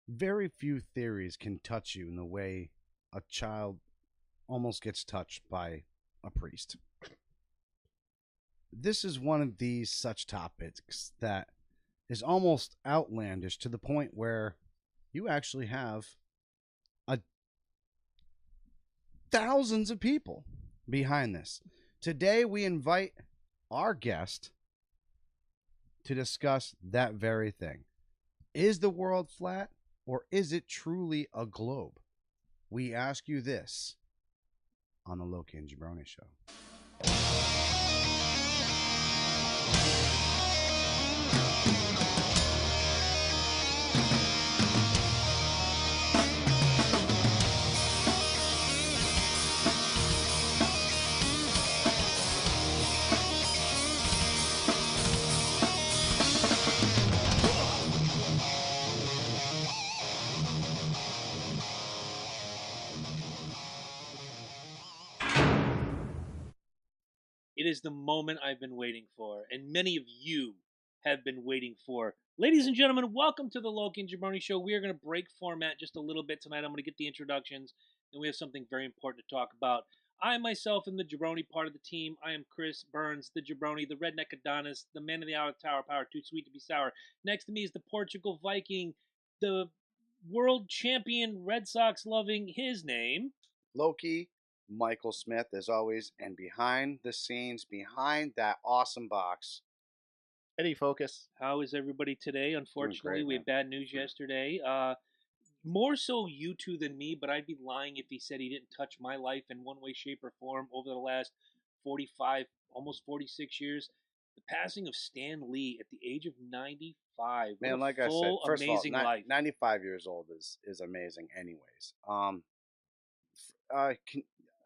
Very few theories can touch you in the way a child almost gets touched by a priest. This is one of these such topics that is almost outlandish to the point where you actually have a thousands of people behind this. Today we invite our guest to discuss that very thing. Is the world flat or is it truly a globe? We ask you this on the Loki and Jabroni show. It is the moment I've been waiting for, and many of you have been waiting for. Ladies and gentlemen, welcome to the Loki and Jabroni show. We are going to break format just a little bit tonight. I'm going to get the introductions, and we have something very important to talk about. I myself am the Jabroni part of the team. I am Chris Burns, the Jabroni, the redneck Adonis, the man in the outer tower power, too sweet to be sour. Next to me is the Portugal Viking, the world champion Red Sox loving, his name. Loki, Michael Smith, as always, and behind the scenes, behind that awesome box, Eddie Focus. How is everybody today? Unfortunately, great, we had bad news yesterday. More so you two than me, but I'd be lying if he said he didn't touch my life in one way, shape, or form over the last 45, almost 46 years. The passing of Stan Lee at the age of 95. What man, a like I said, full, first of all, amazing life. 95 years old is amazing. Anyways,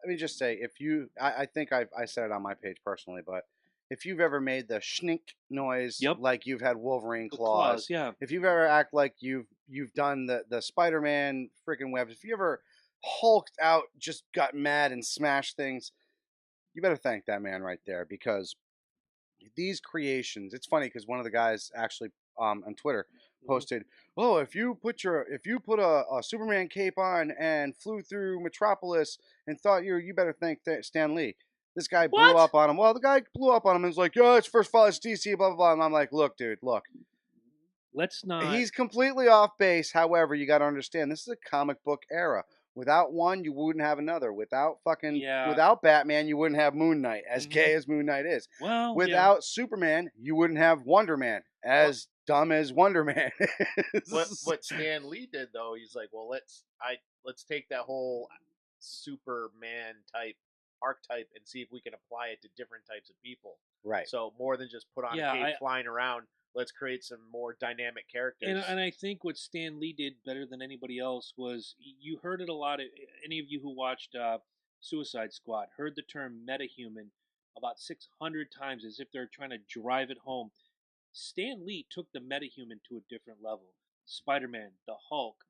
let me just say, if you, I think I said it on my page personally, but if you've ever made the schnink noise, Yep. like you've had Wolverine The claws, yeah. if you've ever act like you've done the Spider-Man freaking webs, if you ever hulked out, just got mad and smashed things, you better thank that man right there, because these creations. It's funny because one of the guys actually on Twitter posted, "Oh, if you put a Superman cape on and flew through Metropolis and thought you better thank Stan Lee." This guy blew What? up on him. Well, the guy blew up on him and was like, "Yeah, it's first of all, it's DC, blah blah blah." And I'm like, "Look, dude, look." Let's not. He's completely off base. However, you got to understand this is a comic book era. Without one, you wouldn't have another. Without Batman, you wouldn't have Moon Knight, as gay as Moon Knight is. Well, Without Superman, you wouldn't have Wonder Man, as dumb as Wonder Man is. What Stan Lee did though, he's like, well, let's take that whole Superman type archetype and see if we can apply it to different types of people. Right. So more than just put on a cape flying around, let's create some more dynamic characters. And I think what Stan Lee did better than anybody else was, you heard it a lot. Any of you who watched Suicide Squad heard the term metahuman about 600 times, as if they're trying to drive it home. Stan Lee took the metahuman to a different level. Spider-Man, the Hulk,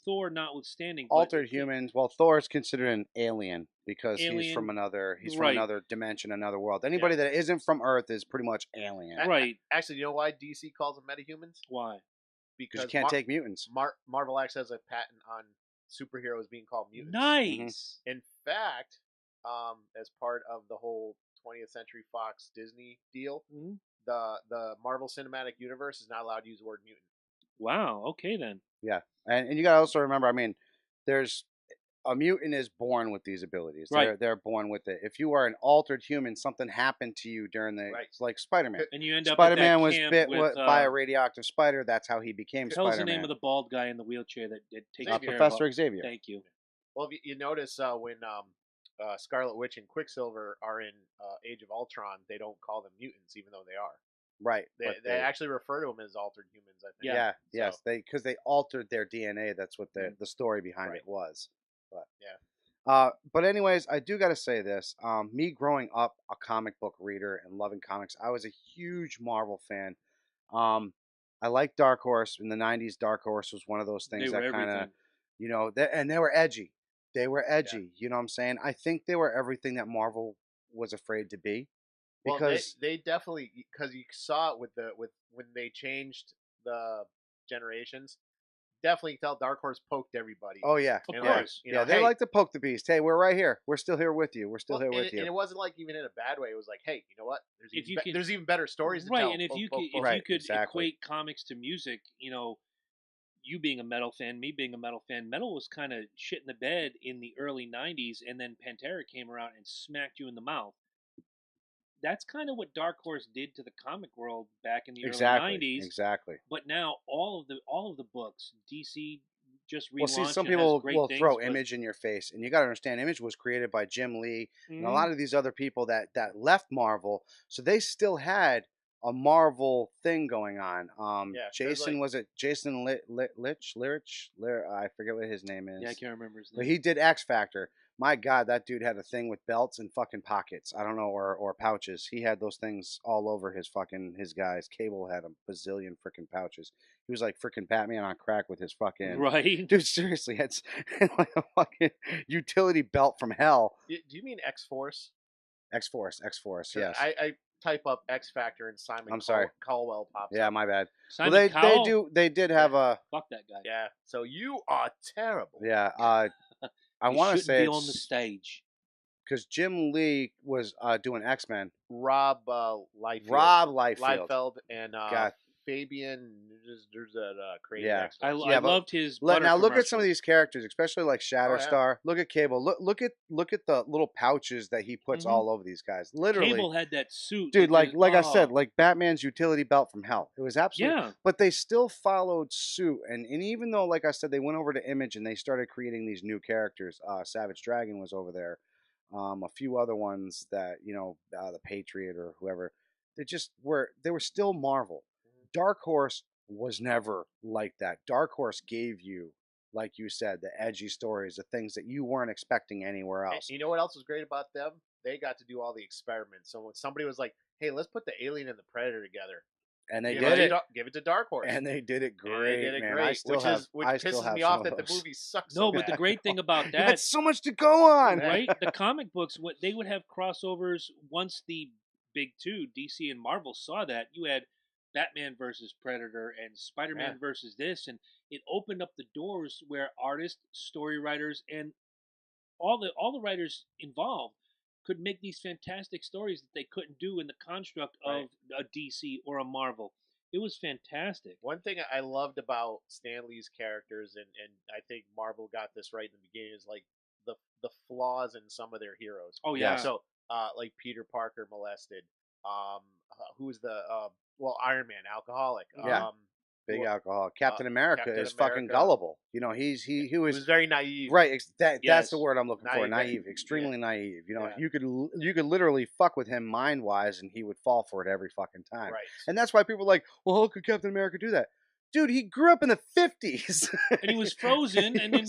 Thor notwithstanding. Altered humans. Well, Thor is considered an alien because Alien, he's from another right. dimension, another world. Anybody that isn't from Earth is pretty much alien. Right. Actually, you know why DC calls them metahumans? Why? Because you can't take mutants. Marvel actually has a patent on superheroes being called mutants. Nice. In fact, as part of the whole 20th Century Fox Disney deal, the Marvel Cinematic Universe is not allowed to use the word mutant. Wow. Okay then. Yeah, and you got to also remember. I mean, there's a mutant is born with these abilities. Right. They're born with it. If you are an altered human, something happened to you during the like Spider-Man. And you end up Spider-Man at that was camp bit with, by a radioactive spider. That's how he became Tell us Spider-Man. the name of the bald guy in the wheelchair that takes care Professor of Xavier. Thank you. Well, if you notice when Scarlet Witch and Quicksilver are in Age of Ultron, they don't call them mutants, even though they are. Right. They actually refer to them as altered humans, I think. Yeah. Yes. Because they altered their DNA. That's what the story behind it was. But yeah. But anyways, I do got to say this. Me growing up a comic book reader and loving comics, I was a huge Marvel fan. I liked Dark Horse in the '90s. Dark Horse was one of those things that kind of, and they were edgy. They were edgy. Yeah. You know what I'm saying? I think they were everything that Marvel was afraid to be. Because well, they definitely, because you saw it with when they changed the generations, definitely tell Dark Horse poked everybody. Oh yeah, Of And yeah, course. you know, they hey, like to poke the beast. Hey, we're right here. We're still here with you. We're still well, here and, with it, you. and it wasn't like even in a bad way. It was like, hey, you know what? If you could, There's even better stories to right, tell. and if Poke, you poke, could, poke. if Right, you could exactly. equate comics to music, you know, you being a metal fan, me being a metal fan, metal was kind of shit in the bed in the early '90s, and then Pantera came around and smacked you in the mouth. That's kind of what Dark Horse did to the comic world back in the early Exactly, '90s. exactly. But now all of the books, DC just Well, see, relaunched some and has people great will things. throw But Image in your face, and you got to understand, Image was created by Jim Lee and a Mhm. lot of these other people that left Marvel, so they still had a Marvel thing going on. Yeah, there's Jason like was it Jason I forget what his name yeah, I is, can't remember his but name. he did X Factor. My God, that dude had a thing with belts and fucking pockets. I don't know, or pouches. He had those things all over his guys. Cable had a bazillion freaking pouches. He was like freaking Batman on crack with his fucking. Right? Dude, seriously, it's like a fucking utility belt from hell. do you mean X Force? X Force, 'Cause yes. I type up X Factor and Simon I'm sorry. Caldwell pops Yeah, up. my bad. Well, Simon they did have a Fuck that guy. Yeah. So you are terrible. yeah. I You want to shouldn't say be on the it's stage. because Jim Lee was doing X-Men. Rob Liefeld. Rob Liefeld. Liefeld and God. Fabian. There's that created Yeah. X I, Force. I Yeah, but loved his butter now look at some commercial. of these characters, especially like Oh, yeah. Shatterstar. Look at Cable. Look at the little pouches that he puts Mhm. all over these guys. Literally, Cable had that suit. dude. that Like just- I said, oh, like Batman's utility belt from hell. It was absolutely. yeah. But they still followed suit, and even though, like I said, they went over to Image and they started creating these new characters. Savage Dragon was over there. A few other ones that the Patriot or whoever. They were still Marvel. Dark Horse was never like that. Dark Horse gave you, like you said, the edgy stories, the things that you weren't expecting anywhere And else. you know what else was great about them? They got to do all the experiments. So when somebody was like, "Hey, let's put the Alien and the Predator together," And they give did it. Give it to Dark Horse. And they did it And great, they did it man. great, I still which still pisses have me some off of that the those. movie sucks. No, so but the bad. great thing about You had that, so much to go on, right? The comic books, what they would have crossovers once the big two, DC and Marvel, saw that. You had Batman versus Predator and Spider-Man Yeah. versus this, and it opened up the doors where artists, story writers, and all the writers involved could make these fantastic stories that they couldn't do in the construct of a DC or a Marvel. It was fantastic. One thing I loved about Stan Lee's characters, and I think Marvel got this right in the beginning, is like the flaws in some of their heroes. Oh yeah. Yes. So, like Peter Parker molested. Who's the Iron Man, alcoholic. Yeah. Big alcohol. Captain America Captain is fucking America. gullible. He He was very naive. right. That's Yes. the word I'm looking for. Naive. Naive, extremely naive. Yeah. You could literally fuck with him mind wise, and he would fall for it every fucking time. Right. And that's why people are like, well, how could Captain America do that? Dude, he grew up in the 50s. And he was frozen, and then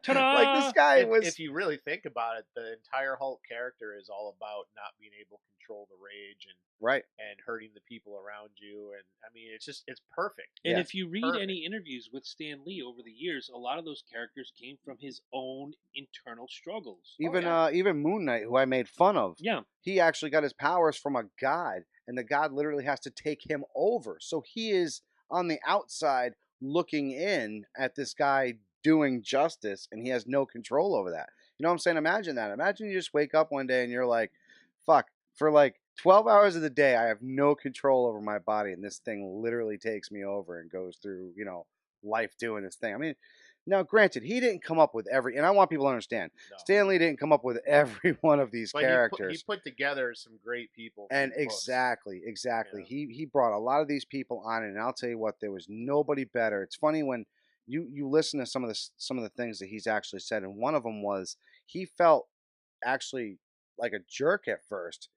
ta-da! Like this guy was. If you really think about it, the entire Hulk character is all about not being able to control the rage right. and hurting the people around you. And I mean, it's perfect. And Yes. if you read Perfect. any interviews with Stan Lee over the years, a lot of those characters came from his own internal struggles. Even Moon Knight, who I made fun of, Yeah. he actually got his powers from a god, and the god literally has to take him over. So he is on the outside looking in at this guy doing justice, and he has no control over that. You know what I'm saying? Imagine that. Imagine you just wake up one day and you're like, fuck, for like 12 hours of the day, I have no control over my body, and this thing literally takes me over and goes through, life doing this thing. I mean, now, granted, he didn't come up with and I want people to understand, No. Stan Lee didn't come up with every one of these But characters. he put together some great people. And from the books. exactly. Yeah. He brought a lot of these people on, and I'll tell you what, there was nobody better. It's funny when you listen to some of the things that he's actually said, and one of them was he felt actually like a jerk at first,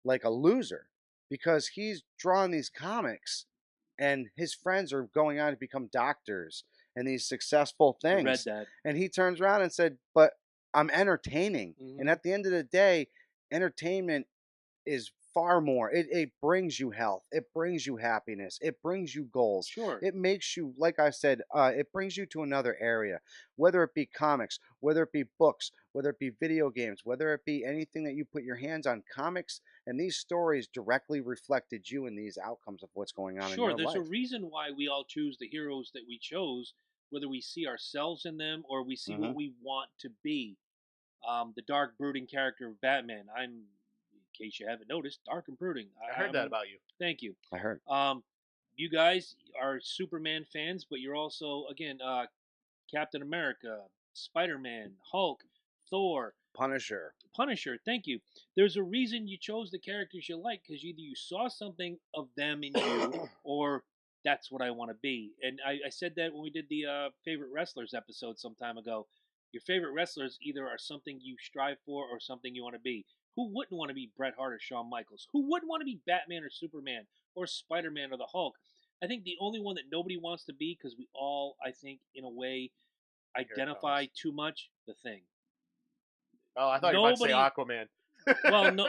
like a loser, because he's drawn these comics, and his friends are going on to become doctors and these successful I read things, that. and he turns around and said, "But I'm entertaining," and Mhm. at the end of the day, entertainment is far more. It brings you health. It brings you happiness. It brings you goals. Sure. It makes you, like I said, it brings you to another area, whether it be comics, whether it be books, whether it be video games, whether it be anything that you put your hands on. Comics and these stories directly reflected you in these outcomes of what's going on in Sure, your there's life. a reason why we all choose the heroes that we chose whether we see ourselves in them or we see what we want to be. The dark, brooding character of Batman. I'm, in case you haven't noticed, dark and brooding. I heard that about you. Thank you. I heard. You guys are Superman fans, but you're also, again, Captain America, Spider-Man, Hulk, Thor, Punisher. Thank you. There's a reason you chose the characters you like, because either you saw something of them in you, or that's what I want to be. And I said that when we did the favorite wrestlers episode some time ago. Your favorite wrestlers either are something you strive for or something you want to be. Who wouldn't want to be Bret Hart or Shawn Michaels? Who wouldn't want to be Batman or Superman or Spider-Man or the Hulk? I think the only one that nobody wants to be, because we all, I think, in a way, identify too much, the Thing. Oh, I thought you were about to say Aquaman. Well, no,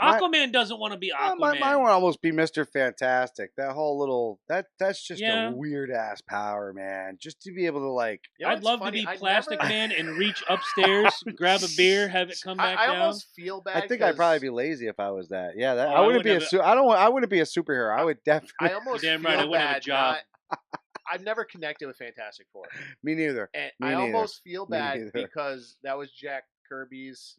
Aquaman doesn't want to be Aquaman. Mine would almost be Mr. Fantastic. That whole little that's just a weird ass power, man. Just to be able to like, I'd love to be Plastic Man and reach upstairs, grab a beer, have it come back down. I almost feel bad. I think I'd probably be lazy if I was that. Yeah, that I wouldn't be I wouldn't be a superhero. I would definitely. I almost damn right. I wouldn't have a job. I've never connected with Fantastic Four. Me neither. And I almost feel bad because that was Jack Kirby's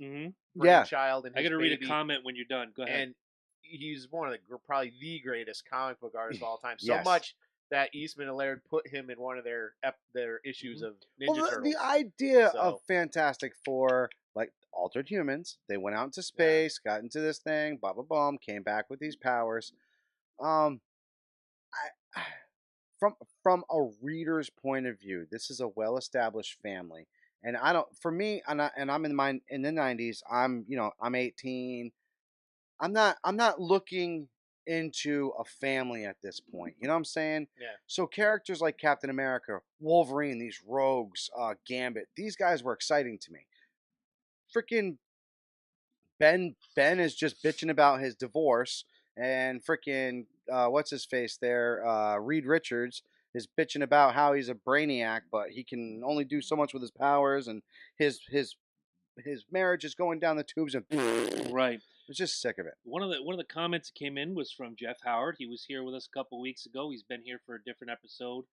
brainchild. And I got to read a comment when you're done. Go ahead. And he's one of probably the greatest comic book artists of all time. So much that Eastman and Laird put him in one of their issues of Ninja Turtles. The idea of Fantastic Four, like altered humans, they went out into space, got into this thing, blah blah blah, came back with these powers. From a reader's point of view, this is a well-established family. And I don't, for me, I'm in the 90s. I'm 18. I'm not looking into a family at this point. You know what I'm saying? Yeah. So characters like Captain America, Wolverine, these rogues, Gambit, these guys were exciting to me. Freaking Ben is just bitching about his divorce, and freaking what's his face there, Reed Richards is bitching about how he's a brainiac, but he can only do so much with his powers, and his marriage is going down the tubes, and right. I was just sick of it. One of the comments that came in was from Jeff Howard. He was here with us a couple weeks ago. He's been here for a different episode.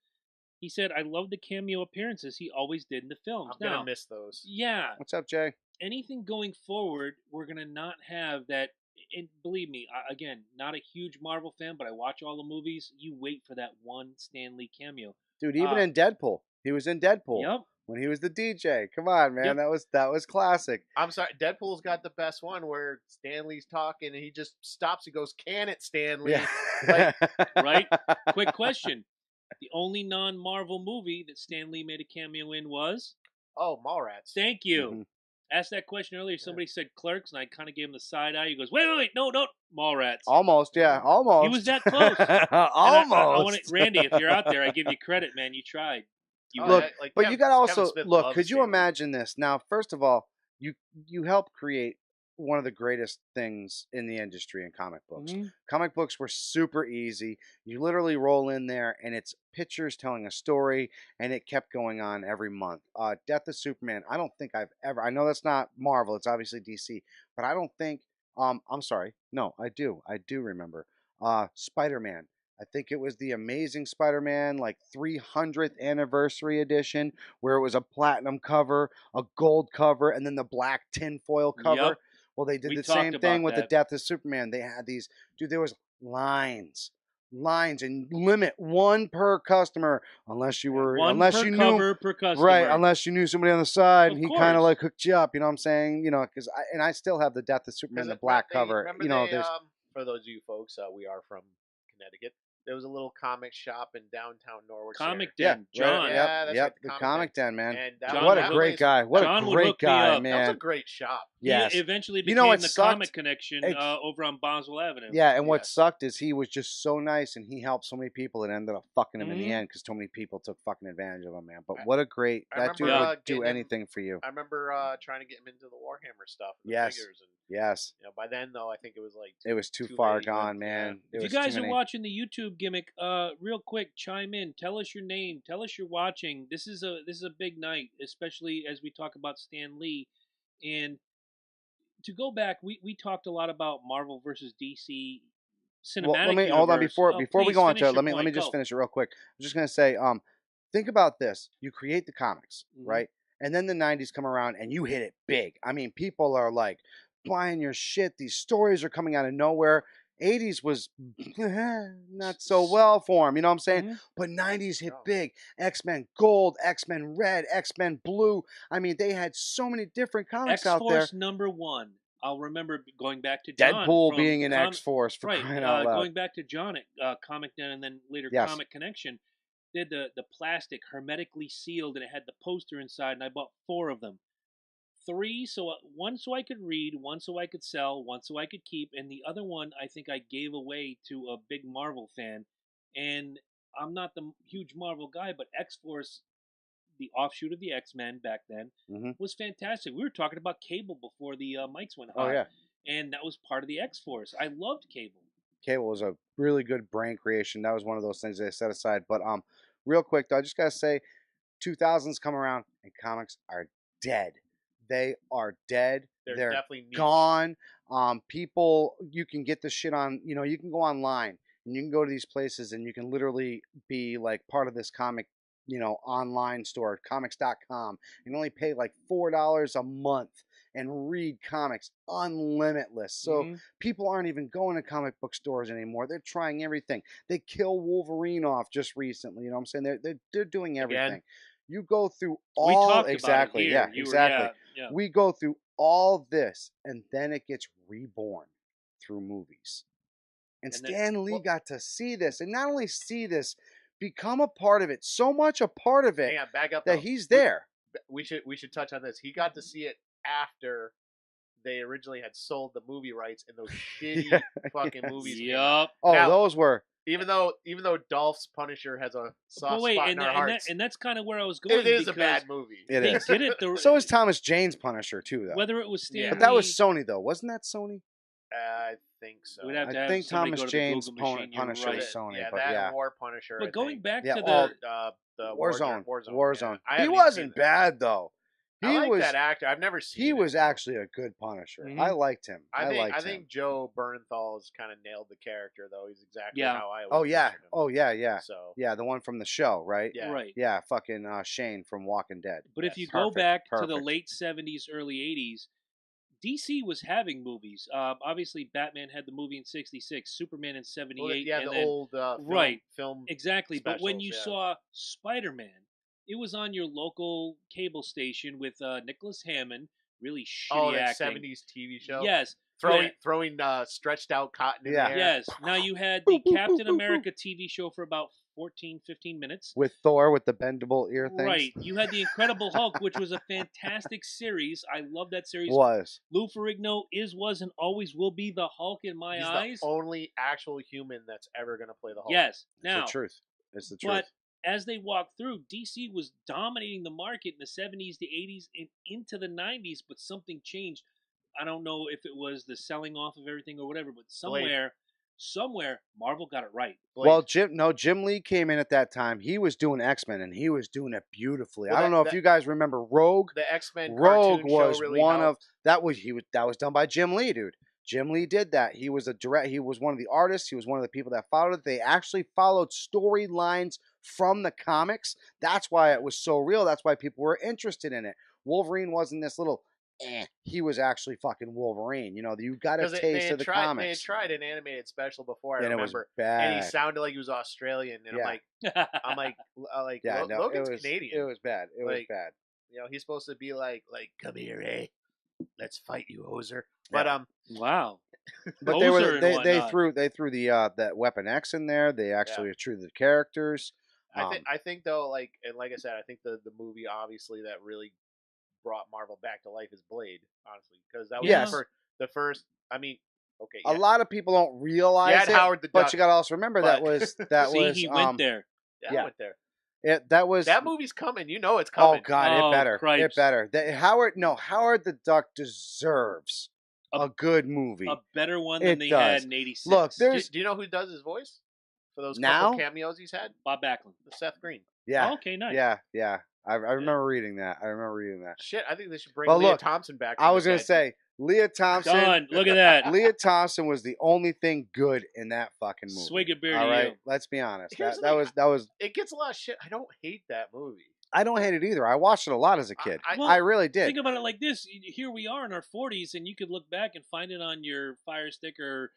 He said, "I love the cameo appearances he always did in the films." I'm gonna miss those. Yeah. What's up, Jay? Anything going forward, we're gonna not have that. And believe me, again, not a huge Marvel fan, but I watch all the movies. You wait for that one Stan Lee cameo. Dude, even in Deadpool. He was in Deadpool. Yep. When he was the DJ. Come on, man. Yep. That was classic. I'm sorry. Deadpool's got the best one where Stan Lee's talking and he just stops. He goes, "Can it, Stan Lee?" Yeah. Right? Quick question. The only non-Marvel movie that Stan Lee made a cameo in was? Oh, Mallrats. Thank you. Mm-hmm. Asked that question earlier. Somebody said Clerks, and I kind of gave him the side eye. He goes, wait, no, don't. Mallrats. Almost, yeah, almost. He was that close. Almost. I want Randy, if you're out there, I give you credit, man. You tried. Look, but you got to also look. Could you imagine this? Now, first of all, you helped create one of the greatest things in the industry in comic books. Mm-hmm. Comic books were super easy. You literally roll in there and it's pictures telling a story, and it kept going on every month. Death of Superman. I don't think I've ever, I know that's not Marvel, it's obviously DC, but I don't think, I'm sorry. No, I do remember. Spider-Man. I think it was the Amazing Spider-Man, like 300th anniversary edition, where it was a platinum cover, a gold cover, and then the black tinfoil cover. Yep. Well, they did the same thing with the Death of Superman. They had these, dude, there was lines, and limit one per customer, unless you were, unless you knew, per customer. Right, unless you knew somebody on the side, and he kind of like hooked you up, you know what I'm saying? You know, because I still have the Death of Superman, the black cover. You know, there's for those of you folks, we are from Connecticut. There was a little comic shop in downtown Norwich. Comic Den, John. Yep, the Comic Den, man. And what a great guy! What a great guy, man. That was a great shop. Yes. He eventually became the Comic Connection over on Boswell Avenue. Yeah, and what sucked is he was just so nice, and he helped so many people, and ended up fucking him in the end because so many people took fucking advantage of him, man. But what a great that dude would do anything for you. I remember trying to get him into the Warhammer stuff. Yes. Yes. You know, by then though, I think it was like it was too far gone, man. If you guys are watching the YouTube gimmick, real quick, chime in. Tell us your name. Tell us you're watching. This is a big night, especially as we talk about Stan Lee. And to go back, we talked a lot about Marvel versus DC cinematic. Well, hold on before we go on to it. Let me just finish it real quick. I'm just gonna say, think about this. You create the comics, Mhm. right? And then the 90s come around and you hit it big. I mean, people are like buying your shit. These stories are coming out of nowhere. 80s was not so well for him, you know what I'm saying? Mhm. But 90s hit Oh. big. X-Men Gold, X-Men Red, X-Men Blue. I mean, they had so many different comics out there. X-Force #1. I'll remember going back to John Deadpool from being in X-Force for right, crying out loud. going back to John at Comic Den and then later Yes. Comic Connection. Did the plastic hermetically sealed and it had the poster inside, and I bought 4 of them. 3 one so I could read, one so I could sell, one so I could keep, and the other one I think I gave away to a big Marvel fan. And I'm not the huge Marvel guy, but X-Force, the offshoot of the X-Men back then, Mhm. was fantastic. We were talking about Cable before the mics went Oh hot, yeah. and that was part of the X-Force. I loved Cable. Cable was a really good brain creation. That was one of those things they set aside. But real quick though, I just gotta say, 2000s come around and comics are dead. They are dead. They're definitely niche. gone. People, you can get the shit on. You know, you can go online and you can go to these places and you can literally be like part of this comic, online store, comics.com, and only pay like $4 a month and read comics unlimitless. So Mhm. people aren't even going to comic book stores anymore. They're trying everything. They kill Wolverine off just recently. You know what I'm saying? They're doing everything. Again? You go through We all talked exactly, about it yeah, here. exactly. Yeah. We go through all this, and then it gets reborn through movies. And And then- Stan Lee got to see this, and not only see this, become a part of it. So much a part of it Hang on, back up that though. he's there. We should touch on this. He got to see it after they originally had sold the movie rights in those shitty Yeah, fucking yes. movies. came out. Yup. Oh, Now- those were. Even though Dolph's Punisher has a But soft wait, spot and, in our hearts, and that's kind of where I was going. it is a because bad movie. It they is. did it the So is Thomas Jane's Punisher too, though. whether it was Stan Yeah. But that was Lee- Sony, though, wasn't that Sony? I think so. We'd have to I have think somebody Thomas go to Jane's the Google machine. You're Punisher right. was Sony, yeah, but that yeah. and War Punisher. But I going think. back Yeah, to all- the Warzone. Yeah. I He haven't even wasn't seen it. bad though. I He like was. that actor. I've never seen. He it, was though. actually a good Punisher. Mhm. I liked him. I think Joe Bernthal has kind of nailed the character, though. He's exactly Yeah. how I. Oh always yeah. pictured him. Oh yeah. Yeah. So Yeah. The one from the show, right? yeah. right. Yeah. Fucking Shane from Walking Dead. But if you Yes. go Perfect, back to the perfect. late 70s, early 80s, DC was having movies. Obviously, Batman had the movie in '66, Superman in '78. Well, yeah, and the then, old right. film. Exactly. But when specials, you yeah. saw Spider-Man, it was on your local cable station with Nicholas Hammond, really shitty Oh, that acting. '70s TV show. Yes. Throwing stretched out cotton in Yeah. the air. Yes. Now you had the Captain America TV show for about 14, 15 minutes. With Thor with the bendable ear things. Right. You had the Incredible Hulk, which was a fantastic series. I love that series. Was. Lou Ferrigno was and always will be the Hulk in my He's eyes. the only actual human that's ever going to play the Hulk. Yes. It's Now, the truth. It's the truth. but as they walked through, DC was dominating the market in the 70s, the 80s, and into the 90s, but something changed. I don't know if it was the selling off of everything or whatever, but somewhere Marvel got it right. Blade. Well, Jim Lee came in at that time. He was doing X-Men, and he was doing it beautifully. Well, I don't know if you guys remember Rogue. The X-Men Rogue cartoon was show really one helped. that was done by Jim Lee, dude. Jim Lee did that. He was he was one of the artists. He was one of the people that followed it. They actually followed storylines from the comics. That's why it was so real. That's why people were interested in it. Wolverine wasn't this little he was actually fucking Wolverine. You know, you got a 'Cause taste they of the had comics. tried an animated special before. I And it was remember, bad. and he sounded like he was Australian, and Yeah. I'm like, Yeah, no, Logan's it was Canadian. It was bad. It was Like, bad. You know, he's supposed to be like, come here, eh? Let's fight you, hoser. But Wow. But Hoser and they whatnot. threw the that Weapon X in there. They actually treated the characters. I think though, like I said, I think the movie obviously that really brought Marvel back to life is Blade, honestly, because that was Yes. the first. I mean, okay, A lot of people don't realize had it, Howard the but Duck, you got to also remember that but- was See, he went there. yeah, went there. that was That movie's coming. You know it's oh coming. god, Oh, it better, cripes. it better. Howard the Duck deserves a good movie. A better one than It they does. had in '86. Look, Do, there's do you know who does his voice for those Now? couple cameos he's had? Bob Backlund. The Seth Green. yeah, Oh, okay, nice. yeah. I remember reading that. Shit, I think they should bring Well, Leah look, Thompson back. I from was the gonna dead. say Leah Thompson. Done. Look at that. Leah Thompson was the only thing good in that fucking movie. Swig a beer All to right, you. let's be honest. Here's That, the that thing, was that was. It gets a lot of shit. I don't hate that movie. I don't hate it either. I watched it a lot as a kid. I- Well, I really did. Think about it like this. Here we are in our 40s, and you could look back and find it on your Fire Stick or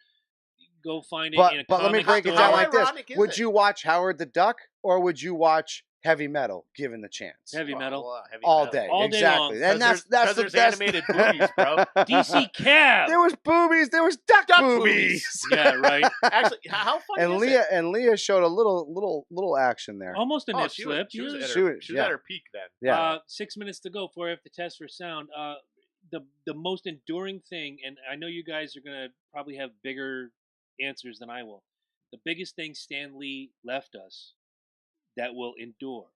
go find it in a But let me comic break it store. down How like this. ironic is Would it? you watch Howard the Duck or would you watch Heavy Metal given the chance? Heavy metal. Heavy All metal. day. All day exactly. long. And that's the there's best. animated boobies, bro. DC Cab. There was boobies. There was duck boobies. Yeah, right. Actually, how funny And is Leah it? and Leah showed a little action there. Almost a Oh, nip she slip. was, she was, yeah. at, She her, was- she was yeah. at her peak then. Yeah. 6 minutes to go for the test for sound. The most enduring thing, and I know you guys are gonna probably have bigger answers than I will. The biggest thing Stan Lee left us that will endure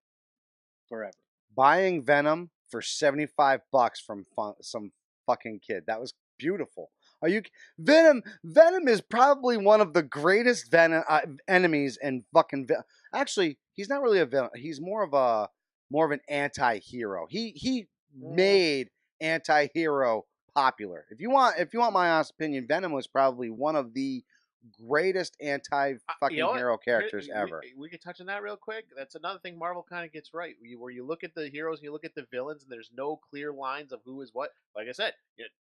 forever. Buying Venom for $75 from some fucking kid. That was beautiful. Are you Venom? Venom is probably one of the greatest Venom enemies in fucking. Actually, he's not really a villain. He's more of an anti-hero. He made anti-hero popular. If you want my honest opinion, Venom was probably one of the greatest anti-fucking You know what? hero characters We- ever. We could touch on that real quick. That's another thing Marvel kind of gets right. Where you look at the heroes and you look at the villains, and there's no clear lines of who is what. Like I said,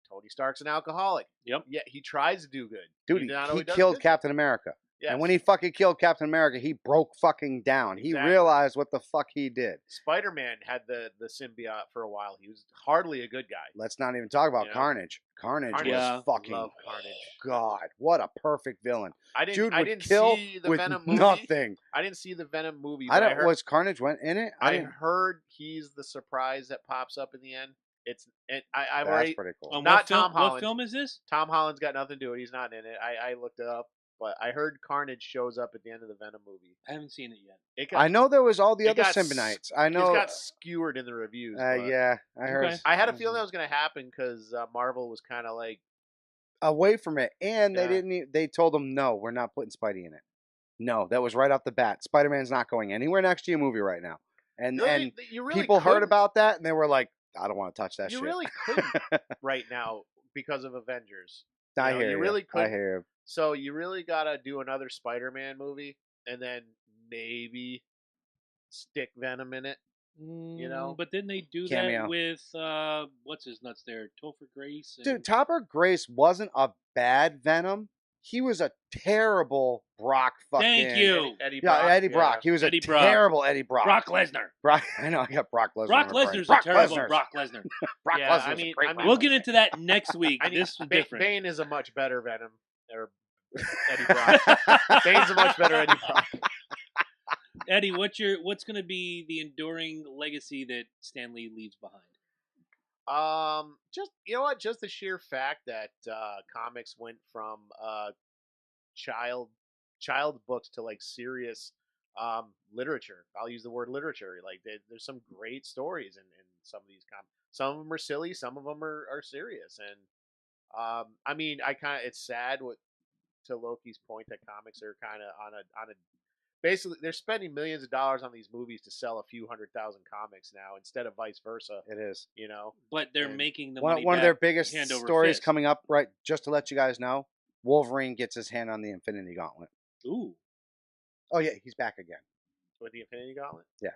Tony Stark's an alcoholic. Yep. Yeah, he tries to do good. Dude, He he killed Captain. Captain America. Yes. And when he fucking killed Captain America, he broke fucking down. He Exactly. realized what the fuck he did. Spider-Man had the symbiote for a while. He was hardly a good guy. Let's not even talk about You know? Carnage. Carnage was Yeah. fucking Love Carnage. God. What a perfect villain. I didn't. Dude I would didn't kill see the with Venom movie. nothing. I didn't see the Venom movie. I but don't. heard, Was Carnage went in it? I didn't. heard he's the surprise that pops up in the end. I've That's already. pretty cool. What Not film, Tom What Holland. film is this? Tom Holland's got nothing to do with it. He's not in it. I looked it up, but I heard Carnage shows up at the end of the Venom movie. I haven't seen it yet. It got, I know there was all the it other got symbiontes. I It know. got skewered in the reviews. but Yeah, I heard. Okay. I had a feeling that was going to happen because Marvel was kind of like, away from it, and they Yeah. didn't. They told him no, we're not putting Spidey in it. No, that was right off the bat. Spider-Man's not going anywhere next to your movie right now. And you really people heard couldn't. about that, and they were like, I don't want to touch that You shit. really couldn't right now because of Avengers. I know, hear you you. really I couldn't. hear you. So you really got to do another Spider-Man movie and then maybe stick Venom in it. know? But didn't they do Cameo. that with what's his nuts there, Topher Grace? And... Dude, Topper Grace wasn't a bad Venom. He was a terrible Brock fucking... Thank you. Eddie Yeah, Brock. Eddie Brock. He was Eddie a Brock. terrible Eddie Brock. Brock Lesnar. Brock. I know, I got Brock Lesnar. Brock on my brain. Lesnar's Brock a terrible Lesnar's- Brock Lesnar. Brock Yeah, Lesnar's I a mean- great I mean- Venom. We'll get into that next week. I mean, This was different. Bane is a much better Venom. Or Eddie Brock. Bane's a much better Eddie Brock. Eddie, what's going to be the enduring legacy that Stan Lee leaves behind? Just you know what? Just the sheer fact that comics went from child books to like serious literature. I'll use the word literature. Like there's some great stories in some of these comics. Some of them are silly. Some of them are serious. And I mean, it's sad to Loki's point that comics are kind of on a basically they're spending millions of dollars on these movies to sell a few 100,000 comics now instead of vice versa. It is. You know, But they're And making the One money of their back biggest hand over stories fist. coming up, right, just to let you guys know, Wolverine gets his hand on the Infinity Gauntlet. Ooh. Oh, yeah, he's back again. with the Infinity Gauntlet. Yeah.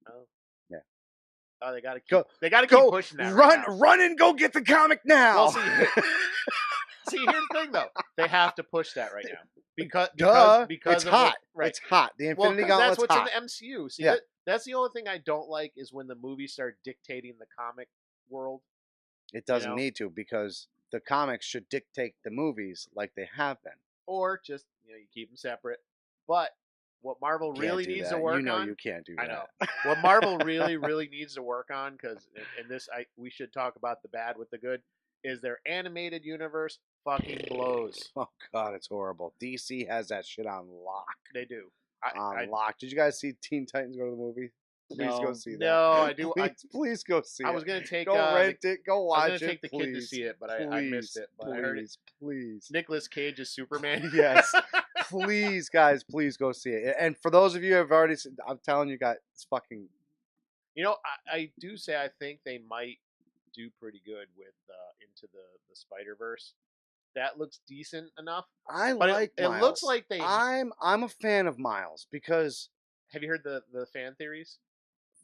Oh. Yeah. Oh, they got to keep. Go- They got to Go, keep pushing that. right now. run and go get the comic now. Well, see, here's the thing though. They have to push that right now because it's of hot. Right. It's hot. The Well, Infinity 'cause Gauntlet's that's what's hot. in the MCU. See, Yeah. that's the only thing I don't like is when the movies start dictating the comic world. It doesn't know? need to because the comics should dictate the movies like they have been. Or just you keep them separate. But what Marvel Can't really do needs that. to work You know on, you can't do I that. know. What Marvel really needs to work on, because in this, we should talk about the bad with the good, is their animated universe fucking blows. Oh God, it's horrible. DC has that shit on lock. They do. On lock. Did you guys see Teen Titans go to the movie? Please No. go see that. No, I do. Please go see it. I was gonna take. Go rent it. Go I watch was it. gonna take the kid to please. see it, but I missed it. But I heard it. Please. Nicolas Cage is Superman. Yes. Please, guys, please go see it. And for those of you who have already seen, I'm telling you guys, it's fucking... You know, I do say I think they might do pretty good with Into the Spider-Verse. That looks decent enough. I But like it Miles. looks like they. I'm a fan of Miles because Have you heard the fan theories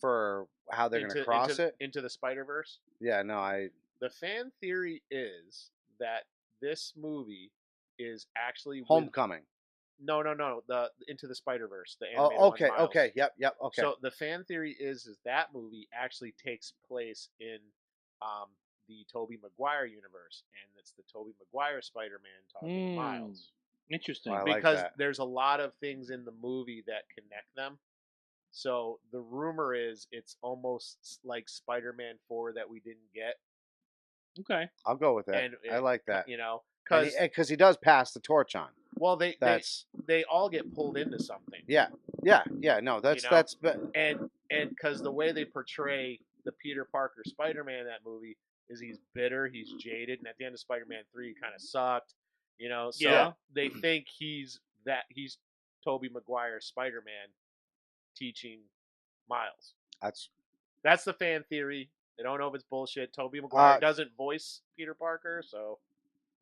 for how they're going to cross it into the Spider-Verse? Yeah, no, The fan theory is that this movie is actually Homecoming. No. The Into the Spider-Verse, the animated Oh, one. Miles. okay, yep, okay. So the fan theory is that movie actually takes place in the Tobey Maguire universe, and it's the Tobey Maguire Spider-Man talking to Miles. Interesting. I Because like that. there's a lot of things in the movie that connect them. So the rumor is it's almost like Spider-Man 4 that we didn't get. Okay, I'll go with that. And I like that. Because he does pass the torch on. Well, they all get pulled into something. Yeah. No, that's and because the way they portray the Peter Parker Spider-Man in that movie is he's bitter, he's jaded, and at the end of Spider-Man 3, he kind of sucked. So they think he's Tobey Maguire Spider-Man teaching Miles. That's the fan theory. They don't know if it's bullshit. Tobey Maguire doesn't voice Peter Parker, so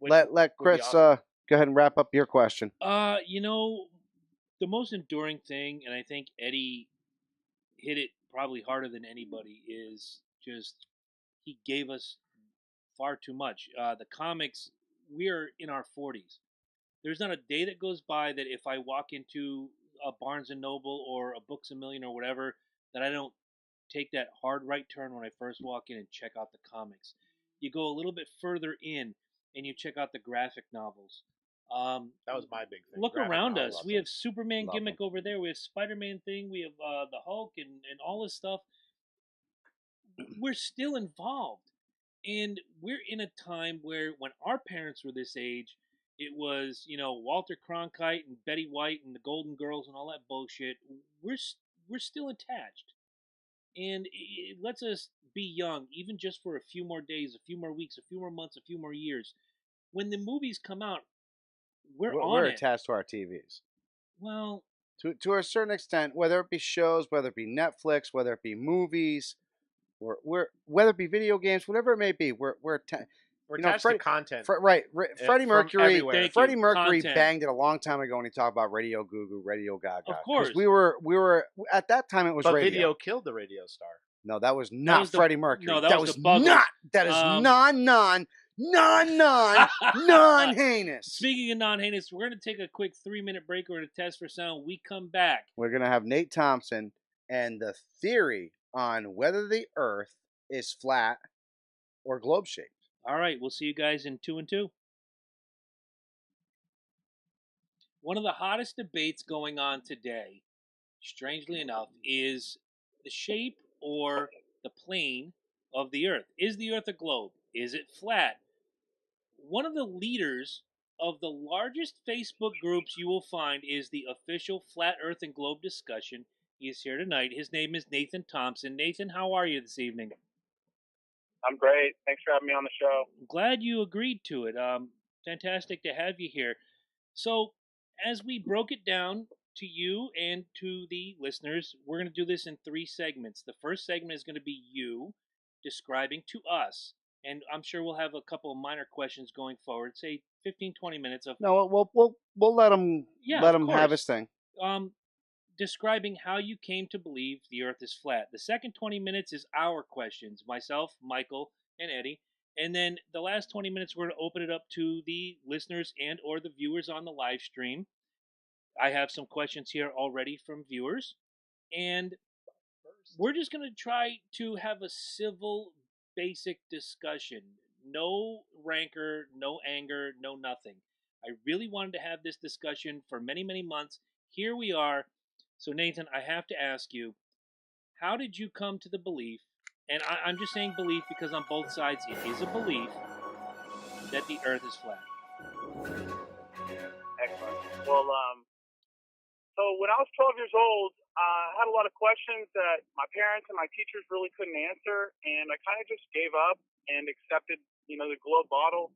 let Chris awesome. Go ahead and wrap up your question. The most enduring thing, and I think Eddie hit it probably harder than anybody, is just he gave us far too much. The comics, we're in our 40s. There's not a day that goes by that if I walk into a Barnes & Noble or a Books A Million or whatever, that I don't take that hard right turn when I first walk in and check out the comics. You go a little bit further in and you check out the graphic novels. That was my big thing. Look around us. We have Superman gimmick over there. We have Spider-Man thing. We have the Hulk and all this stuff. We're still involved. And we're in a time where when our parents were this age, it was, Walter Cronkite and Betty White and the Golden Girls and all that bullshit. We're still attached. And it lets us be young, even just for a few more days, a few more weeks, a few more months, a few more years. When the movies come out, we're attached to our TVs. Well, to a certain extent, whether it be shows, whether it be Netflix, whether it be movies, whether it be video games, whatever it may be, we're attached to content. Freddie Mercury. Freddie Mercury content. Banged it a long time ago when he talked about Radio Goo Goo, Radio Gaga. Of course, we were at that time. It was radio. Video killed the radio star. No, that was not Freddie Mercury. No, that was not. That is non-heinous. Speaking of non-heinous, we're going to take a quick 3-minute break. We're going to test for sound. We come back. We're going to have Nate Thompson and the theory on whether the Earth is flat or globe-shaped. All right, we'll see you guys in 2 and 2. One of the hottest debates going on today, strangely enough, is the shape or the plane of the Earth. Is the Earth a globe? Is it flat? One of the leaders of the largest Facebook groups you will find is the official Flat Earth and Globe discussion. He is here tonight. His name is Nathan Thompson. Nathan, how are you this evening? I'm great. Thanks for having me on the show. I'm glad you agreed to it. Fantastic to have you here. So, as we broke it down to you and to the listeners, we're going to do this in 3 segments. The first segment is going to be you describing to us, and I'm sure we'll have a couple of minor questions going forward, say 15-20 minutes of... No, we'll let him have his thing. Describing how you came to believe the Earth is flat. The second 20 minutes is our questions, myself, Michael, and Eddie. And then the last 20 minutes, we're going to open it up to the listeners and or the viewers on the live stream. I have some questions here already from viewers. And we're just going to try to have a civil, basic discussion. No rancor, no anger, no nothing. I really wanted to have this discussion for many, many months. Here we are. So, Nathan, I have to ask you, how did you come to the belief, and I'm just saying belief because on both sides it is a belief, that the Earth is flat? Excellent. Well, so when I was 12 years old, I had a lot of questions that my parents and my teachers really couldn't answer, and I kind of just gave up and accepted, the globe bottle.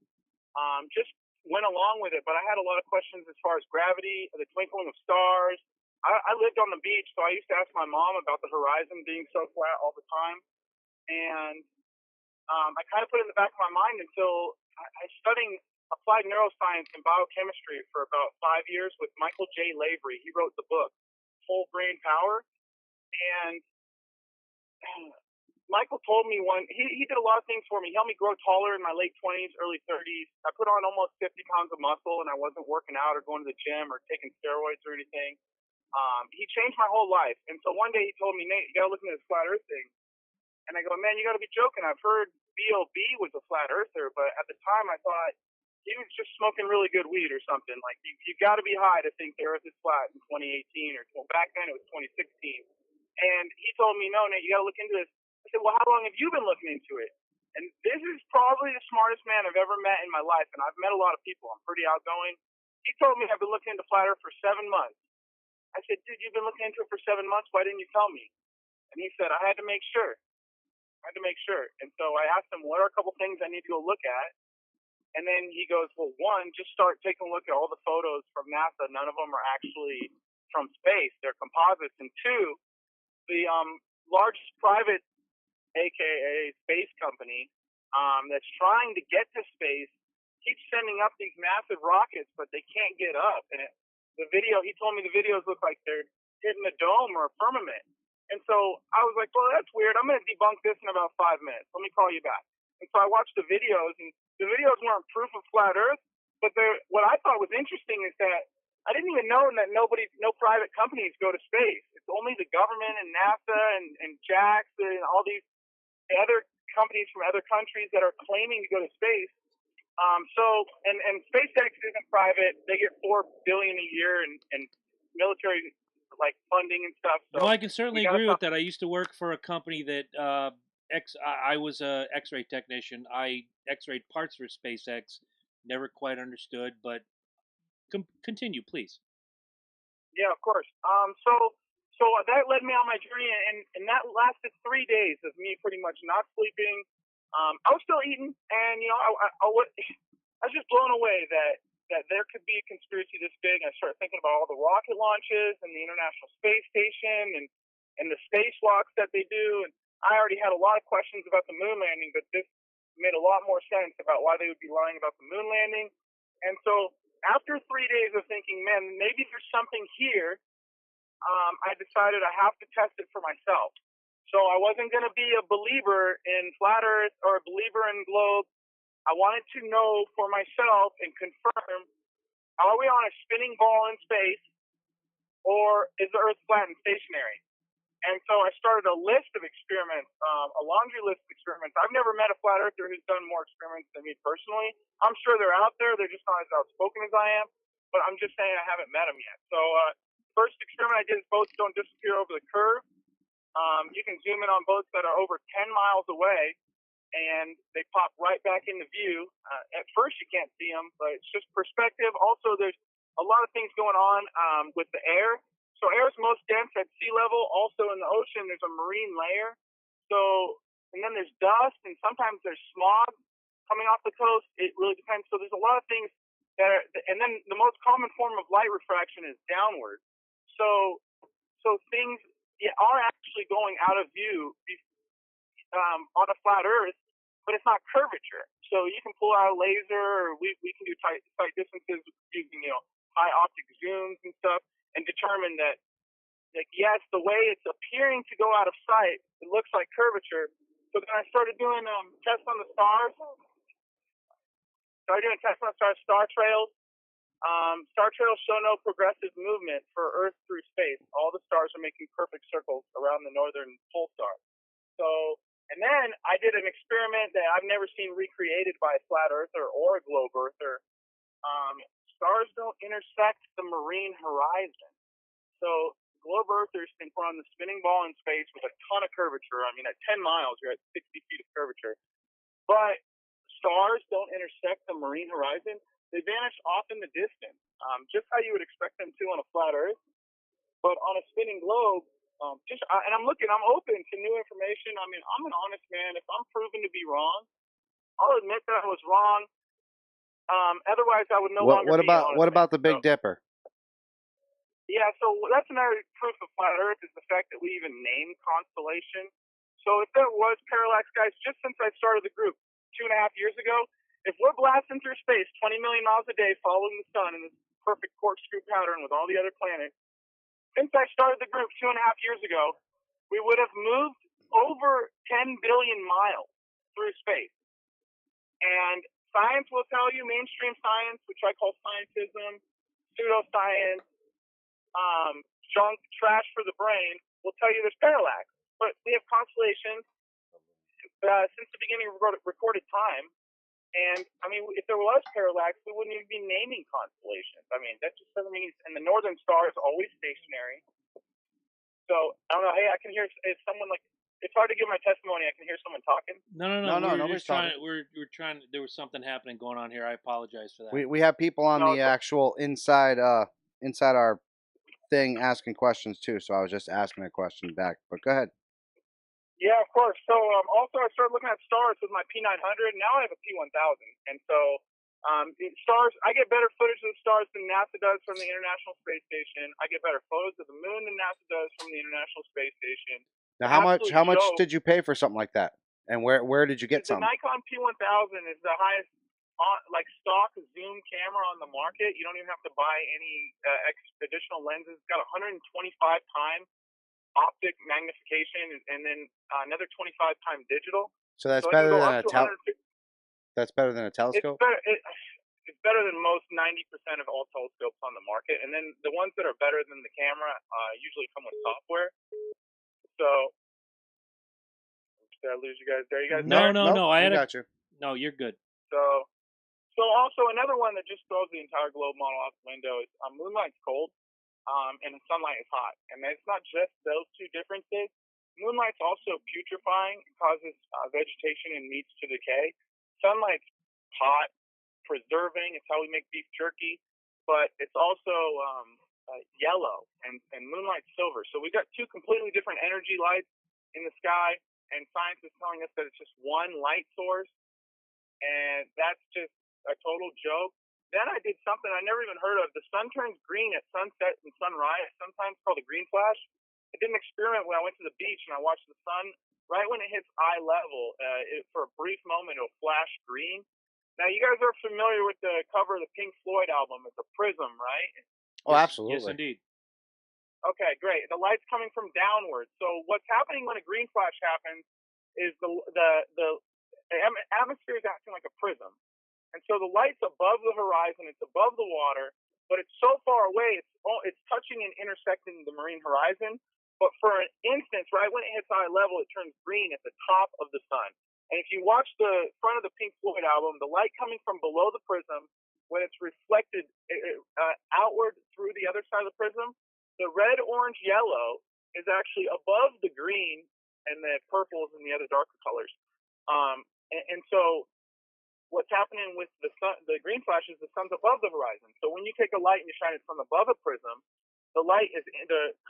Just went along with it, but I had a lot of questions as far as gravity, the twinkling of stars. I lived on the beach, so I used to ask my mom about the horizon being so flat all the time. And I kind of put it in the back of my mind until I was studying applied neuroscience and biochemistry for about 5 years with Michael J. Lavery. He wrote the book Whole Brain Power, and Michael told me he did a lot of things for me. He helped me grow taller in my late 20s, early 30s. I put on almost 50 pounds of muscle, and I wasn't working out or going to the gym or taking steroids or anything. He changed my whole life. And so one day he told me, Nate, you got to look into this flat earth thing. And I go, man, you got to be joking. I've heard B.O.B. was a flat earther, but at the time I thought he was just smoking really good weed or something. Like, you got to be high to think the earth is flat in 2018 or back then it was 2016. And he told me, no, Nate, you got to look into this. I said, well, how long have you been looking into it? And this is probably the smartest man I've ever met in my life, and I've met a lot of people. I'm pretty outgoing. He told me I've been looking into flat earth for 7 months. I said, dude, you've been looking into it for 7 months. Why didn't you tell me? And he said, I had to make sure. And so I asked him, what are a couple things I need to go look at? And then he goes, well, one, just start taking a look at all the photos from NASA. None of them are actually from space. They're composites. And two, the largest private, aka space company, that's trying to get to space keeps sending up these massive rockets, but they can't get up. And he told me the videos look like they're hitting a dome or a firmament. And so I was like, well, that's weird. I'm going to debunk this in about 5 minutes. Let me call you back. And so I watched the videos, and the videos weren't proof of flat Earth, but what I thought was interesting is that I didn't even know that no private companies go to space. It's only the government and NASA and JAXA and all these other companies from other countries that are claiming to go to space. And SpaceX isn't private. They get $4 billion a year in military funding and stuff. So well, I can certainly agree with that. I used to work for a company that I was a X-ray technician. I X-rayed parts for SpaceX. Never quite understood, but continue, please. Yeah, of course. So that led me on my journey, and that lasted 3 days of me pretty much not sleeping. I was still eating, and I was just blown away that there could be a conspiracy this big. I started thinking about all the rocket launches and the International Space Station and the spacewalks that they do. And I already had a lot of questions about the moon landing, but this made a lot more sense about why they would be lying about the moon landing. And so after 3 days of thinking, man, maybe there's something here, I decided I have to test it for myself. So I wasn't going to be a believer in flat Earth or a believer in globe. I wanted to know for myself and confirm, are we on a spinning ball in space, or is the Earth flat and stationary? And so I started a list of experiments, a laundry list of experiments. I've never met a flat earther who's done more experiments than me personally. I'm sure they're out there. They're just not as outspoken as I am. But I'm just saying I haven't met them yet. So first experiment I did is boats don't disappear over the curve. You can zoom in on boats that are over 10 miles away, and they pop right back into view. At first you can't see them, but it's just perspective. Also, there's a lot of things going on with the air. So air is most dense at sea level. Also in the ocean, there's a marine layer. And then there's dust, and sometimes there's smog coming off the coast. It really depends. So there's a lot of things and then the most common form of light refraction is downward. So things are actually going out of view on a flat Earth, but it's not curvature. So you can pull out a laser, or we can do tight distances using high optic zooms and stuff, and determine that, yes, the way it's appearing to go out of sight, it looks like curvature. So then I started doing tests on the stars. Star trails. Star trails show no progressive movement for Earth through space. All the stars are making perfect circles around the northern pole star. And then I did an experiment that I've never seen recreated by a flat earther or a globe earther. Stars don't intersect the marine horizon. So globe earthers think we're on the spinning ball in space with a ton of curvature. I mean, at 10 miles, you're at 60 feet of curvature. But stars don't intersect the marine horizon. They vanish off in the distance, just how you would expect them to on a flat Earth. But on a spinning globe, and I'm open to new information. I mean, I'm an honest man. If I'm proven to be wrong, I'll admit that I was wrong. Otherwise, I would no longer be honest. What about the Big Dipper? Yeah, so that's another proof of flat Earth is the fact that we even name constellation. So if there was parallax, guys, just since I started the group 2.5 years ago, if we're blasting through space 20 million miles a day following the sun in this perfect corkscrew pattern with all the other planets, since I started the group 2.5 years ago, we would have moved over 10 billion miles through space. And science will tell you, mainstream science, which I call scientism, pseudoscience, junk, trash for the brain, will tell you there's parallax. But we have constellations since the beginning of recorded time. And, I mean, if there was parallax, we wouldn't even be naming constellations. I mean, that just doesn't mean, and the northern star is always stationary. So, I don't know, hey, I can hear someone like, it's hard to give my testimony. I can hear someone talking. No. Nobody's talking. We're trying. There was something happening going on here. I apologize for that. We have people on the actual inside our thing asking questions too. So I was just asking a question back. But go ahead. Yeah, of course. So also I started looking at stars with my P900. Now I have a P1000, and so stars. I get better footage of the stars than NASA does from the International Space Station. I get better photos of the moon than NASA does from the International Space Station. Now, how much did you pay for something like that? And where did you get the something? The Nikon P1000 is the highest stock zoom camera on the market. You don't even have to buy any additional lenses. It's got 125 times optic magnification and then another 25 times digital. So that's better than that's better than a telescope? It's better than most 90% of all telescopes on the market. And then the ones that are better than the camera usually come with software. So, did I lose you guys there? You guys No. I got you. No, you're good. So also another one that just throws the entire globe model out the window is moonlight's cold, and the sunlight is hot. And it's not just those two differences. Moonlight's also putrefying. It causes vegetation and meats to decay. Sunlight's hot, preserving. It's how we make beef jerky. But it's also yellow, and moonlight's silver. So we've got two completely different energy lights in the sky, and science is telling us that it's just one light source, and that's just a total joke. Then I did something I never even heard of. The sun turns green at sunset and sunrise, sometimes called a green flash. I did an experiment when I went to the beach and I watched the sun. Right when it hits eye level, for a brief moment, it'll flash green. Now, you guys are familiar with the cover of the Pink Floyd album. It's a prism, right? Oh, absolutely. Yes, indeed. Okay, great. The light's coming from downward. So what's happening when a green flash happens is the atmosphere is acting like a prism. And so the light's above the horizon, it's above the water, but it's so far away, it's touching and intersecting the marine horizon. But for an instant, right when it hits eye level, it turns green at the top of the sun. And if you watch the front of the Pink Floyd album, the light coming from below the prism, when it's reflected outward through the other side of the prism, the red, orange, yellow is actually above the green and the purples and the other darker colors. And so what's happening with the sun, the green flash, is the sun's above the horizon. So when you take a light and you shine it from above a prism, the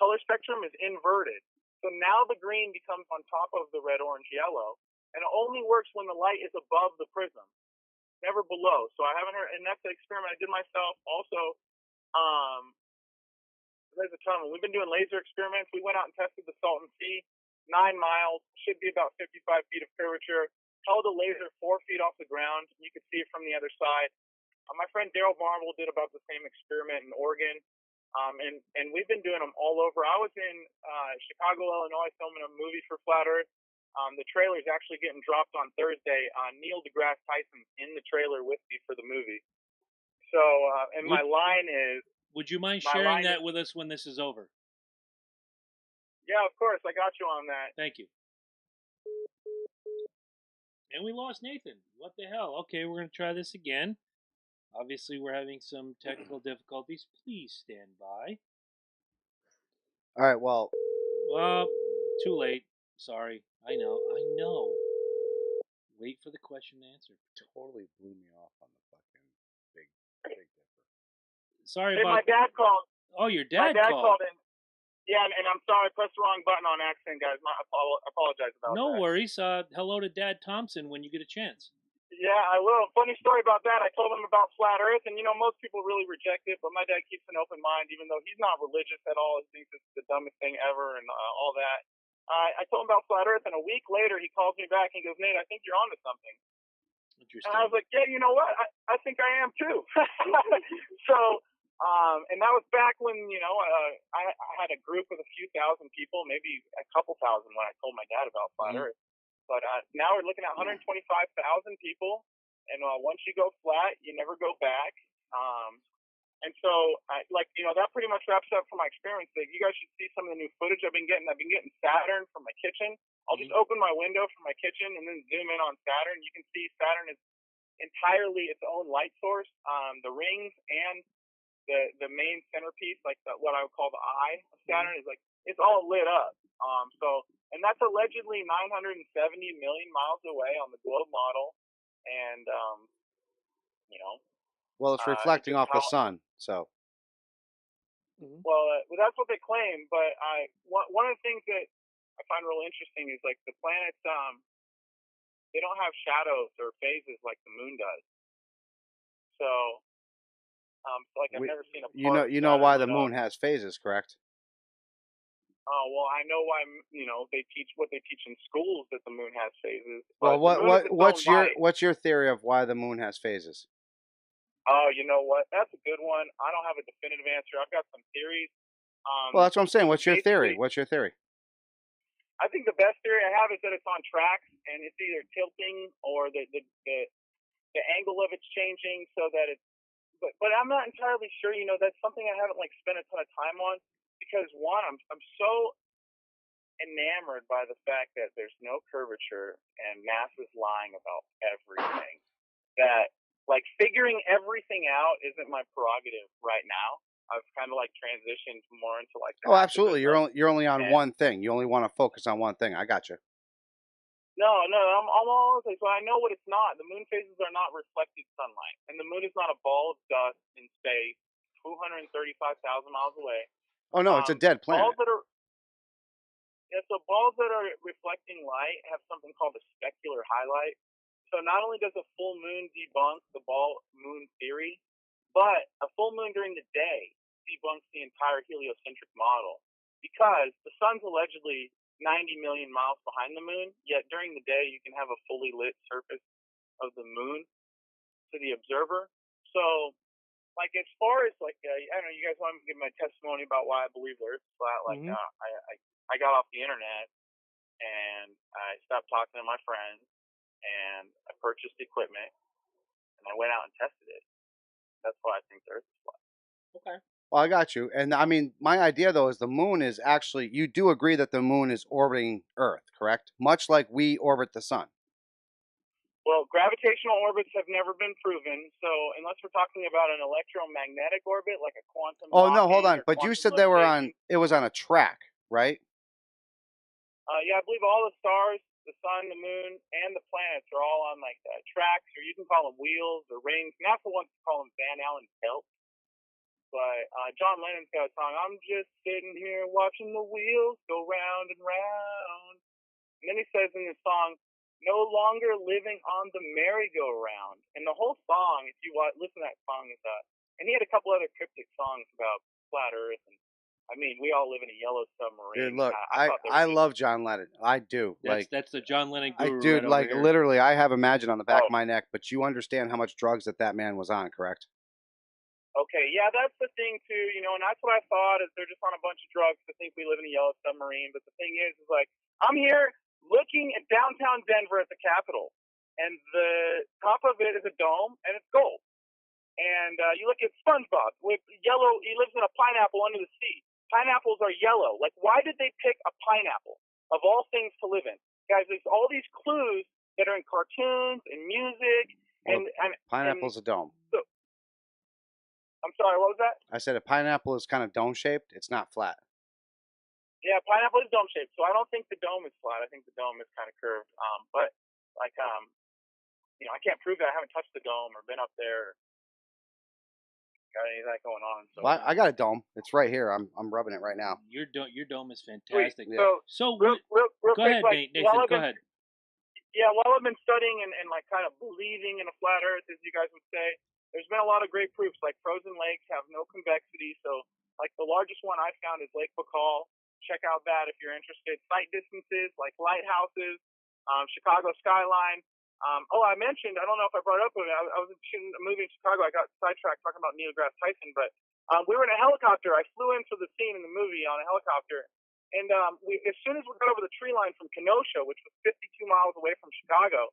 color spectrum is inverted. So now the green becomes on top of the red, orange, yellow, and it only works when the light is above the prism, never below. So I haven't heard, and that's the experiment I did myself. Also, there's a ton. We've been doing laser experiments. We went out and tested the Salton Sea, 9 miles, should be about 55 feet of curvature. Held a laser 4 feet off the ground. You could see it from the other side. My friend Daryl Marvel did about the same experiment in Oregon. And we've been doing them all over. I was in Chicago, Illinois, filming a movie for Flat Earth. The trailer is actually getting dropped on Thursday. Neil deGrasse Tyson's in the trailer with me for the movie. So, my line is... Would you mind sharing that with us when this is over? Yeah, of course. I got you on that. Thank you. And we lost Nathan. What the hell? Okay, we're going to try this again. Obviously, we're having some technical difficulties. Please stand by. All right, well, too late. Sorry. I know. Wait for the question and answer. Totally blew me off on the fucking big dipper. Sorry about... my dad called. Oh, your dad called in. Yeah, and I'm sorry, I pressed the wrong button on accident, guys. I apologize about that. No worries. Hello to Dad Thompson when you get a chance. Yeah, I will. Funny story about that. I told him about Flat Earth, and, most people really reject it, but my dad keeps an open mind, even though he's not religious at all. He thinks it's the dumbest thing ever and all that. I told him about flat Earth, and a week later he calls me back and he goes, Nate, I think you're onto something. Interesting. And I was like, yeah, you know what? I think I am too. So, and that was back when, I had a group of a few thousand people, maybe a couple thousand when I told my dad about flat Earth. But now we're looking at 125,000 people, and once you go flat, you never go back. And so, that pretty much wraps up for my experience. Like, you guys should see some of the new footage I've been getting. I've been getting Saturn from my kitchen. I'll just open my window from my kitchen and then zoom in on Saturn. You can see Saturn is entirely its own light source. The rings and the main centerpiece, like what I would call the eye of Saturn, is like it's all lit up. And that's allegedly 970 million miles away on the globe model, and Well, it's reflecting off the sun, so. Well, that's what they claim. But one of the things that I find real interesting is like the planets. They don't have shadows or phases like the moon does. So, I've never seen a. You know why the moon has phases, correct? Oh well, I know why. They teach what they teach in schools that the moon has phases. Well, what's your theory of why the moon has phases? Oh, you know what? That's a good one. I don't have a definitive answer. I've got some theories. Well, that's what I'm saying. What's your theory? I think the best theory I have is that it's on tracks, and it's either tilting or the angle of it's changing so that it's. But I'm not entirely sure. That's something I haven't spent a ton of time on because one, I'm so enamored by the fact that there's no curvature and NASA's lying about everything that. Figuring everything out isn't my prerogative right now. I've kind of transitioned more into Oh, absolutely. You're only on one thing. You only want to focus on one thing. I got you. No, I'm all over the place. So I know what it's not. The moon phases are not reflected sunlight, and the moon is not a ball of dust in space, 235,000 miles away. Oh no, it's a dead planet. Balls that are reflecting light have something called a specular highlight. So not only does a full moon debunk the ball moon theory, but a full moon during the day debunks the entire heliocentric model because the sun's allegedly 90 million miles behind the moon, yet during the day you can have a fully lit surface of the moon to the observer. So, as far as I don't know, you guys want to give my testimony about why I believe the Earth's flat? I got off the internet and I stopped talking to my friends. And I purchased equipment, and I went out and tested it. That's why I think the Earth is flat. Okay. Well, I got you. And I mean, my idea though is the moon is actually. You do agree that the moon is orbiting Earth, correct? Much like we orbit the sun. Well, gravitational orbits have never been proven. So unless we're talking about an electromagnetic orbit, like a quantum. Oh no, hold on. But you said they were on. It was on a track, right? Yeah, I believe all the stars. The sun, the moon, and the planets are all on tracks, or you can call them wheels or rings. NASA wants to call them Van Allen belts. But John Lennon's got a song, I'm just sitting here watching the wheels go round and round. And then he says in the song, no longer living on the merry-go-round. And the whole song, if you listen to that song, is and he had a couple other cryptic songs about flat Earth and I mean, we all live in a yellow submarine. Dude, look, I love John Lennon. I do. That's the John Lennon guru. Dude, right over here. Literally, I have Imagine on the back of my neck. But you understand how much drugs that man was on, correct? Okay, yeah, that's the thing too. And that's what I thought is they're just on a bunch of drugs to think we live in a yellow submarine. But the thing is I'm here looking at downtown Denver at the Capitol, and the top of it is a dome, and it's gold. And you look at SpongeBob with yellow. He lives in a pineapple under the sea. Pineapples are yellow. Why did they pick a pineapple of all things to live in? Guys, there's all these clues that are in cartoons and music. And pineapple's a dome. So, I'm sorry, what was that? I said a pineapple is kind of dome-shaped. It's not flat. Yeah, pineapple is dome-shaped. So I don't think the dome is flat. I think the dome is kind of curved. But I can't prove that. I haven't touched the dome or been up there. Got any of that going on? So well, I got a dome. It's right here. I'm rubbing it right now. Your dome is fantastic. Yeah. So real go quick, ahead, Nathan. Go ahead. Yeah, while I've been studying and kind of believing in a flat Earth, as you guys would say, there's been a lot of great proofs. Frozen lakes have no convexity. So the largest one I found is Lake Baikal. check out that if you're interested. Sight distances like lighthouses, Chicago skyline. I mentioned, I don't know if I brought it up, but I was shooting a movie in Chicago. I got sidetracked talking about Neil deGrasse Tyson, but we were in a helicopter. I flew into the scene in the movie on a helicopter, and as soon as we got over the tree line from Kenosha, which was 52 miles away from Chicago,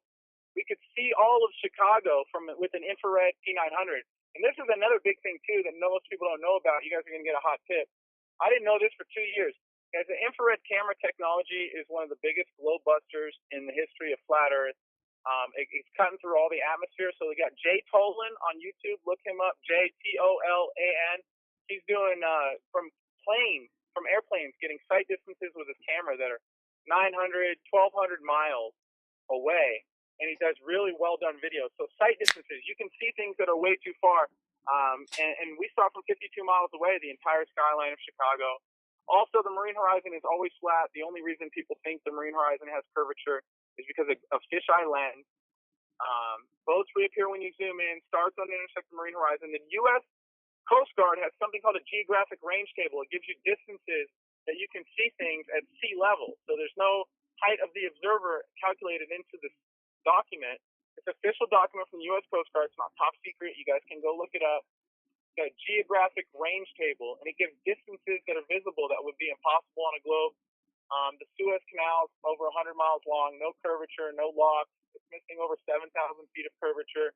we could see all of Chicago with an infrared P900. And this is another big thing, too, that most people don't know about. You guys are going to get a hot tip. I didn't know this for 2 years. Guys, the infrared camera technology is one of the biggest globe busters in the history of flat Earth. It's cutting through all the atmosphere. So we got Jay Tolan on YouTube. Look him up, Jtolan. He's doing from airplanes, getting sight distances with his camera that are 900, 1,200 miles away. And he does really well done videos. So sight distances, you can see things that are way too far. And we saw from 52 miles away the entire skyline of Chicago. Also, the marine horizon is always flat. The only reason people think the marine horizon has curvature is because of fisheye lens. Boats reappear when you zoom in. Stars don't intersect the marine horizon. The U.S. Coast Guard has something called a geographic range table. It gives you distances that you can see things at sea level. So there's no height of the observer calculated into this document. It's an official document from the U.S. Coast Guard. It's not top secret. You guys can go look it up. It's a geographic range table, and it gives distances that are visible that would be impossible on a globe. The Suez Canal is over 100 miles long, no curvature, no locks. It's missing over 7,000 feet of curvature.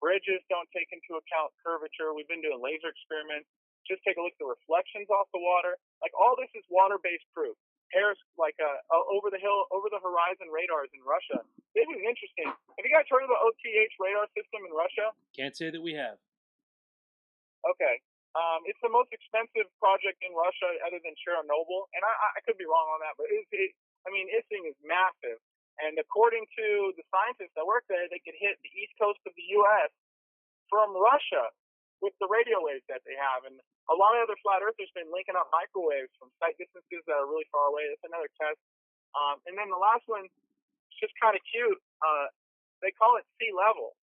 Bridges don't take into account curvature. We've been doing laser experiments. Just take a look at the reflections off the water. Like, all this is water-based proof. Paris, over the horizon radars in Russia. This is interesting. Have you guys heard of the OTH radar system in Russia? Can't say that we have. Okay. It's the most expensive project in Russia other than Chernobyl, and I could be wrong on that, but this thing is massive. And according to the scientists that work there, they could hit the east coast of the U.S. from Russia with the radio waves that they have. And a lot of other flat earthers have been linking up microwaves from sight distances that are really far away. That's another test. And then the last one, it's just kind of cute. They call it sea level.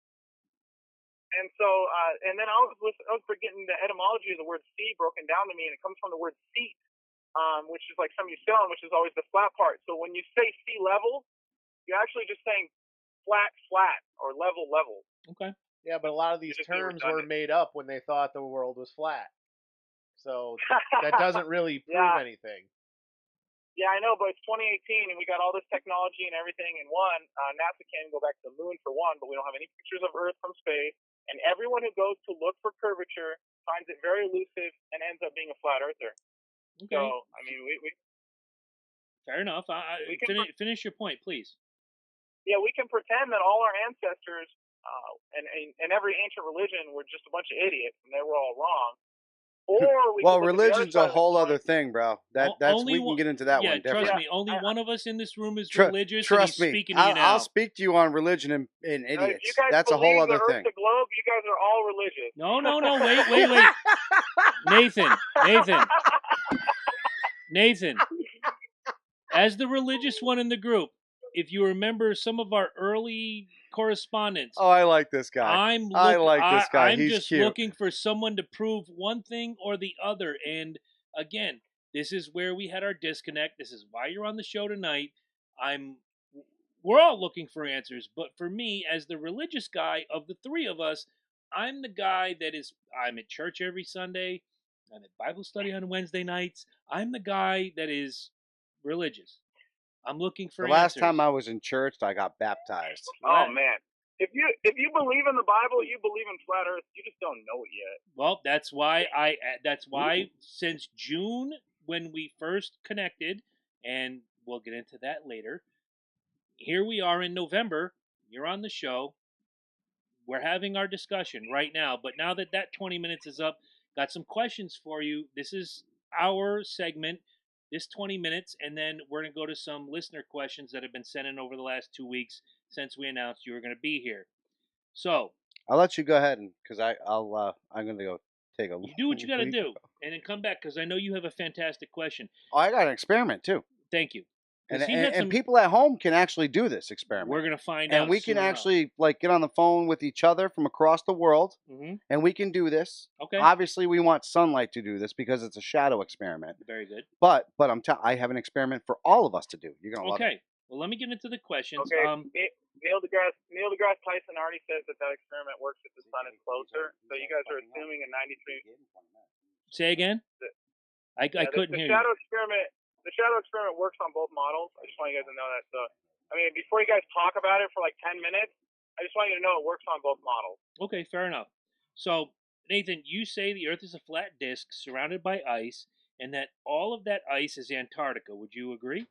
And so, and then I was forgetting the etymology of the word sea broken down to me, and it comes from the word seat, which is like something you sit on, which is always the flat part. So when you say sea level, you're actually just saying flat, or level. Okay. Yeah, but a lot of these terms were made up when they thought the world was flat. So that doesn't really prove anything. Yeah, I know, but it's 2018, and we got all this technology and everything. And NASA can't go back to the moon for one, but we don't have any pictures of Earth from space. And everyone who goes to look for curvature finds it very elusive and ends up being a flat earther. Okay. So, I mean, we fair enough. Finish your point, please. Yeah, we can pretend that all our ancestors and every ancient religion were just a bunch of idiots and they were all wrong. Or religion's a whole other thing, bro. We can get into that one. Trust me. Only one of us in this room is religious. Trust and he's me. Speaking to you now. I'll speak to you on religion and idiots. If you guys That's a whole other thing. The globe, you guys are all religious. No. Wait. Nathan. As the religious one in the group, if you remember some of our early correspondence. Oh, I like this guy. I'm He's just cute. looking for someone to prove one thing or the other. And again, this is where we had our disconnect. This is why you're on the show tonight. We're all looking for answers, but for me, as the religious guy of the three of us, I'm the guy I'm at church every Sunday. I'm at Bible study on Wednesday nights. I'm the guy that is religious. I'm looking for answers. The last answers. time I was in church, I got baptized. Oh, man. If you believe in the Bible, you believe in flat Earth. You just don't know it yet. Well, that's why since June when we first connected, and we'll get into that later. Here we are in November. You're on the show. We're having our discussion right now. But now that 20 minutes is up, got some questions for you. This is our segment. This 20 minutes, and then we're going to go to some listener questions that have been sent in over the last 2 weeks since we announced you were going to be here. So I'll let you go ahead, because I'm going to go take a look. You do what you got to do, and then come back, because I know you have a fantastic question. Oh, I got an experiment, too. Thank you. And people at home can actually do this experiment. We're gonna find out, and we can soon actually like get on the phone with each other from across the world, and we can do this. Okay. Obviously, we want sunlight to do this because it's a shadow experiment. Very good. But I have an experiment for all of us to do. You're gonna love it. Okay. Well, let me get into the questions. Okay. Neil deGrasse Tyson already says that experiment works if the sun is closer. So you guys are assuming a 93. Say again. I couldn't hear you. The shadow experiment works on both models. I just want you guys to know that. So, I mean, before you guys talk about it for like 10 minutes, I just want you to know it works on both models. Okay, fair enough. So, Nathan, you say the Earth is a flat disk surrounded by ice, and that all of that ice is Antarctica. Would you agree?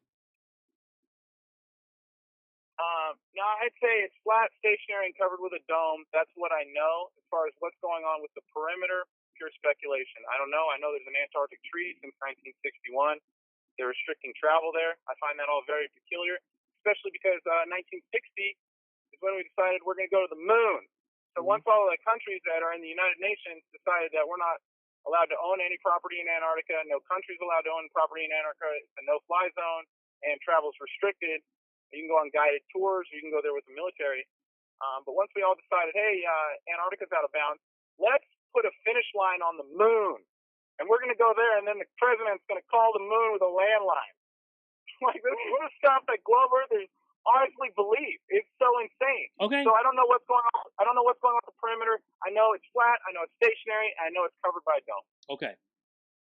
No, I'd say it's flat, stationary, and covered with a dome. That's what I know. As far as what's going on with the perimeter, pure speculation. I don't know. I know there's an Antarctic treaty since 1961. They're restricting travel there. I find that all very peculiar, especially because 1960 is when we decided we're going to go to the moon. So once all of the countries that are in the United Nations decided that we're not allowed to own any property in Antarctica, no country's allowed to own property in Antarctica, it's a no-fly zone, and travel's restricted. You can go on guided tours, or you can go there with the military. But once we all decided, hey, Antarctica's out of bounds, let's put a finish line on the moon. And we're going to go there, and then the president's going to call the moon with a landline. Like, this is stuff that globe Earthers honestly believe. It's so insane. Okay. So I don't know what's going on. I don't know what's going on with the perimeter. I know it's flat. I know it's stationary. I know it's covered by a dome. Okay.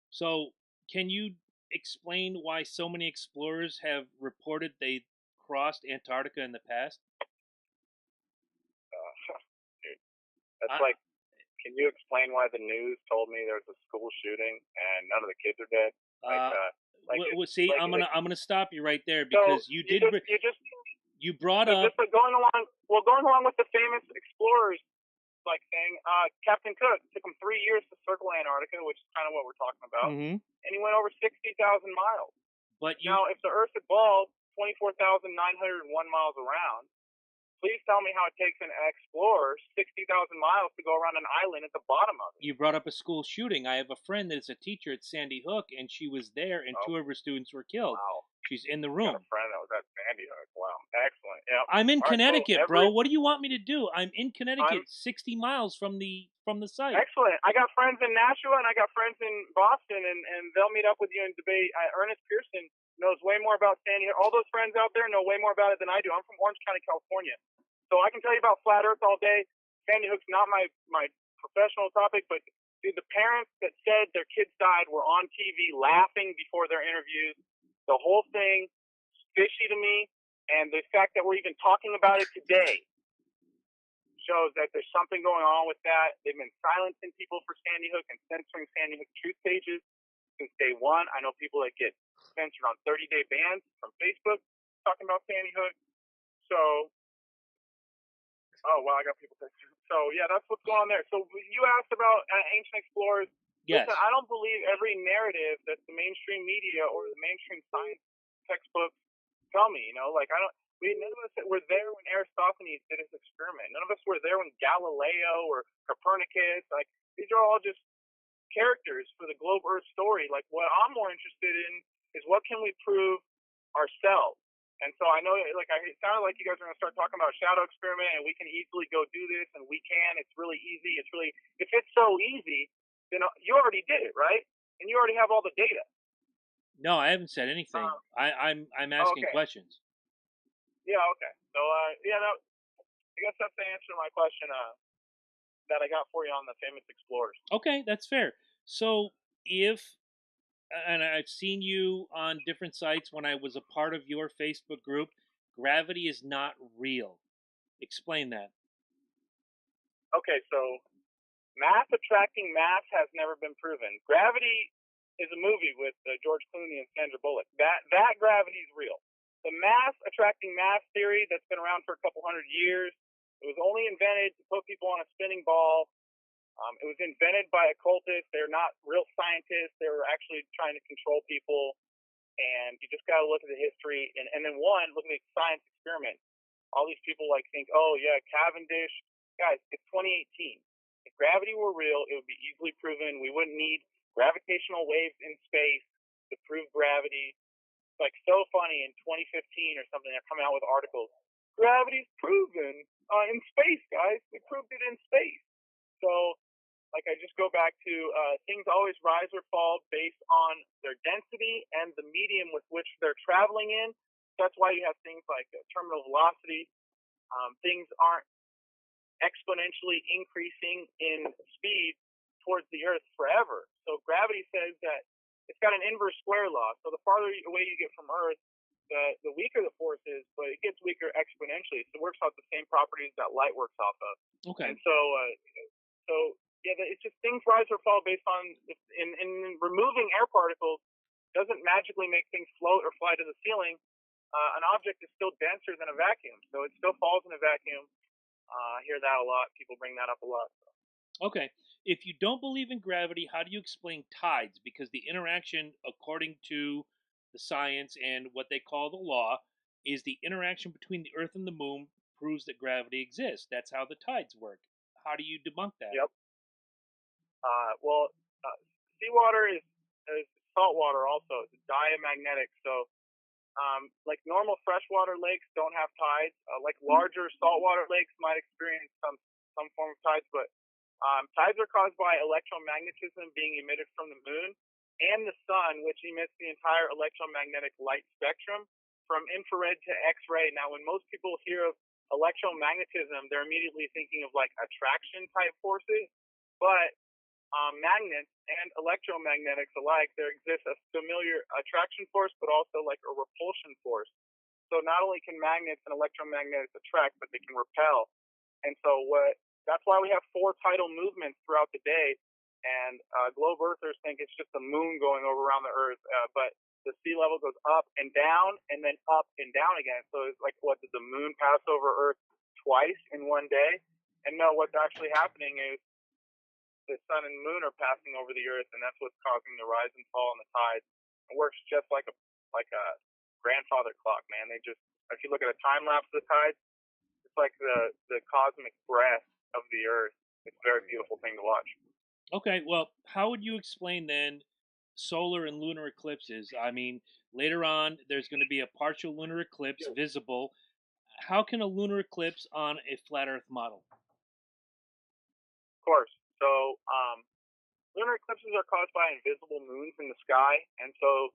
So can you explain why so many explorers have reported they crossed Antarctica in the past? Dude, that's like, can you explain why the news told me there was a school shooting and none of the kids are dead? See, I'm gonna stop you right there because you brought up going along with the famous explorers thing. Captain Cook took him 3 years to circle Antarctica, which is kind of what we're talking about, and he went over 60,000 miles. But now, if the Earth had balled 24,901 miles around, please tell me how it takes an explorer 60,000 miles to go around an island at the bottom of it. You brought up a school shooting. I have a friend that is a teacher at Sandy Hook, and she was there, and 2 of her students were killed. Wow. She's in the room. I got a friend that was at Sandy Hook. Wow. Excellent. Yep. I'm in Connecticut, bro. What do you want me to do? I'm in Connecticut, 60 miles from the site. Excellent. I got friends in Nashua, and I got friends in Boston, and they'll meet up with you and debate. Ernest Pearson knows way more about Sandy Hook. All those friends out there know way more about it than I do. I'm from Orange County, California. So I can tell you about flat Earth all day. Sandy Hook's not my professional topic, but dude, the parents that said their kids died were on TV laughing before their interviews. The whole thing is fishy to me, and the fact that we're even talking about it today shows that there's something going on with that. They've been silencing people for Sandy Hook and censoring Sandy Hook truth pages since day one. I know people that get censored on 30-day bans from Facebook talking about Sandy Hook. So, oh, wow, I got people censored. So, yeah, that's what's going on there. So, you asked about ancient explorers. Yes. Listen, I don't believe every narrative that the mainstream media or the mainstream science textbooks tell me. None of us were there when Aristophanes did his experiment. None of us were there when Galileo or Copernicus. Like, these are all just characters for the globe Earth story. Like, what I'm more interested in is what can we prove ourselves. And so I know, it sounded like you guys are going to start talking about a shadow experiment, and we can easily go do this, and we can. It's really easy. If it's so easy, then you already did it, right? And you already have all the data. No, I haven't said anything. I'm asking questions. Yeah. Okay. So I guess that's the answer to my question that I got for you on the famous explorers. Okay, that's fair. So and I've seen you on different sites when I was a part of your Facebook group, gravity is not real. Explain that. Okay, so mass attracting mass has never been proven. Gravity is a movie with George Clooney and Sandra Bullock. That gravity is real. The mass attracting mass theory that's been around for a couple hundred years, it was only invented to put people on a spinning ball. It was invented by occultists. They're not real scientists. They were actually trying to control people. And you just got to look at the history. And then look at the science experiment. All these people think, oh, yeah, Cavendish. Guys, it's 2018. If gravity were real, it would be easily proven. We wouldn't need gravitational waves in space to prove gravity. like so funny in 2015 or something. They're coming out with articles. Gravity's proven in space, guys. We proved it in space. So, like, I just go back to things always rise or fall based on their density and the medium with which they're traveling in. That's why you have things like terminal velocity. Things aren't exponentially increasing in speed towards the Earth forever. So gravity says that it's got an inverse square law. So the farther away you get from Earth, the weaker the force is, but it gets weaker exponentially. So it works off the same properties that light works off of. Okay. And so yeah, it's just things rise or fall based on in removing air particles doesn't magically make things float or fly to the ceiling. An object is still denser than a vacuum, so it still falls in a vacuum. I hear that a lot. People bring that up a lot. So. Okay. If you don't believe in gravity, how do you explain tides? Because the interaction, according to the science and what they call the law, is the interaction between the Earth and the Moon proves that gravity exists. That's how the tides work. How do you debunk that? Yep. Seawater is salt water also. It's diamagnetic. So, like normal freshwater lakes don't have tides. Like larger saltwater lakes might experience some form of tides, but tides are caused by electromagnetism being emitted from the moon and the sun, which emits the entire electromagnetic light spectrum from infrared to X-ray. Now, when most people hear of electromagnetism, they're immediately thinking of like attraction type forces, but magnets and electromagnetics alike, there exists a familiar attraction force, but also like a repulsion force. So not only can magnets and electromagnets attract, but they can repel. And so that's why we have 4 tidal movements throughout the day. And globe earthers think it's just the moon going over around the Earth, but the sea level goes up and down and down again. So it's like, what, did the moon pass over Earth twice in one day? And no, what's actually happening is the sun and moon are passing over the Earth, and that's what's causing the rise and fall in the tides. It works just like a grandfather clock, man. They just, if you look at a time lapse of the tides, it's like the cosmic breath of the Earth. It's a very beautiful thing to watch. Okay, well, how would you explain then solar and lunar eclipses? I mean, later on, there's going to be a partial lunar eclipse visible. How can a lunar eclipse on a flat Earth model? Of course. So, lunar eclipses are caused by invisible moons in the sky, and so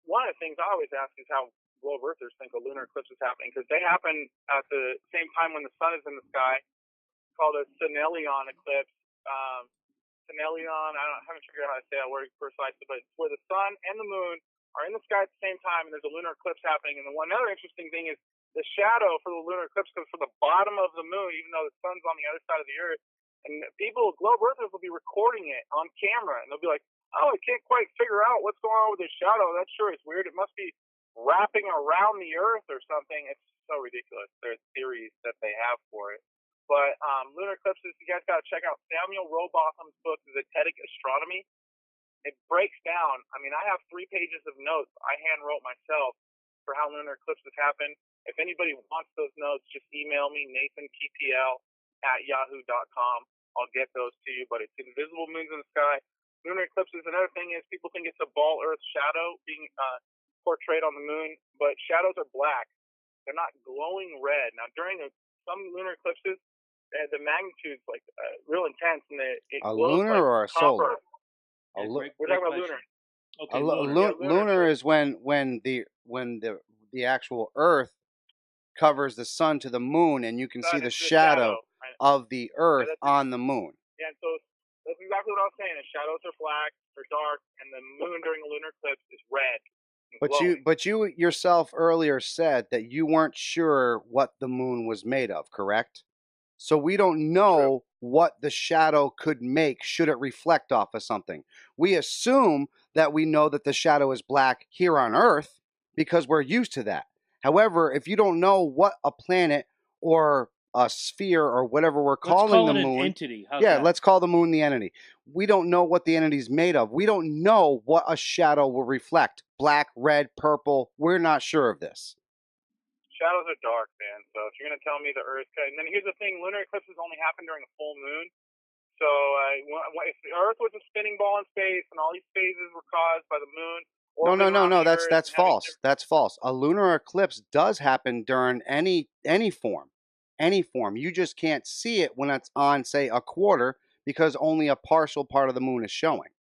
one of the things I always ask is how globe earthers think a lunar eclipse is happening, because they happen at the same time when the sun is in the sky. It's called a synelion eclipse. Synelion, I haven't figured out how to say that word precisely, but it's where the sun and the moon are in the sky at the same time, and there's a lunar eclipse happening. And the one other interesting thing is the shadow for the lunar eclipse comes from the bottom of the moon, even though the sun's on the other side of the Earth. And globe earthers will be recording it on camera, and they'll be like, "Oh, I can't quite figure out what's going on with this shadow. That sure is weird. It must be wrapping around the Earth or something." It's so ridiculous. There's theories that they have for it. But lunar eclipses, you guys got to check out Samuel Rowbotham's book, Zetetic Astronomy. It breaks down. I mean, I have 3 pages of notes I hand wrote myself for how lunar eclipses happen. If anybody wants those notes, just email me, nathanppl@yahoo.com. I'll get those to you, but it's invisible moons in the sky. Lunar eclipses, another thing is people think it's a ball Earth shadow being portrayed on the moon, but shadows are black. They're not glowing red. Now, during some lunar eclipses, the magnitude's like real intense, and it A glows lunar like or a solar? We're talking about lunar. Okay, lunar is when the actual Earth covers the sun to the moon, and you can see the shadow of the Earth on the moon. Yeah, so that's exactly what I was saying. The shadows are black or dark, and the moon during a lunar eclipse is red. But you yourself earlier said that you weren't sure what the moon was made of, correct? So we don't know what the shadow could make should it reflect off of something. We assume that we know that the shadow is black here on Earth because we're used to that. However, if you don't know what a planet or a sphere or whatever we're calling the moon, an entity. Let's call the moon the entity. We don't know what the entity is made of. We don't know what a shadow will reflect. Black, red, purple. We're not sure of this. Shadows are dark, man. So if you're going to tell me the Earth, and then here's the thing: lunar eclipses only happen during a full moon. So if the Earth was a spinning ball in space and all these phases were caused by the moon, orbit around the Earth. That's false. That's false. A lunar eclipse does happen during any form. Any form. You just can't see it when it's on, say, a quarter, because only a partial part of the moon is showing.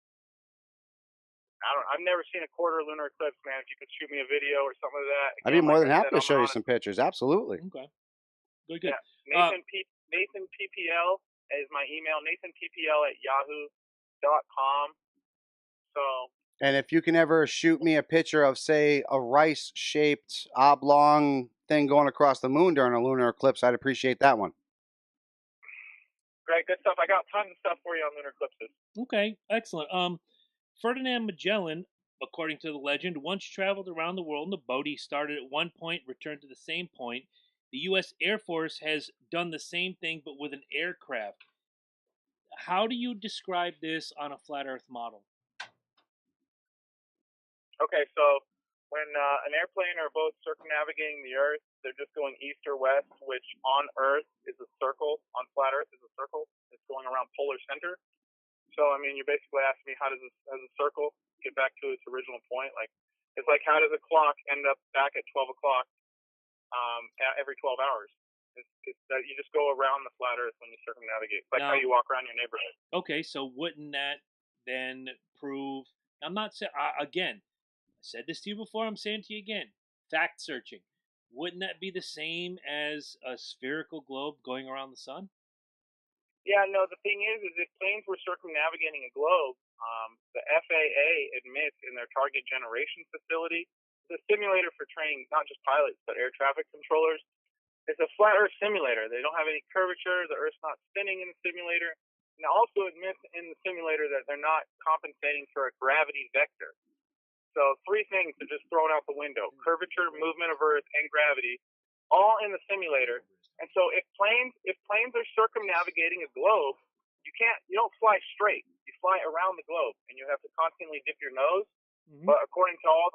I've never seen a quarter lunar eclipse, man. If you could shoot me a video or something like that. I'd be more than happy to show you some pictures. Absolutely. Okay. Good. Yeah. Nathan PPL is my email. NathanPPL@yahoo.com. So. And if you can ever shoot me a picture of, say, a rice-shaped oblong thing going across the moon during a lunar eclipse, I'd appreciate that one. Great, good stuff. I got tons of stuff for you on lunar eclipses. Okay, excellent. Ferdinand Magellan, according to the legend, once traveled around the world in a boat. He started at one point, returned to the same point. The U.S. Air Force has done the same thing, but with an aircraft. How do you describe this on a flat Earth model? Okay, so when an airplane or boat circumnavigating the Earth, they're just going east or west, which on Earth is a circle, on flat Earth is a circle. It's going around polar center. So, I mean, you're basically asking me, how does a circle get back to its original point? Like, it's like, how does a clock end up back at 12 o'clock every 12 hours? It's that you just go around the flat Earth when you circumnavigate. It's like how you walk around your neighborhood. Okay, so wouldn't that then prove... I'm not saying... again, I said this to you before, I'm saying to you again. Fact searching. Wouldn't that be the same as a spherical globe going around the sun? Yeah, no, the thing is if planes were circumnavigating a globe, the FAA admits in their target generation facility, the simulator for training not just pilots, but air traffic controllers, it's a flat Earth simulator. They don't have any curvature. The Earth's not spinning in the simulator. And it also admits in the simulator that they're not compensating for a gravity vector. So three things are just thrown out the window: curvature, movement of Earth, and gravity, all in the simulator. And so if planes are circumnavigating a globe, you don't fly straight. You fly around the globe, and you have to constantly dip your nose. Mm-hmm. But according to all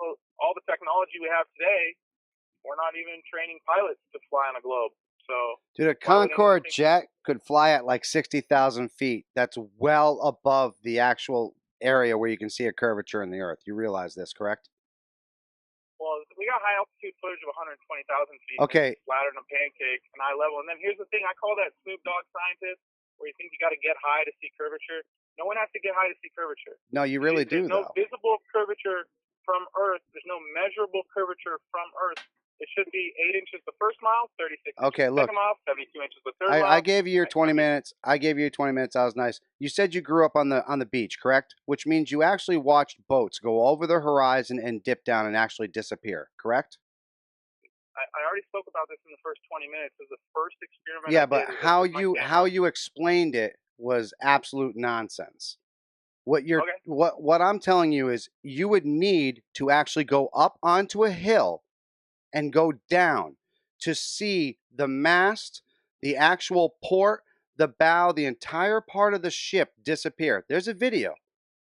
the technology we have today, we're not even training pilots to fly on a globe. So, dude, a Concorde jet could fly at like 60,000 feet. That's well above the actual area where you can see a curvature in the Earth. You realize this, correct? Well, we got high altitude footage of 120,000 feet. Okay. Flatter than a pancake and high level. And then here's the thing: I call that Snoop Dogg scientist, where you think you got to get high to see curvature. No one has to get high to see curvature. No, you really do. There's no visible curvature from Earth. There's no measurable curvature from Earth. It should be 8 inches the first mile, 36 okay, inches look, the second mile, 72 inches the third mile. I gave you your 20 minutes. I gave you 20 minutes. That was nice. You said you grew up on the beach, correct? Which means you actually watched boats go over the horizon and dip down and actually disappear, correct? I already spoke about this in the first 20 minutes. It was the first experiment. Yeah, but how you explained it was absolute nonsense. What I'm telling you is you would need to actually go up onto a hill and go down to see the mast, the actual port, the bow, the entire part of the ship disappear. There's a video.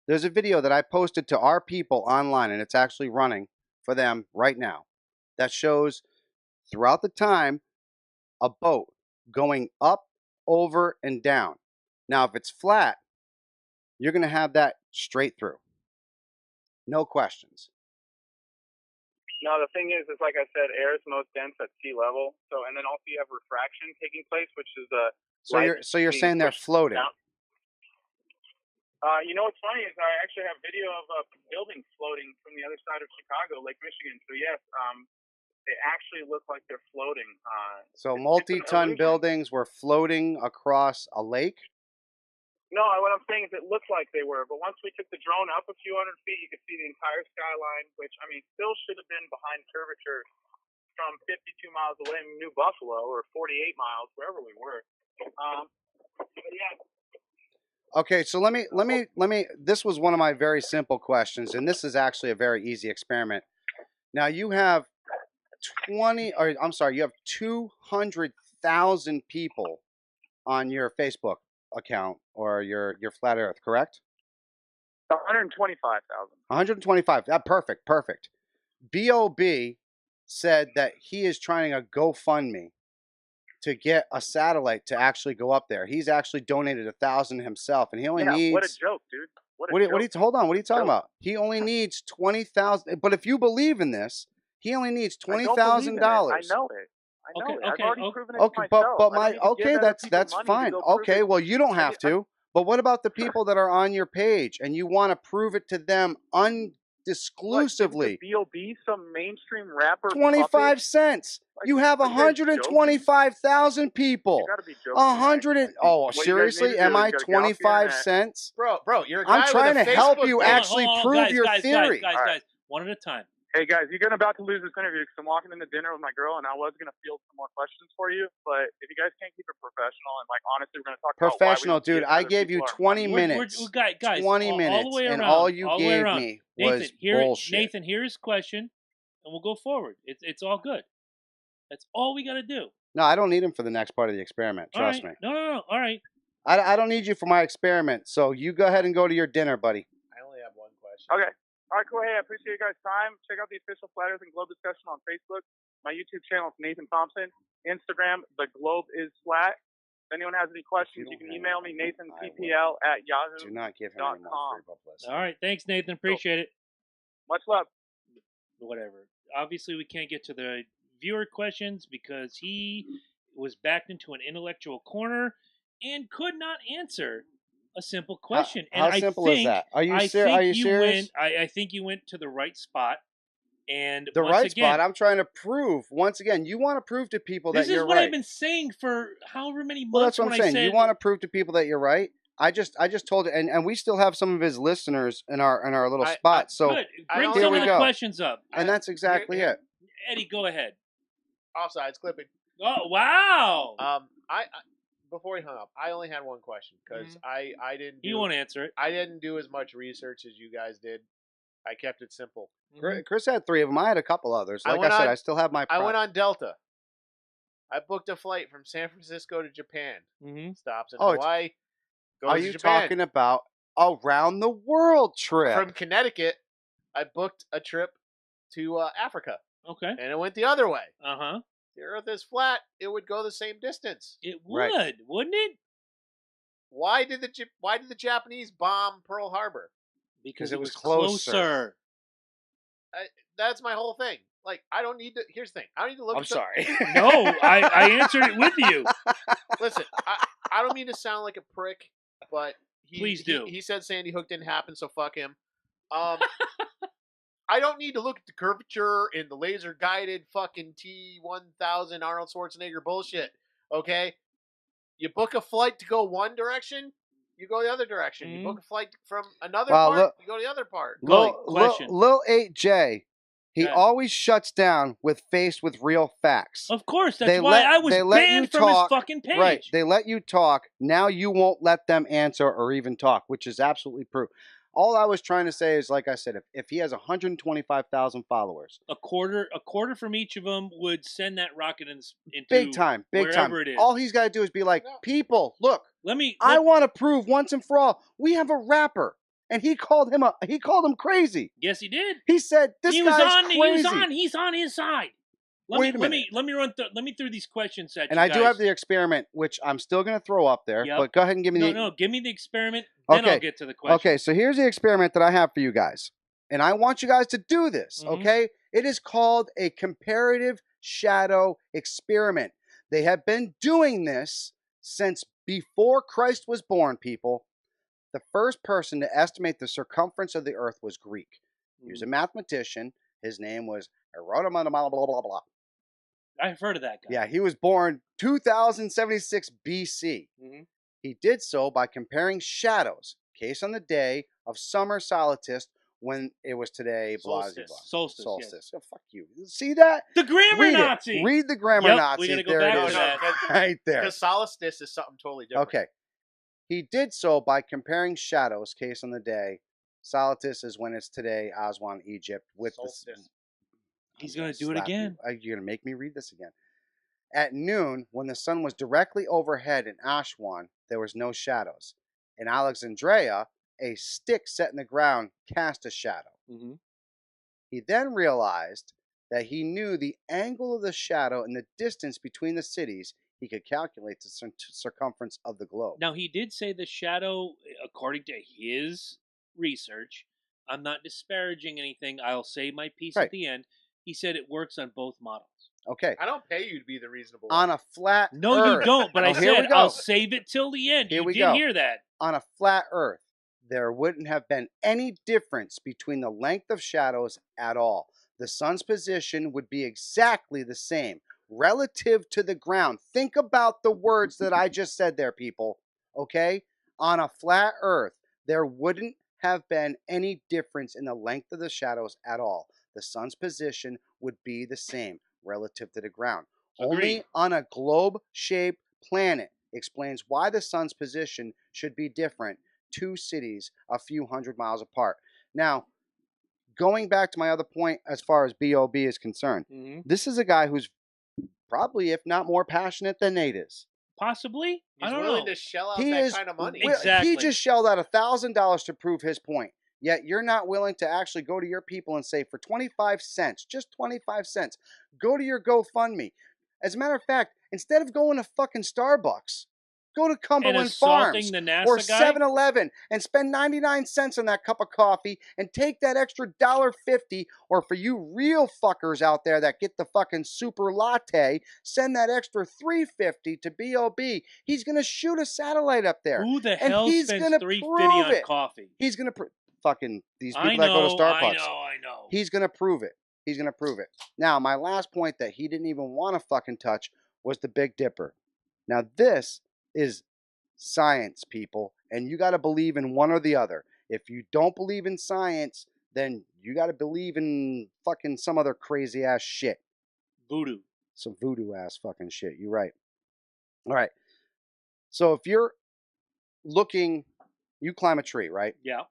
There's a video that I posted to our people online, and it's actually running for them right now, that shows throughout the time a boat going up, over, and down. Now, if it's flat, you're going to have that straight through. No questions. No, the thing is like I said, air is most dense at sea level. So, and then also you have refraction taking place, which is So you're saying they're floating? You know what's funny is I actually have video of a building floating from the other side of Chicago, Lake Michigan. So yes, they actually look like they're floating. So multi-ton buildings were floating across a lake? No, what I'm saying is it looked like they were, but once we took the drone up a few hundred feet, you could see the entire skyline, which, I mean, still should have been behind curvature from 52 miles away in New Buffalo, or 48 miles, wherever we were. But yeah. Okay, so let me, this was one of my very simple questions, and this is actually a very easy experiment. Now you have 200,000 people on your Facebook account or your Flat Earth, correct? 125,000. 125. Perfect. B.O.B. said that he is trying a GoFundMe to get a satellite to actually go up there. He's actually donated 1,000 himself, and he only needs. What a joke, dude. What are you? Hold on. What are you talking about? He only needs 20,000. But if you believe in this, he only needs $20,000. I know it. I know it. I've already proven it okay, myself. That's fine. Okay, well you don't have to. But what about the people that are on your page and you want to prove it to them undisclusively? What, B.O.B. some mainstream rapper 25 puppet? cents. You have 125,000 people. You gotta be joking. 100. Oh, seriously? Am I 25 cents? Bro, you're a guy I'm trying with a to help Facebook you page. actually prove your theory. Guys, one at a time. Hey guys, you're about to lose this interview because I'm walking into dinner with my girl, and I was gonna field some more questions for you. But if you guys can't keep it professional and honestly, we're gonna talk professional, about why we dude. I gave you 20 minutes. Guys, 20 minutes, all the way around, and all you gave me was bullshit. Nathan, here's his question, and we'll go forward. It's all good. That's all we got to do. No, I don't need him for the next part of the experiment. Trust me. No. All right. I don't need you for my experiment. So you go ahead and go to your dinner, buddy. I only have one question. Okay. All right, cool. Hey, I appreciate you guys' time. Check out the official Flat Earth and Globe discussion on Facebook. My YouTube channel is Nathan Thompson. Instagram, The Globe is Flat. If anyone has any questions, you can email me, nathanppl@yahoo.com. Do not give him any more free publicity. All right. Thanks, Nathan. Appreciate it. Much love. Whatever. Obviously, we can't get to the viewer questions because he was backed into an intellectual corner and could not answer a simple question. How simple is that? Are you serious? I think you went to the right spot. And the right spot. I'm trying to prove once again. You want to prove to people that you're right. This is what I've been saying for however many months. Well, that's what I'm saying. You want to prove to people that you're right. I just told you, and we still have some of his listeners in our little spot. So good. Bring some of the questions up, and that's exactly it. Eddie, go ahead. Offsides clipping. Oh wow! I before he hung up, I only had one question because I didn't. You won't answer it. I didn't do as much research as you guys did. I kept it simple. Chris had 3 of them. I had a couple others. Like I said, I still have my. I went on Delta. I booked a flight from San Francisco to Japan. Stops in Hawaii. Goes are to you Japan. Talking about around the world trip? From Connecticut, I booked a trip to Africa. Okay. And it went the other way. Uh-huh. The Earth is flat. It would go the same distance. It would, wouldn't it? Why did the Japanese bomb Pearl Harbor? Because it was closer. That's my whole thing. Like, I don't need to. Here's the thing. I don't need to look. I'm sorry. No, I answered it with you. Listen, I don't mean to sound like a prick, but please do. He said Sandy Hook didn't happen, so fuck him. I don't need to look at the curvature and the laser guided fucking T-1000 Arnold Schwarzenegger bullshit. Okay, you book a flight to go one direction, you go the other direction. You book a flight from another part, you go the other part. Lil 8J, he always shuts down with faced with real facts. Of course, that's why I was banned from his fucking page. Right, they let you talk. Now you won't let them answer or even talk, which is absolutely proof. All I was trying to say is, like I said, if he has 125,000 followers, a quarter from each of them would send that rocket into big time. It is. All he's got to do is be like, people, look, I want to prove once and for all, we have a rapper, and he called him crazy. Yes, he did. He said this guy's crazy. He's on his side. Wait a minute. Let me through these questions at you and I do have the experiment, which I'm still going to throw up there. Yep. But go ahead and give me give me the experiment. Then I'll get to the question. Okay, so here's the experiment that I have for you guys, and I want you guys to do this. Okay, it is called a comparative shadow experiment. They have been doing this since before Christ was born. People, the first person to estimate the circumference of the Earth was Greek. He was a mathematician. His name was Herodotus. Blah blah blah blah. I've heard of that guy. Yeah, he was born 2076 BC. He did so by comparing shadows, case on the day of summer solstice when it was today, Solstice. Yes. Oh, fuck you. See that? The grammar Nazi. Read the grammar Nazi. We gotta go back to that. Right there. Because solstice is something totally different. Okay. He did so by comparing shadows, case on the day. Solstice is when it's today, Aswan, Egypt, with solstice. He's going to do it again. You're going to make me read this again. At noon, when the sun was directly overhead in Aswan, there was no shadows. In Alexandria, a stick set in the ground cast a shadow. He then realized that he knew the angle of the shadow and the distance between the cities. He could calculate the circumference of the globe. Now, he did say the shadow, according to his research. I'm not disparaging anything. I'll say my piece Right. at the end. He said it works on both models. Okay. I don't pay you to be the reasonable On one. a flat No, Earth. you don't. But Oh, I here we said go. I'll save it till the end. Here You we did go. hear that. On a flat Earth, there wouldn't have been any difference between the length of shadows at all. The sun's position would be exactly the same relative to the ground. Think about the words that I just said there, people. Okay? On a flat Earth, there wouldn't have been any difference in the length of the shadows at all. The sun's position would be the same relative to the ground. Agreed. Only on a globe-shaped planet explains why the sun's position should be different. Two cities a few hundred miles apart. Now, going back to my other point as far as B.O.B. is concerned, this is a guy who's probably, if not more passionate than Nate is. Possibly? He's I don't willing know. to shell out He that is kind of money. Exactly. He just shelled out $1,000 to prove his point. Yet you're not willing to actually go to your people and say, for 25 cents, just 25 cents, go to your GoFundMe. As a matter of fact, instead of going to fucking Starbucks, go to Cumberland Farms the NASA or guy? 7-Eleven and spend 99 cents on that cup of coffee and take that extra $1.50, or for you real fuckers out there that get the fucking super latte, send that extra $3.50 to B.O.B. He's going to shoot a satellite up there. Who the And hell he's spends gonna $3.50 prove on it. coffee? He's going to fucking these people I that go to know, Starbucks. I know. He's going to prove it. He's going to prove it. Now, my last point that he didn't even want to fucking touch was the Big Dipper. Now, this is science, people, and you got to believe in one or the other. If you don't believe in science, then you got to believe in fucking some other crazy ass shit. Voodoo. Some voodoo ass fucking shit. You're right. All right. So if you're looking, you climb a tree, right? Yeah.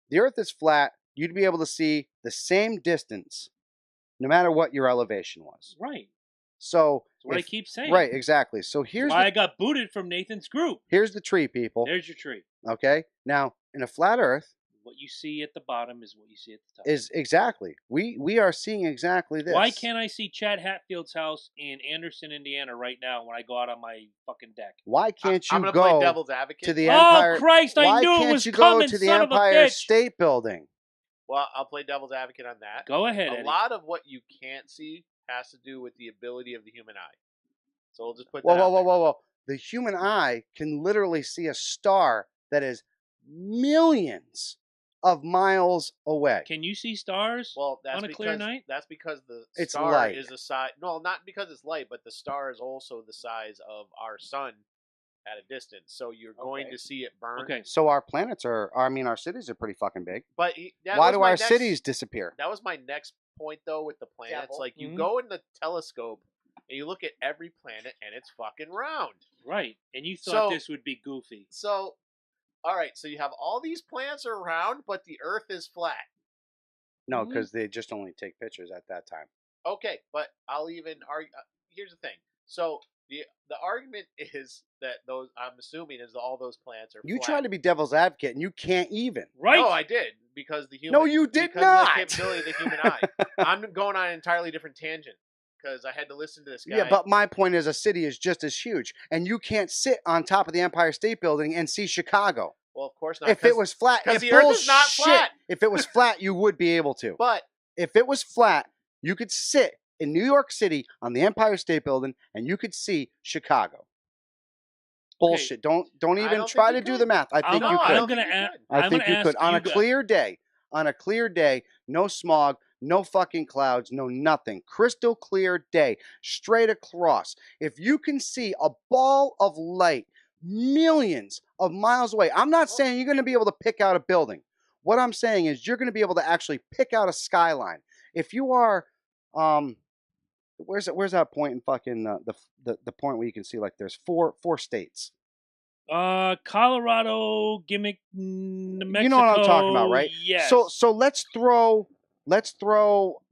The earth is flat. You'd be able to see the same distance no matter what your elevation was. Right. So That's what I keep saying. Right, exactly. So here's why I got booted from Nathan's group. Here's the tree, people. There's your tree. Okay? Now, in a flat earth, what you see at the bottom is what you see at the top. Is exactly. We are seeing exactly this. Why can't I see Chad Hatfield's house in Anderson, Indiana right now when I go out on my fucking deck? Why can't you I'm gonna go play devil's advocate. to the Empire? Oh Christ, I knew can't it was you coming, go to the son of a Empire bitch. State Building? Well, I'll play devil's advocate on that. Go ahead, A Eddie. lot of what you can't see has to do with the ability of the human eye. So we'll just put Whoa, that out whoa, there. whoa, whoa, whoa. The human eye can literally see a star that is millions of miles away. Can you see stars Well, that's on a because, clear night? That's because the It's star light. is a size. No, not because it's light, but the star is also the size of our sun at a distance. So you're going to see it burn. Okay. So our planets our cities are pretty fucking big. But Why do our cities disappear? That was my next point, though, with the planets. Devil. Like, you Mhm. go in the telescope and you look at every planet, and it's fucking round. Right. And you thought So- this would be goofy. So, all right, so you have all these planets are round, but the Earth is flat. No, because they just only take pictures at that time. Okay, but I'll even argue. Here's the thing. So the argument is that those, I'm assuming, is that all those planets are You flat. try to be devil's advocate, and you can't even. Right. No, I did, because the human. No, you did because not. Of the capability of the human eye. I'm going on an entirely different tangent because I had to listen to this guy. Yeah, but my point is a city is just as huge, and you can't sit on top of the Empire State Building and see Chicago. Well, of course not. If it was flat, 'cause if the Earth is not bullshit. flat. If it was flat, you would be able to. But If it was flat, you could sit in New York City on the Empire State Building, and you could see Chicago. Bullshit! Don't I even don't try think to you do the could. math. I think no, you I could. don't I'm gonna think you ask. could. I think you could on a clear day. On a clear day, no smog, no fucking clouds, no nothing. Crystal clear day, straight across. If you can see a ball of light millions of miles away, I'm not saying you're going to be able to pick out a building. What I'm saying is you're going to be able to actually pick out a skyline. If you are, where's that point in fucking the point where you can see like there's four states. Colorado, gimmick, Mexico. You know what I'm talking about, right? Yes. So let's throw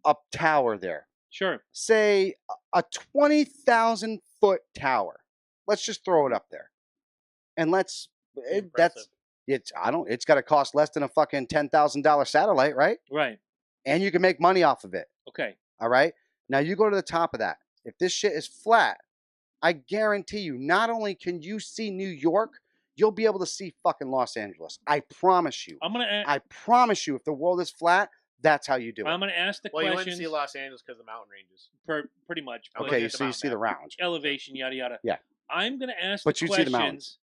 a tower there. Sure. Say a 20,000 foot tower. Let's just throw it up there, and it's got to cost less than a fucking $10,000 satellite, right? Right. And you can make money off of it. Okay. All right. Now you go to the top of that. If this shit is flat, I guarantee you, not only can you see New York, you'll be able to see fucking Los Angeles. I promise you. I promise you, if the world is flat, that's how you do it. I'm going to ask the questions. questions. Well, you wouldn't see Los Angeles because of the mountain ranges. Pretty much. Okay, so you see the round. Elevation, yada, yada. Yeah. I'm going to ask but the you see the questions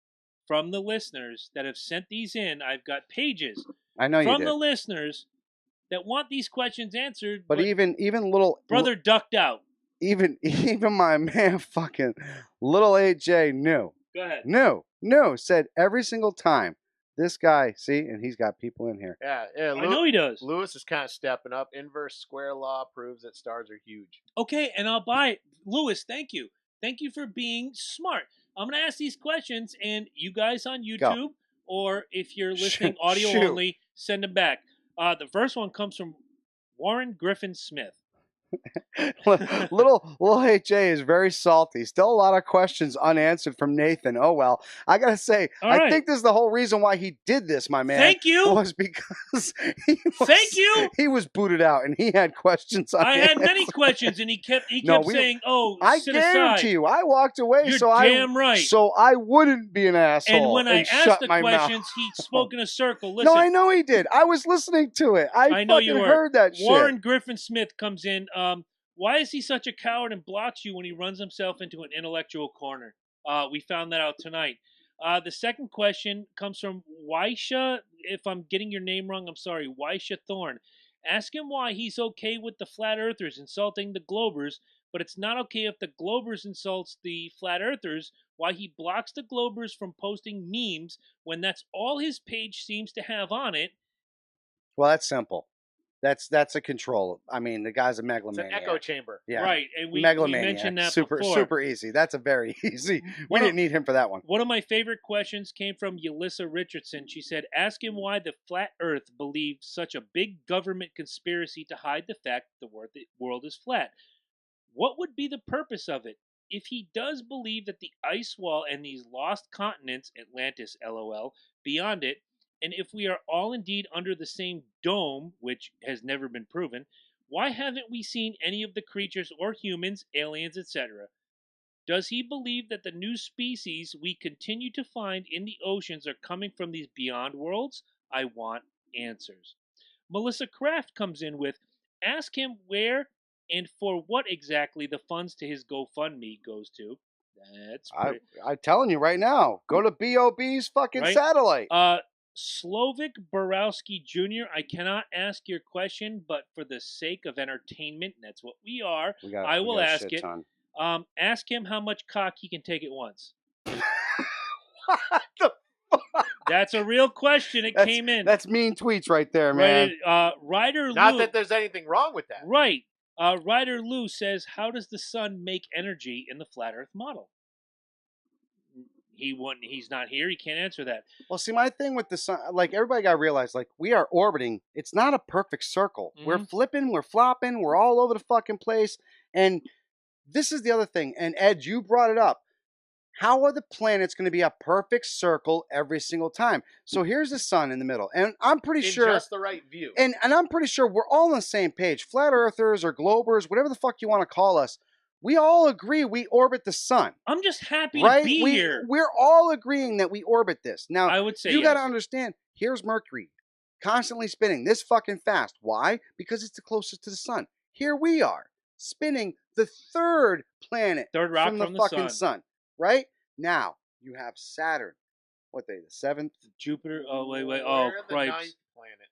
from the listeners that have sent these in. I've got pages I know you from did. the listeners that want these questions answered. But even little... Brother ducked out. Even my man fucking little AJ knew. Go ahead. No, said every single time. This guy, see, and he's got people in here. Yeah. I know he does. Lewis is kind of stepping up. Inverse square law proves that stars are huge. Okay, and I'll buy it. Lewis, thank you. Thank you for being smart. I'm going to ask these questions, and you guys on YouTube, or if you're listening audio only, send them back. The first one comes from Warren Griffin Smith. little HJ is very salty. Still a lot of questions unanswered from Nathan. Oh well, I gotta say, I think this is the whole reason why he did this, my man. Thank you. Was because he was booted out and he had questions. I had many questions, and he kept saying, "Oh, I sit gave aside. It to you. I walked away. You're so damn right. So I wouldn't be an asshole. And when I asked the questions, he spoke in a circle. Listen, no, I know he did. I was listening to it. I know you heard that shit. Warren Griffin Smith comes in. Why is he such a coward and blocks you when he runs himself into an intellectual corner? We found that out tonight. The second question comes from Waisha. If I'm getting your name wrong, I'm sorry. Waisha Thorne. Ask him why he's okay with the flat earthers insulting the Globers, but it's not okay if the Globers insults the flat earthers. Why he blocks the Globers from posting memes when that's all his page seems to have on it. Well, that's simple. That's a control. I mean, the guy's a megalomaniac. It's an echo chamber. Yeah. Right. And we mentioned that before. Super easy. That's a very easy. We didn't need him for that one. One of my favorite questions came from Yelissa Richardson. She said, ask him why the flat earth believes such a big government conspiracy to hide the fact the world is flat. What would be the purpose of it? If he does believe that the ice wall and these lost continents, Atlantis, LOL, beyond it, and if we are all indeed under the same dome, which has never been proven, why haven't we seen any of the creatures or humans, aliens, etc.? Does he believe that the new species we continue to find in the oceans are coming from these beyond worlds? I want answers. Melissa Kraft comes in with, ask him where and for what exactly the funds to his GoFundMe goes to. That's I'm telling you right now, go to BOB's fucking satellite. Slovik Borowski Jr., I cannot ask your question, but for the sake of entertainment, that's what we are, I will ask it. Ask him how much cock he can take at once. What the fuck? That's a real question. It came in. That's mean tweets right there, man. Ryder Not Lou, that there's anything wrong with that. Right. Ryder Lou says, how does the sun make energy in the flat earth model? He's not here. He can't answer that. Well, see, my thing with the sun, like, everybody got to realize, like, we are orbiting. It's not a perfect circle. Mm-hmm. We're flipping. We're flopping. We're all over the fucking place. And this is the other thing. And Ed, you brought it up. How are the planets going to be a perfect circle every single time? So here's the sun in the middle. And I'm pretty sure. Just the right view. And I'm pretty sure we're all on the same page. Flat earthers or globers, whatever the fuck you want to call us. We all agree we orbit the sun. I'm just happy to be here. We're all agreeing that we orbit this. Now, I would say you got to understand, here's Mercury, constantly spinning this fucking fast. Why? Because it's the closest to the sun. Here we are, spinning the third planet rock from the fucking sun. Right? Now, you have Saturn. What the seventh? Jupiter. Oh, wait. Oh, We're the Christ. ninth planet.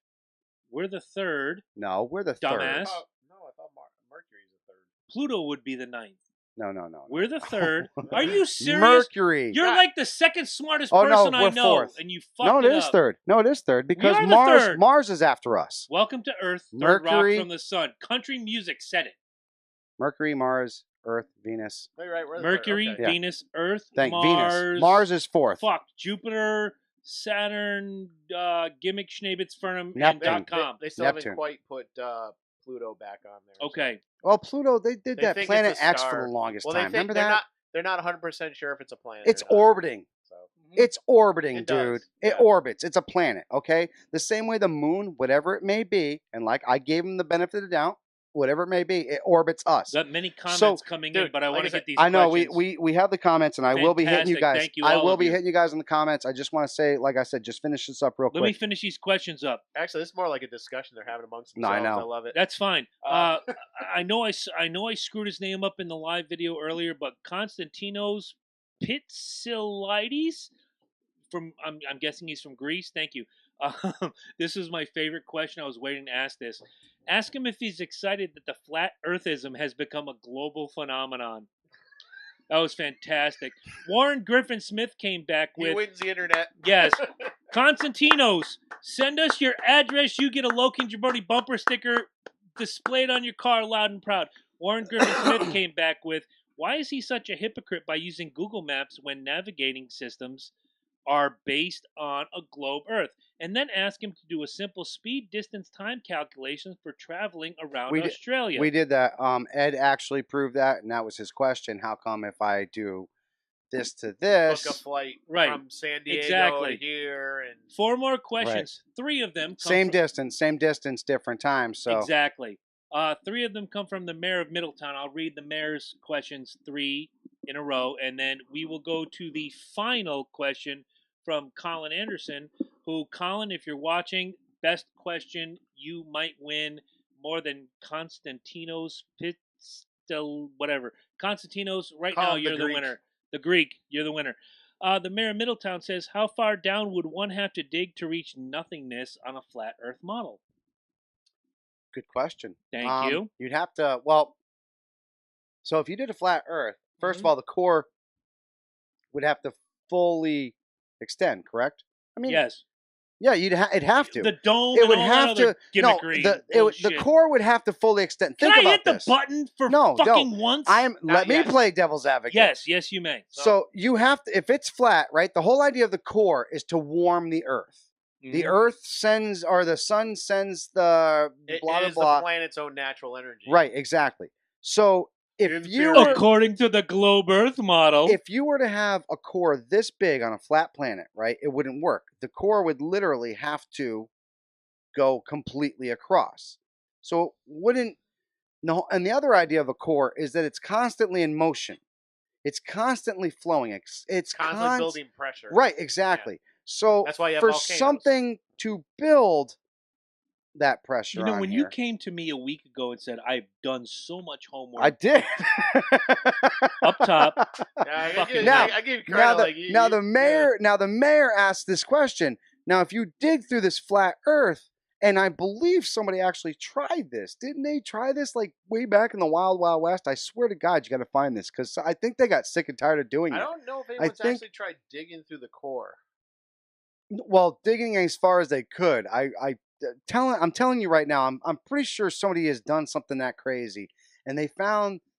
We're the third. No, we're the Dumbass. third. I thought Mercury's the third. Pluto would be the ninth. No. We're the third. Are you serious? Mercury. You're like the second smartest person I know, fourth. And you fucked it up. No, it is third. No, it is third because third. Mars is after us. Welcome to Earth, Mercury, rock from the sun. Country music said it. Mercury, Mars, Earth, Venus. Right, Mercury, okay. Venus, Earth, Mars. Venus. Mars is fourth. Fuck. Jupiter, Saturn, Gimmick, Schnabitz, Fernum, Neptune. and .com. They still haven't quite put Pluto back on there. Okay. Well, Pluto, they did that think Planet it's a X star. for the longest Well, time. Remember that? They're not 100% sure if it's a planet. It's or not. orbiting. So. It's orbiting, It dude. does. It Yeah. orbits. It's a planet, okay? The same way the moon, whatever it may be, and like I gave him the benefit of the doubt, whatever it may be, it orbits us. Got many comments coming in, but I want to get these. I know questions. we have the comments, and I will be hitting you guys. Thank you, I will be hitting you guys in the comments. I just want to say, like I said, just finish this up real quick. Let me finish these questions up. Actually, this is more like a discussion they're having amongst No, themselves. I know. I love it. That's fine. I know I screwed his name up in the live video earlier, but Konstantinos Pitsilides from I'm guessing he's from Greece. Thank you. This is my favorite question. I was waiting to ask this. Ask him if he's excited that the flat earthism has become a global phenomenon. That was fantastic. Warren Griffin Smith came back with... He wins the internet. Yes. Konstantinos, send us your address. You get a Loki and Jabroni bumper sticker displayed on your car loud and proud. Warren Griffin Smith came back with, why is he such a hypocrite by using Google Maps when navigating systems are based on a globe Earth? And then ask him to do a simple speed, distance, time calculation for traveling around Australia. We did that. Ed actually proved that, and that was his question. How come if I do this to this, book a flight from San Diego to here, and 4 more questions. 3 of them same distance, different times. So exactly. 3 of them come from the mayor of Middletown. I'll read the mayor's questions 3 in a row, and then we will go to the final question from Colin Anderson, who, Colin, if you're watching, best question, you might win more than Konstantinos whatever. Konstantinos, right now you're the winner. The Greek, you're the winner. The mayor of Middletown says, how far down would one have to dig to reach nothingness on a flat Earth model? Good question. Thank you. You'd have to, so if you did a flat Earth, first of all, the core would have to fully extend, correct? I mean, yes. Yeah, it'd have to. The dome. It would have to. No, the core would have to fully extend. Can I hit the button for fucking once? Let me play devil's advocate. Yes, you may. So you have to. If it's flat, right? The whole idea of the core is to warm the Earth. Mm-hmm. The Earth sends, or the sun sends the blah blah blah. The planet's own natural energy. Right. Exactly. So according to the globe Earth model, if you were to have a core this big on a flat planet, right, it wouldn't work. The core would literally have to go completely across. So it wouldn't. No, and the other idea of a core is that it's constantly in motion. It's constantly flowing. It's constantly building pressure. Right. Exactly. Yeah. So that's why you have for volcanoes. Something to build that pressure. You know, when you came to me a week ago and said, I've done so much homework. I did. Up top. I give you credit. Now the mayor asked this question. Now, if you dig through this flat Earth, and I believe somebody actually tried this. Didn't they try this like way back in the Wild Wild West? I swear to God, you got to find this because I think they got sick and tired of doing it. I don't know if anyone's actually tried digging through the core. Well, digging as far as they could. I'm telling you right now, I'm pretty sure somebody has done something that crazy, and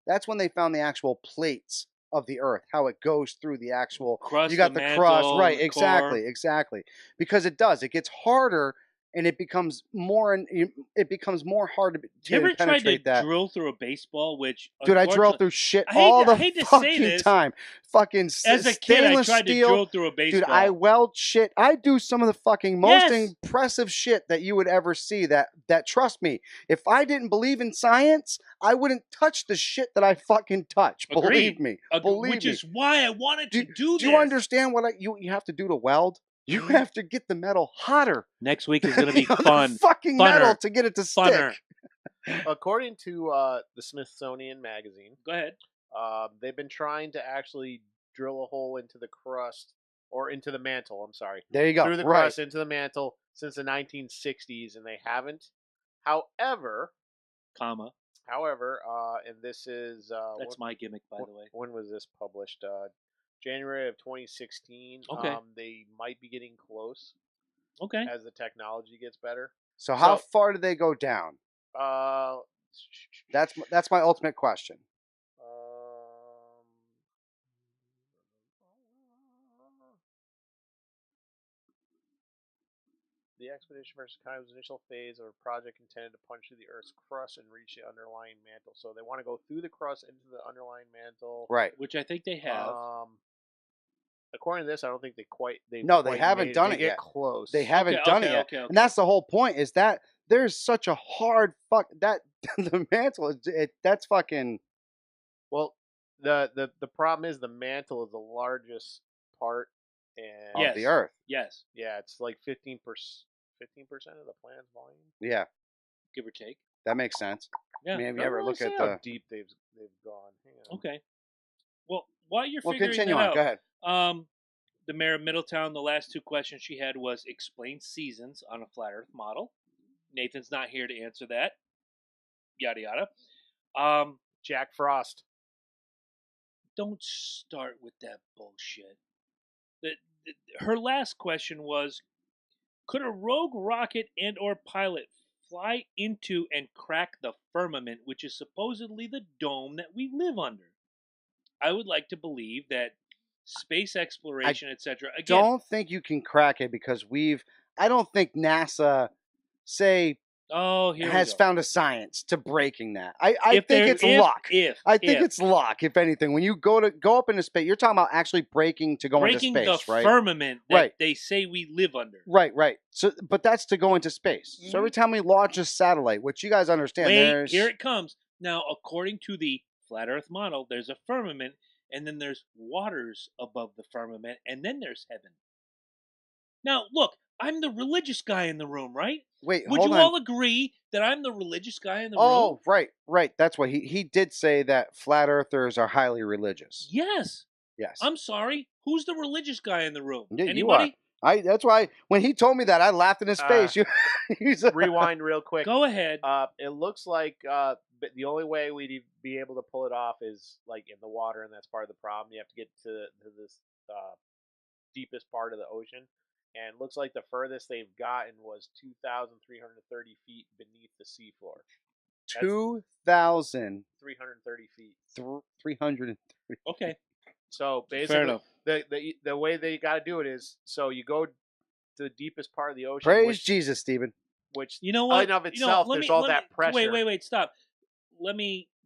that's when they found the actual plates of the Earth, how it goes through the actual crust. You got the crust, right? Exactly. Because it gets harder, and it becomes more hard to you ever penetrate tried to drill through a baseball? Which, dude, I drill through shit all the fucking time. Fucking as a kid, I tried to drill through a baseball. Dude, I weld shit. I do some of the fucking most impressive shit that you would ever see. That trust me, if I didn't believe in science, I wouldn't touch the shit that I fucking touch. Believe me. Which is why I wanted to do this. Do you understand what you have to do to weld? You have to get the metal hotter. Next week is going to be fun. Fucking metal to get it to stick. According to the Smithsonian Magazine, go ahead. They've been trying to actually drill a hole into the crust or into the mantle. I'm sorry. There you go. Through the crust into the mantle since the 1960s, and they haven't. However, and this is that's my gimmick, by the way. When was this published? January of 2016. Okay. They might be getting close. Okay. As the technology gets better. So how far do they go down? That's my ultimate question. The expedition versus Kai's initial phase of a project intended to punch through the Earth's crust and reach the underlying mantle. So they want to go through the crust into the underlying mantle. Right. Which I think they have. According to this, I don't think they haven't done it yet. Close. They haven't done it yet. Okay. And that's the whole point, is that there's such a hard The mantle is that's fucking. Well, the problem is the mantle is the largest part, and Of the Earth. Yes. Yeah, it's like 15% of the planet's volume. Yeah, give or take. That makes sense. Yeah. I mean, have you ever look at how deep they've gone? Hang on. Okay. Well, while you're figuring continue that on. out, Go ahead. The mayor of Middletown, the last two questions she had was explain seasons on a flat Earth model. Nathan's not here to answer that. Yada yada. Jack Frost. Don't start with that bullshit. Her last question was, could a rogue rocket and or pilot fly into and crack the firmament, which is supposedly the dome that we live under? I would like to believe that space exploration, etc. Again, don't think you can crack it because I don't think NASA has found a science to breaking that. I think it's luck. I think it's luck. If anything, when you go up into space, you're talking about actually breaking to go into space, the right? Firmament that they say we live under. Right. So, but that's to go into space. So every time we launch a satellite, which you guys understand, here it comes. Now, according to the flat Earth model, there's a firmament, and then there's waters above the firmament, and then there's heaven. Now, look, I'm the religious guy in the room, right? Wait, would you all agree that I'm the religious guy in the room? Oh, right. That's what he did say, that flat earthers are highly religious. Yes. Yes. I'm sorry. Who's the religious guy in the room? Yeah, anybody? You are. That's why when he told me that, I laughed in his face. Rewind real quick. Go ahead. It looks like the only way we'd be able to pull it off is like in the water, and that's part of the problem. You have to get to this deepest part of the ocean. And it looks like the furthest they've gotten was 2,330 feet beneath the seafloor. 2,330 feet. 330. Okay. So basically, the way they got to do it is, so you go to the deepest part of the ocean. Praise Jesus, Stephen. Which, you know what, in of itself, there's all that pressure. Wait, stop.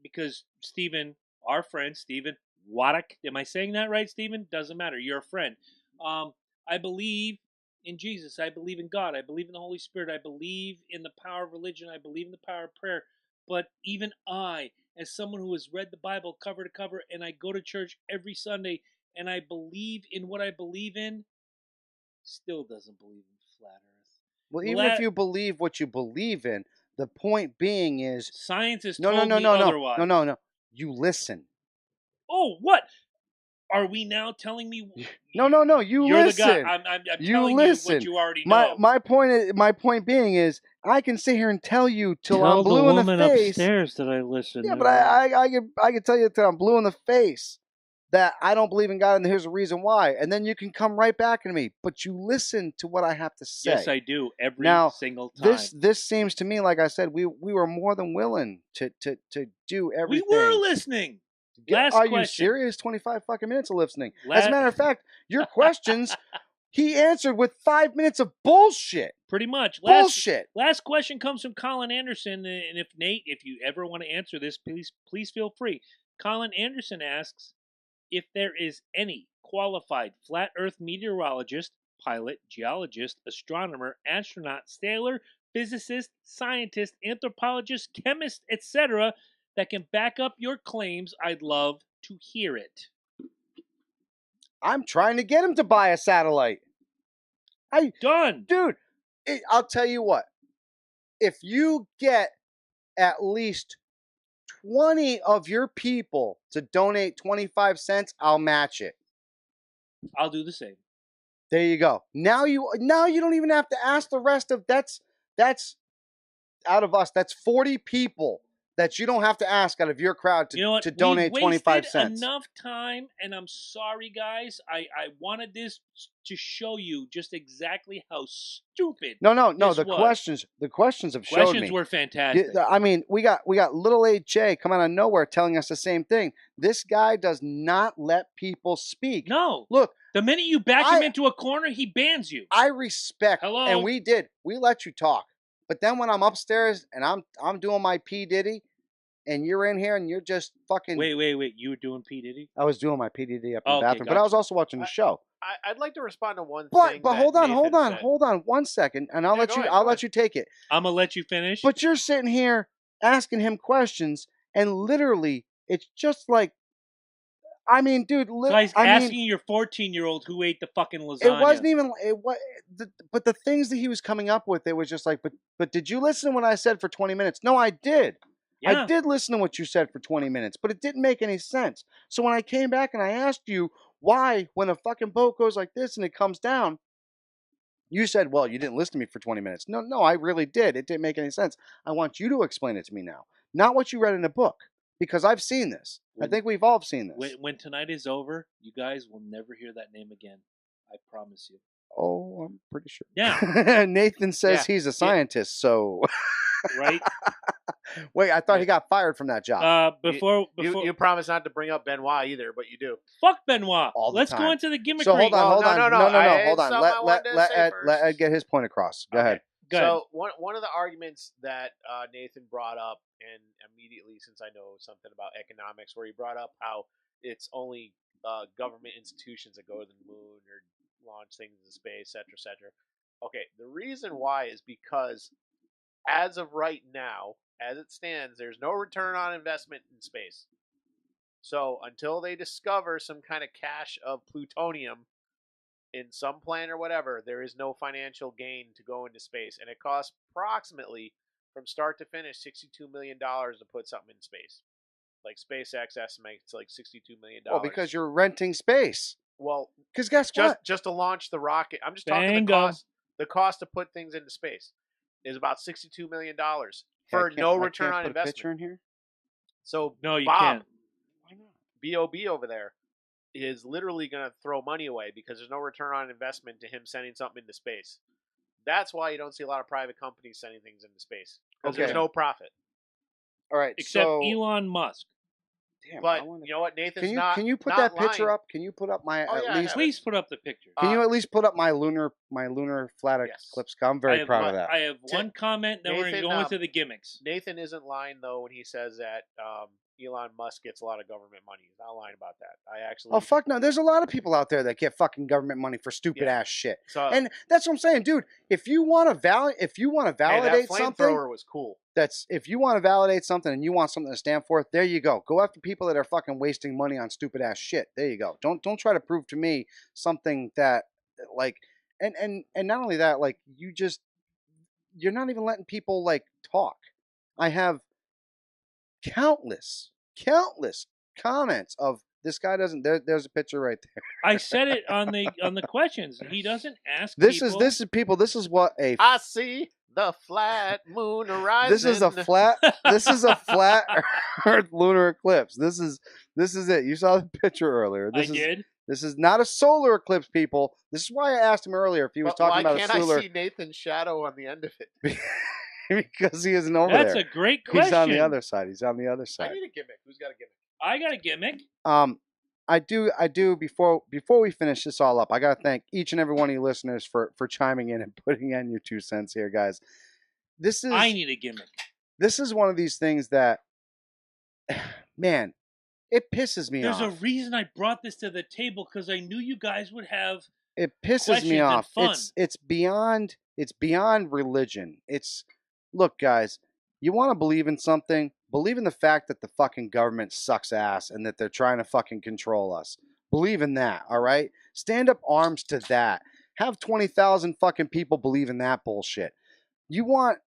Because Stephen, our friend Stephen Waddick, am I saying that right, Stephen? Doesn't matter. You're a friend. I believe in Jesus. I believe in God. I believe in the Holy Spirit. I believe in the power of religion. I believe in the power of prayer. But even I, as someone who has read the Bible cover to cover, and I go to church every Sunday, and I believe in what I believe in, still doesn't believe in flat Earth. Well, even if you believe what you believe in, the point being is science has told me otherwise. No. You listen. Oh, what? Are we now telling me? No. You you're listen. The guy. I'm telling you what you already know. My point being is, I can sit here and tell you till I'm blue in the face. Tell the woman upstairs that I listen. Yeah, but I can tell you till I'm blue in the face that I don't believe in God, and here's the reason why. And then you can come right back to me, but you listen to what I have to say. Yes, I do every single time. This seems to me, like I said, we were more than willing to do everything. We were listening. Are you serious? 25 fucking minutes of listening. As a matter of fact, your questions, he answered with 5 minutes of bullshit. Pretty much. Bullshit. Last question comes from Colin Anderson. And if Nate, if you ever want to answer this, please feel free. Colin Anderson asks if there is any qualified flat Earth meteorologist, pilot, geologist, astronomer, astronaut, sailor, physicist, scientist, anthropologist, chemist, etc., that can back up your claims. I'd love to hear it. I'm trying to get him to buy a satellite. Done. Dude, I'll tell you what. If you get at least 20 of your people to donate 25 cents, I'll match it. I'll do the same. There you go. Now you don't even have to ask the rest of that's out of us. That's 40 people that you don't have to ask out of your crowd to donate 25 cents. Enough time, and I'm sorry, guys. I wanted this to show you just exactly how stupid. No. The questions have showed me. Questions were fantastic. I mean, we got little AJ come out of nowhere telling us the same thing. This guy does not let people speak. No, look. The minute you back him into a corner, he bans you. I respect. Hello, and we let you talk. But then when I'm upstairs and I'm doing my P Diddy, and you're in here and you're just fucking. Wait! You were doing P Diddy? I was doing my P Diddy up in the bathroom, but I was also watching the show. I'd like to respond to one thing. But hold on 1 second, and I'll let you take it. I'm gonna let you finish. But you're sitting here asking him questions, and literally, it's just like, I mean, dude, Guy's asking your 14-year-old who ate the fucking lasagna. It wasn't even but the things that he was coming up with, it was just like, but did you listen when I said for 20 minutes? No, I did. Yeah. I did listen to what you said for 20 minutes, but it didn't make any sense. So when I came back and I asked you why, when a fucking boat goes like this and it comes down, you said, well, you didn't listen to me for 20 minutes. No, I really did. It didn't make any sense. I want you to explain it to me now, not what you read in a book, because I've seen this. I think we've all seen this. When tonight is over, you guys will never hear that name again. I promise you. Oh, I'm pretty sure. Yeah. Nathan says he's a scientist, so... Right? Wait, I thought he got fired from that job. Before you promise not to bring up Benoit either, but you do. Fuck Benoit. All the Let's time. go into the gimmick. So hold on. No, Hold on. Let Ed get his point across. Go ahead. So one of the arguments that Nathan brought up, and immediately, since I know something about economics, where he brought up how it's only government institutions that go to the moon or launch things into space, et cetera. Okay, the reason why is because as of right now, as it stands, there's no return on investment in space. So until they discover some kind of cache of plutonium in some planet or whatever, there is no financial gain to go into space. And it costs approximately, from start to finish, $62 million to put something in space. Like SpaceX estimates like $62 million. Well, because you're renting space. Well, because guess what? Just to launch the rocket. I'm just talking the cost. The cost to put things into space is about $62 million for no return on investment. Picture in here? So no, you Bob, can't. Why not? B.O.B. over there is literally going to throw money away because there's no return on investment to him sending something into space. That's why you don't see a lot of private companies sending things into space, because there's no profit. All right, except Elon Musk. Damn, but you know what, Nathan's Can you put that picture up? Can you put up my at least? Please put up the picture. Can you at least put up my lunar flat eclipse? I'm very proud of that. I have one comment. Then we're going to go into the gimmicks. Nathan isn't lying though when he says that Elon Musk gets a lot of government money. He's not lying about that. Oh fuck no! There's a lot of people out there that get fucking government money for stupid ass shit. And that's what I'm saying, dude. If you want to validate that something, flamethrower was cool. If you want to validate something and you want something to stand for, there you go. Go after people that are fucking wasting money on stupid ass shit. There you go. Don't try to prove to me something that like and not only that, like you're not even letting people like talk. I have countless comments of this guy doesn't. There's a picture right there. I said it on the questions. He doesn't ask. This is people. This is what I see the flat moon horizon. This is a flat Earth lunar eclipse. This is it. You saw the picture earlier. I did. This is not a solar eclipse, people. This is why I asked him earlier if he was talking about a solar. Why can't I see Nathan's shadow on the end of it? Because he isn't over there. That's a great question. He's on the other side. I need a gimmick. Who's got a gimmick? I got a gimmick. I do. Before we finish this all up, I gotta thank each and every one of you listeners for chiming in and putting in your 2 cents here, guys. I need a gimmick. This is one of these things that, man, it pisses me off. There's a reason I brought this to the table, because I knew you guys would have. It pisses me off. Fun. It's beyond religion. Look, guys, you want to believe in something? Believe in the fact that the fucking government sucks ass and that they're trying to fucking control us. Believe in that, all right? Stand up arms to that. Have 20,000 fucking people believe in that bullshit. You want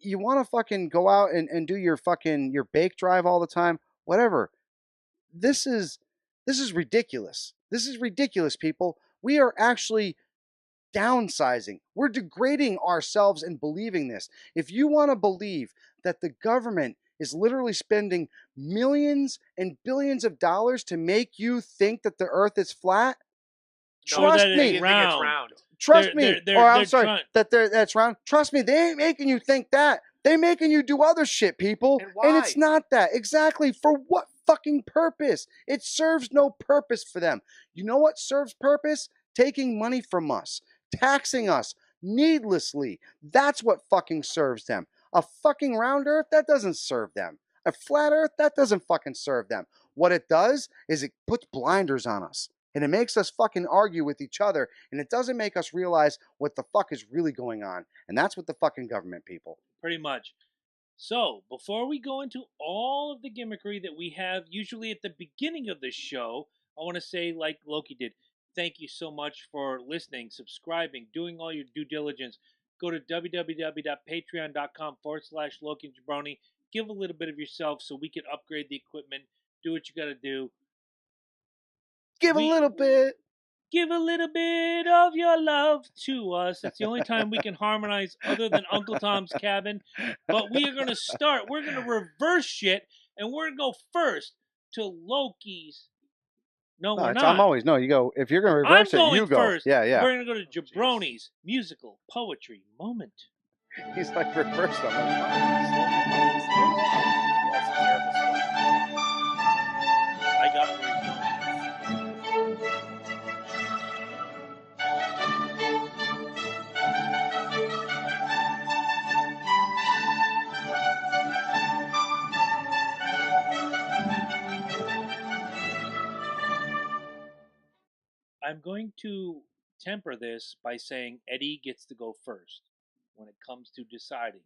to fucking go out and do your bake drive all the time? Whatever. This is ridiculous. This is ridiculous, people. We are actually downsizing. We're degrading ourselves in believing this. If you want to believe that the government is literally spending millions and billions of dollars to make you think that the earth is flat, trust me. Trust me. That's round. Trust me, they ain't making you think that. They're making you do other shit, people. And it's not that. Exactly. For what fucking purpose? It serves no purpose for them. You know what serves purpose? Taking money from us. Taxing us needlessly. That's what fucking serves them. A fucking round earth, that doesn't serve them. A flat earth, that doesn't fucking serve them. What it does is it puts blinders on us. And it makes us fucking argue with each other. And it doesn't make us realize what the fuck is really going on. And that's what the fucking government, people. Pretty much. So, before we go into all of the gimmickry that we have usually at the beginning of the show, I want to say, like Loki did, thank you so much for listening, subscribing, doing all your due diligence. Go to www.patreon.com/Loki and Jabroni. Give a little bit of yourself so we can upgrade the equipment. Do what you got to do. Give a little bit. Give a little bit of your love to us. That's the only time we can harmonize other than Uncle Tom's Cabin. But we are going to start. We're going to reverse shit, and we're going to go first to Loki's. No, we're not. I'm always, no, you go. If you're going to reverse I'm going you go. first. Yeah, yeah. We're going to go to Jabroni's musical poetry moment. He's like reverse them. I got it. I'm going to temper this by saying Eddie gets to go first when it comes to deciding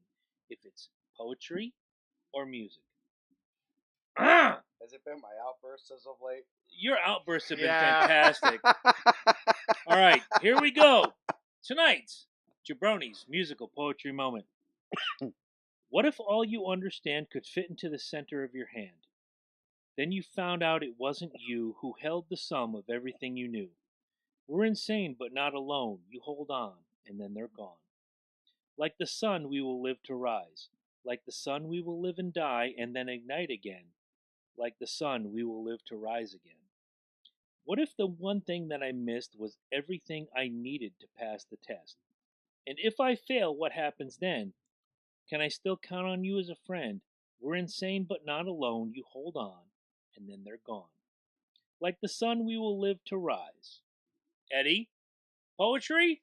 if it's poetry or music. Has it been my outbursts as of late? Your outbursts have been fantastic. All right, here we go. Tonight's Jabroni's musical poetry moment. What if all you understand could fit into the center of your hand? Then you found out it wasn't you who held the sum of everything you knew. We're insane, but not alone. You hold on, and then they're gone. Like the sun, we will live to rise. Like the sun, we will live and die, and then ignite again. Like the sun, we will live to rise again. What if the one thing that I missed was everything I needed to pass the test? And if I fail, what happens then? Can I still count on you as a friend? We're insane, but not alone. You hold on, and then they're gone. Like the sun, we will live to rise. Eddie, poetry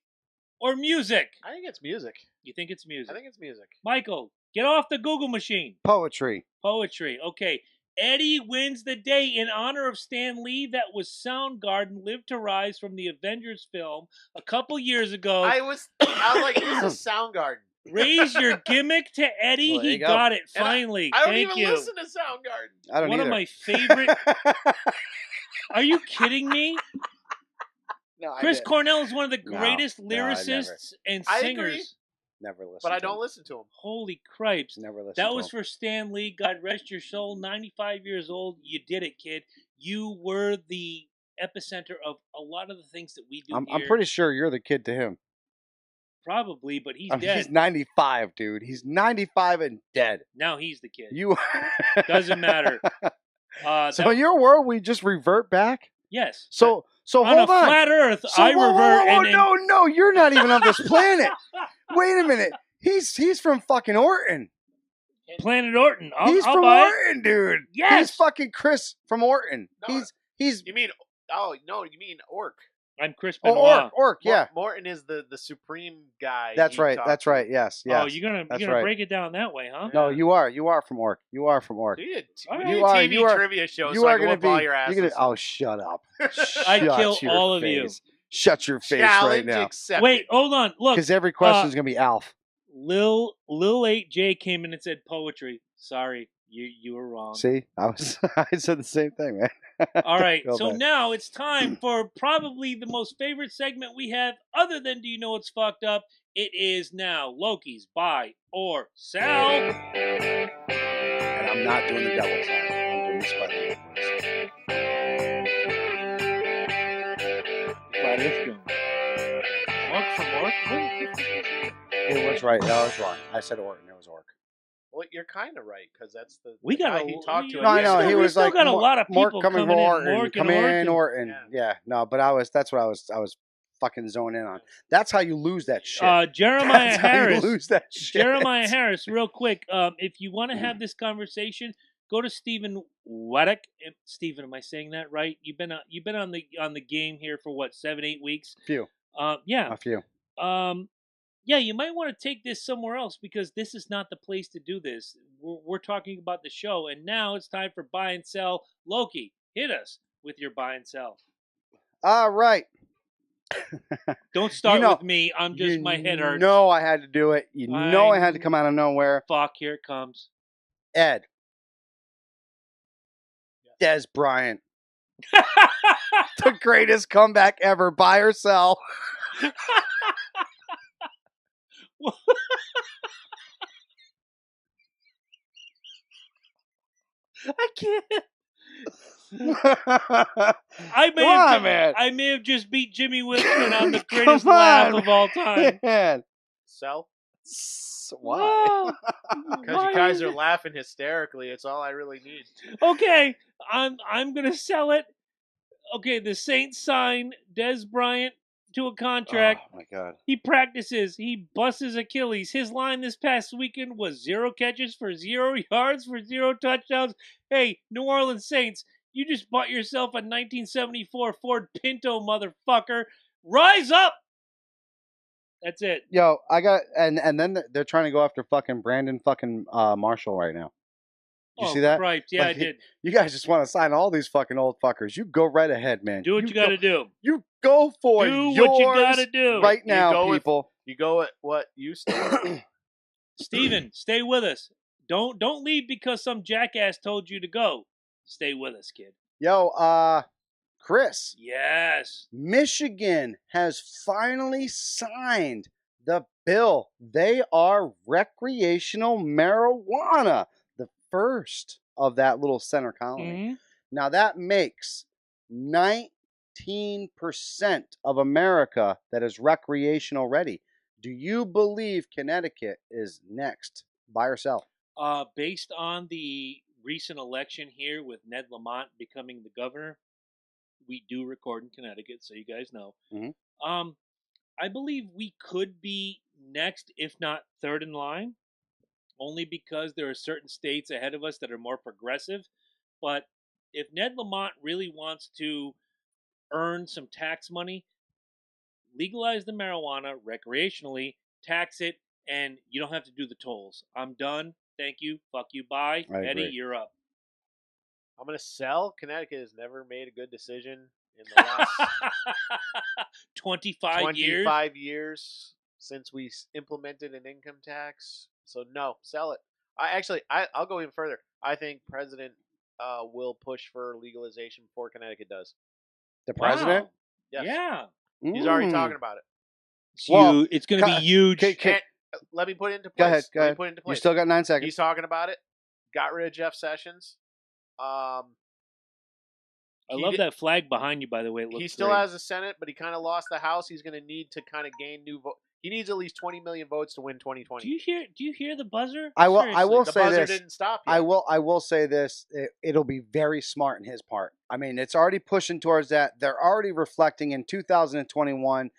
or music? I think it's music. You think it's music? I think it's music. Michael, get off the Google machine. Poetry. Poetry. Okay. Eddie wins the day in honor of Stan Lee. That was Soundgarden, Live to Rise from the Avengers film a couple years ago. I was like, this is Soundgarden. Raise your gimmick to Eddie. Well, he got it finally. I don't Thank even you. listen to Soundgarden. I don't One either. of my favorite. Are you kidding me? No, Chris Cornell is one of the No, greatest no, I lyricists and I singers. agree. Never listen. But I to don't him. listen to him. Holy cripes. Never listen. That to was him. for Stan Lee. God rest your soul. 95 years old. You did it, kid. You were the epicenter of a lot of the things that we do I'm here. pretty sure you're the kid to him. Probably, but he's I mean, dead. He's 95, dude. He's 95 and dead. Now he's the kid. You Doesn't matter. So in your world, we just revert back. Yes. So on hold a on. flat Earth, So, I revert. No, you're not even on this planet. Wait a minute. He's from fucking Orton. Planet Orton. He's I'll from buy Orton, dude. Yes. He's fucking Chris from Orton. No, He's. You mean? Oh no, you mean Orc? I'm Chris Benoit. Orc. Yeah. Morton is the supreme guy. That's right. That's right. Yes. Oh, Yes. you're gonna right. break it down that way, huh? No, you are. You are from Orc. You are from Orc. We need All a right. TV You are- trivia show You so I are can going to whoop all be. your asses. You're gonna, oh, shut up. I'd Shut kill your all of you. face. Shut your face Challenge right now. accepted. Wait, hold on. Look, Because every question is going to be Alf. Lil 8J came in and said poetry. Sorry, you were wrong. See, I said the same thing, man. All right, Go so back. now it's time for probably the most favorite segment we have, other than Do You Know What's Fucked Up? It is now Loki's Buy or Sell. And I'm not doing the double time. I'm doing the Spider-Man voice. Mark from Mark? It was right. No, I was wrong. I said Orton. It was Orc. Well, you're kind of right because that's the We got guy a- he talked to. we- No, I at the know. end. He we was still like, got a lot of Mark people coming coming in. Orton. Mork Come and in, Orton. Yeah. Yeah, no, but that's what I was fucking zoning in on. That's how you lose that shit. Jeremiah That's how you Harris. lose that shit. Jeremiah Harris, real quick. If you want to have this conversation, go to Stephen Waddick. Stephen, am I saying that right? You've been on the game here for what, 7-8 weeks? Few. Yeah. A few. Yeah, you might want to take this somewhere else because this is not the place to do this. We're talking about the show, and now it's time for buy and sell. Loki, hit us with your buy and sell. All right. Don't start know- with me. I'm just my head hurts. No, I had to do it. You know I had to come out of nowhere. Fuck, here it comes. Ed. Des Bryant. The greatest comeback ever. Buy or sell. I can't. I may have just beat Jimmy Whitman on the greatest laugh of all time. Man. Sell? Why? Because you guys are laughing hysterically. It's all I really need. Okay, I'm gonna sell it. Okay, the Saints sign Des Bryant to a contract. Oh my God. He practices. He busts his Achilles. His line this past weekend was 0 catches for 0 yards for 0 touchdowns. Hey, New Orleans Saints, you just bought yourself a 1974 Ford Pinto, motherfucker. Rise up! That's it. Yo, I got and then they're trying to go after fucking Brandon fucking Marshall right now. Did you see that? Right. Yeah, Like, I did. You guys just want to sign all these fucking old fuckers. You go right ahead, man. Do what you got to do. You go for Do yours what you got to do. right now, people. You go at what you start. Steven, stay with us. Don't leave because some jackass told you to go. Stay with us, kid. Yo, Chris. Yes. Michigan has finally signed the bill. They are recreational marijuana, the first of that little center colony. Mm-hmm. Now that makes 19% of America that is recreational ready. Do you believe Connecticut is next? Buy or sell? Based on the recent election here with Ned Lamont becoming the governor, we do record in Connecticut, so you guys know. Mm-hmm. I believe we could be next, if not third in line, only because there are certain states ahead of us that are more progressive. But if Ned Lamont really wants to earn some tax money, legalize the marijuana recreationally, tax it, and you don't have to do the tolls. I'm done. Thank you. Fuck you. Bye. Eddie, you're up. I'm going to sell. Connecticut has never made a good decision in the last 25 years since we implemented an income tax. So no, sell it. I'll go even further. I think President will push for legalization before Connecticut does. The president? Wow. Yes. Yeah. He's already talking about it. It's going to be huge. Let me put it into place. Go ahead. Let me put it into place. You still got 9 seconds. He's talking about it. Got rid of Jeff Sessions. I love that flag behind you, by the way. It looks he still great. has the Senate, but he kind of lost the House. He's going to need to kind of gain new votes. He needs at least 20 million votes to win 2020. Do you hear the buzzer? I will the say buzzer this. Didn't stop yet. I will say this. It'll be very smart in his part. I mean, it's already pushing towards that. They're already reflecting in 2021.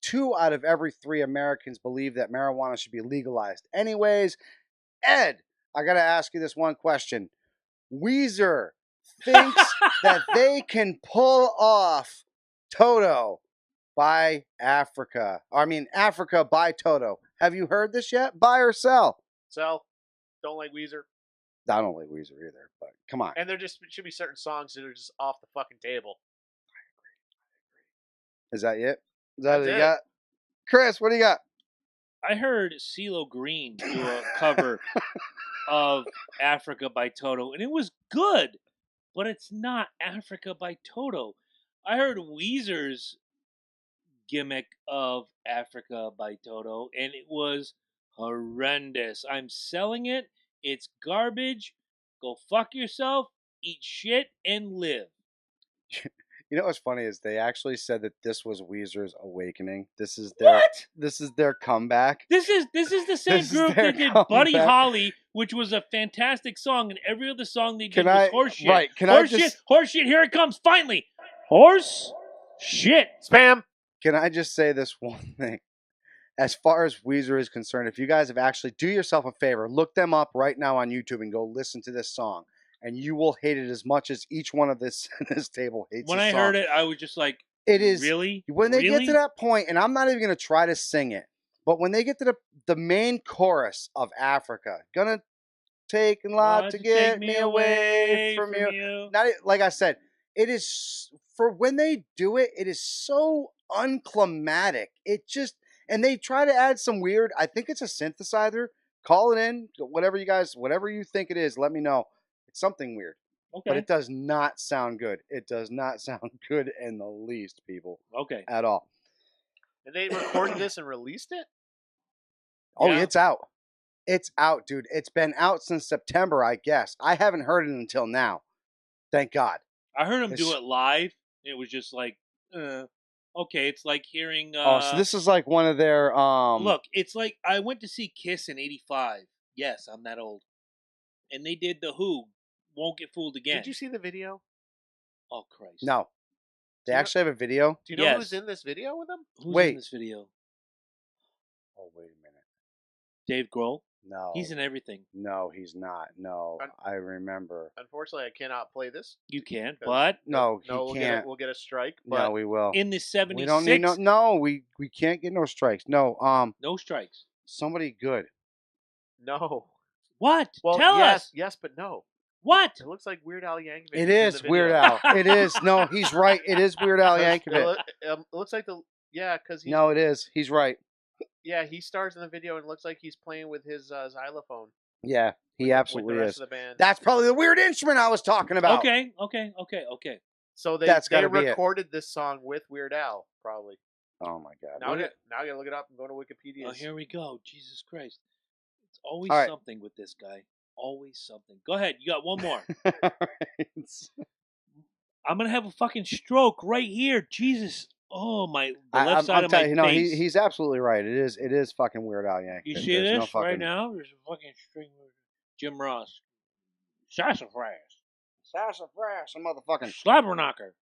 2 out of every 3 Americans believe that marijuana should be legalized. Anyways, Ed, I got to ask you this one question. Weezer thinks that they can pull off Toto by Africa. Africa by Toto. Have you heard this yet? Buy or sell? Sell. Don't like Weezer. I don't like Weezer either, but come on. And there just should be certain songs that are just off the fucking table. I agree. Is that it? Is that what you it. got? Chris, what do you got? I heard CeeLo Green do a cover of Africa by Toto, and it was good, but it's not Africa by Toto. I heard Weezer's gimmick of Africa by Toto, and it was horrendous. I'm selling it. It's garbage. Go fuck yourself, eat shit, and live. You know what's funny is they actually said that this was Weezer's awakening. This is their comeback. This is the same group that did Buddy Holly, which was a fantastic song, and every other song they did was horse shit. Right? Horse shit. Here it comes. Finally, horse shit. Spam. Can I just say this one thing? As far as Weezer is concerned, if you guys have actually do yourself a favor, look them up right now on YouTube and go listen to this song. And you will hate it as much as each one of this table hates. When I heard it, I was just like, "It is really." When they get to that point, and I'm not even going to try to sing it, but when they get to the main chorus of Africa, gonna take a lot to get me away from you. Not like I said, it is for when they do it, it is so unclimatic. It just, and they try to add some weird, I think it's a synthesizer. Call it in, whatever you think it is, let me know. It's something weird. Okay. But it does not sound good. It does not sound good in the least, people. Okay. At all. And they recorded this and released it? Oh, Yeah. it's out. It's out, dude. It's been out since September, I guess. I haven't heard it until now. Thank God. I heard him do it live. It was just like, okay, it's like hearing. So this is like one of their. Look, it's like I went to see Kiss in '85. Yes, I'm that old. And they did the Who, Won't Get Fooled Again. Did you see the video? Oh Christ! No, they actually have a video. Do you know who's in this video with them? Who's Wait. in this video? Oh, wait a minute. Dave Grohl. No, he's in everything. No, he's not. No, I remember. Unfortunately, I cannot play this. You can, but no, he can't. We'll get a strike. No, we will. In the '76, we don't need no. We can't get no strikes. No, no strikes. Somebody good. No. What? Well, Tell us. Yes, but no. What? It looks like Weird Al Yankovic. It is Weird Al. It is. No, he's right. It is Weird Al Yankovic. It looks like because no, it is. He's right. Yeah, he stars in the video and it looks like he's playing with his xylophone. Yeah, he absolutely with the rest is. Of the band. That's probably the weird instrument I was talking about. Okay. So they recorded this song with Weird Al, probably. Oh my God! Now I gotta look it up and go to Wikipedia. Oh, here we go. Jesus Christ! It's always something with this guy. Always something. Go ahead. You got one more. I'm gonna have a fucking stroke right here. Jesus. Oh my! The left side of my face. No, he's absolutely right. It is fucking Weird Al Yankovic. You see this right now? There's a fucking string. Jim Ross. Sassafras, a motherfucking slobber knocker.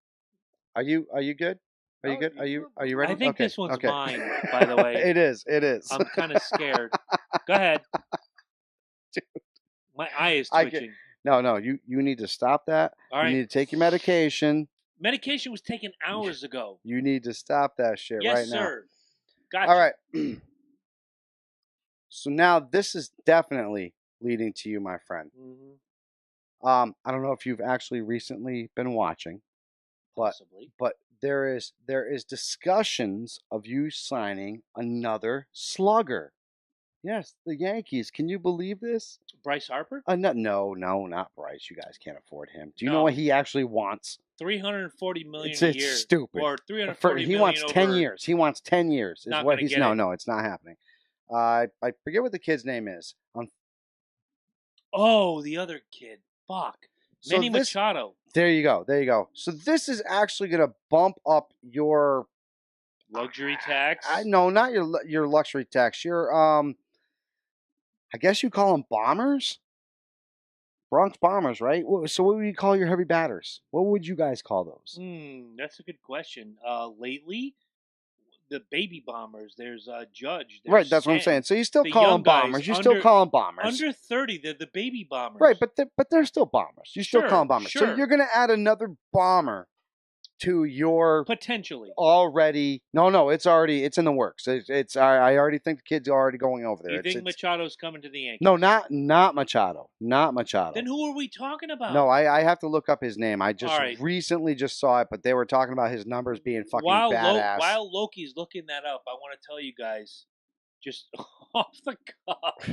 Are you good? Are you good? Are you ready? I think this one's mine. By the way, it is. It is. I'm kind of scared. Go ahead. Dude. My eye is twitching. No. You need to stop that. All right. You need to take your medication. Medication was taken hours ago. You need to stop that shit right now. Yes, sir. Gotcha. All right. So now this is definitely leading to you, my friend. Mm-hmm. I don't know if you've actually recently been watching, possibly, but there is discussions of you signing another slugger. Yes, the Yankees. Can you believe this? Bryce Harper? No, not Bryce. You guys can't afford him. Do you know what he actually wants? $340 million it's a year. Stupid. Or $340 he wants 10 years. He wants 10 years. Not what he's no, it's not happening. I forget what the kid's name is. Oh, the other kid. Fuck. Manny Machado. There you go. So this is actually going to bump up your luxury tax. No, not your luxury tax. Your I guess you call them bombers. Bronx Bombers, right? So what would you call your heavy batters? What would you guys call those? That's a good question. Lately, the baby bombers. There's Judge. There's right, that's what I'm saying. So you still call them bombers. You still call them bombers. Under 30, they're the baby bombers. Right, but they're still bombers. You still call them bombers. Sure. So you're going to add another bomber to your potentially already. No, it's in the works. It's I already think the kid's already going over there. You think Machado's coming to the Yankees? No, not Machado. Not Machado. Then who are we talking about? No, I have to look up his name. I just recently just saw it, but they were talking about his numbers being fucking badass. While Loki's looking that up, I want to tell you guys, just off the cuff,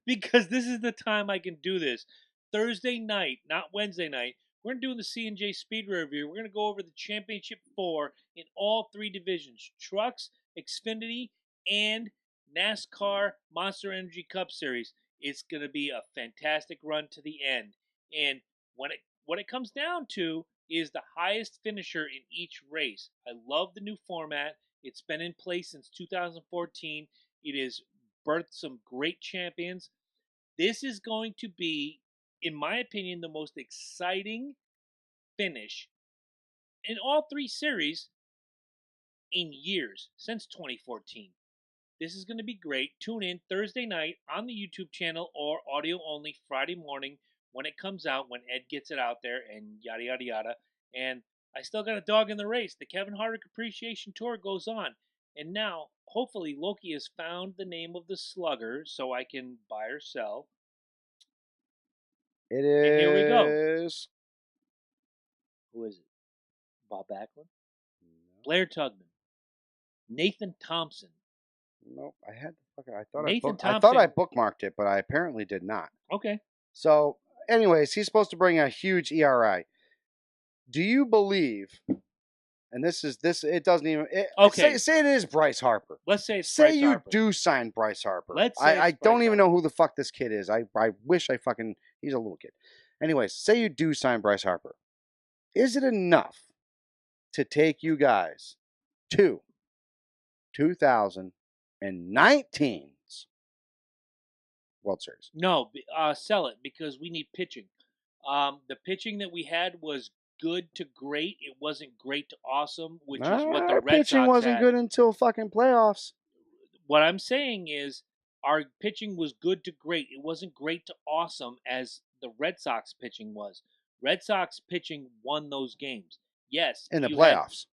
because this is the time I can do this. Thursday night, not Wednesday night. We're doing the C&J Speed Review. We're going to go over the Championship 4 in all 3 divisions. Trucks, Xfinity, and NASCAR Monster Energy Cup Series. It's going to be a fantastic run to the end. And what it comes down to is the highest finisher in each race. I love the new format. It's been in place since 2014. It has birthed some great champions. This is going to be, in my opinion, the most exciting finish in all 3 series in years since 2014. This is going to be great. Tune in Thursday night on the YouTube channel or audio only Friday morning when it comes out, when Ed gets it out there and yada, yada, yada. And I still got a dog in the race. The Kevin Harvick Appreciation Tour goes on. And now, hopefully, Loki has found the name of the slugger so I can buy or sell. It is. And here we go. Who is it? Bob Backlund, No. Blair Tugman, Nathan Thompson. Nope. I had the fucking. I thought I bookmarked it, but I apparently did not. Okay. So, anyways, he's supposed to bring a huge ERI. Do you believe? And this. It doesn't even. Okay. Say it is Bryce Harper. Let's say it's Say Bryce you Harper. do sign Bryce Harper. Let's say I it's don't Bryce even Harper. know who the fuck this kid is. I wish I fucking. He's a little kid. Anyways, say you do sign Bryce Harper. Is it enough to take you guys to 2019's World Series? No, sell it because we need pitching. The pitching that we had was good to great. It wasn't great to awesome, which is what the Red pitching Sox wasn't had. good until fucking playoffs. What I'm saying is our pitching was good to great. It wasn't great to awesome as the Red Sox pitching was. Red Sox pitching won those games. Yes, in the playoffs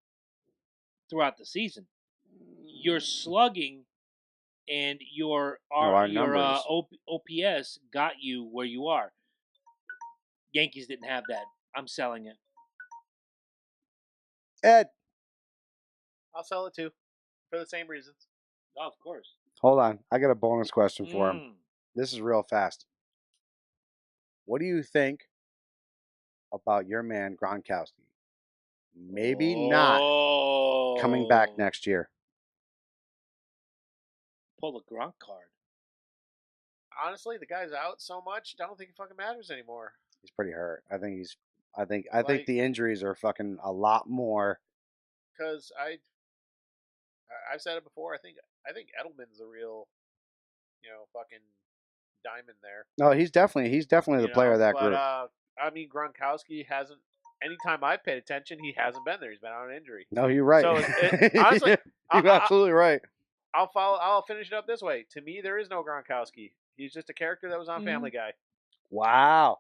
throughout the season. Your slugging and your OPS got you where you are. Yankees didn't have that. I'm selling it. Ed, I'll sell it too, for the same reasons. Oh, of course. Hold on. I got a bonus question for him. This is real fast. What do you think about your man Gronkowski? Maybe not coming back next year. Pull the Gronk card. Honestly, the guy's out so much, I don't think it fucking matters anymore. He's pretty hurt. I think the injuries are fucking a lot more. Because I've said it before. I think Edelman's the real, fucking diamond there. No, he's definitely the player of that group. I mean, Gronkowski hasn't. Anytime I've paid attention, he hasn't been there. He's been on an injury. No, you're right. So honestly, you're absolutely right. I'll finish it up this way. To me, there is no Gronkowski. He's just a character that was on Family Guy. Wow.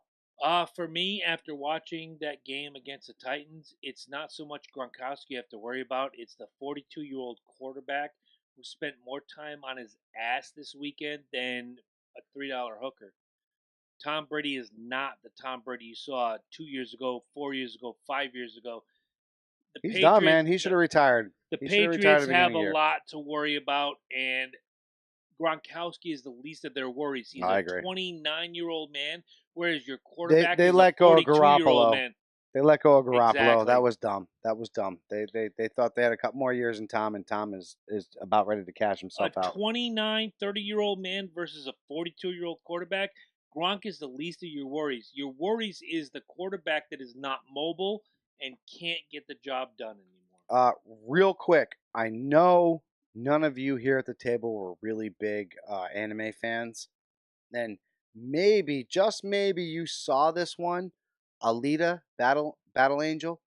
For me, after watching that game against the Titans, it's not so much Gronkowski you have to worry about. It's the 42-year-old quarterback who spent more time on his ass this weekend than a $3 hooker. Tom Brady is not the Tom Brady you saw 2 years ago, 4 years ago, 5 years ago. He's done, man. He should have retired. The Patriots have a lot to worry about, and Gronkowski is the least of their worries. He's a 29-year-old man, whereas your quarterback is a 42-year-old man. They let go of Garoppolo. Exactly. That was dumb. They thought they had a couple more years in Tom, and Tom is about ready to cash himself out. A 29, 30-year-old man versus a 42-year-old quarterback. Gronk is the least of your worries. Your worries is the quarterback that is not mobile and can't get the job done anymore. Real quick, I know none of you here at the table were really big anime fans. And maybe, just maybe, you saw this one, Alita, Battle Angel.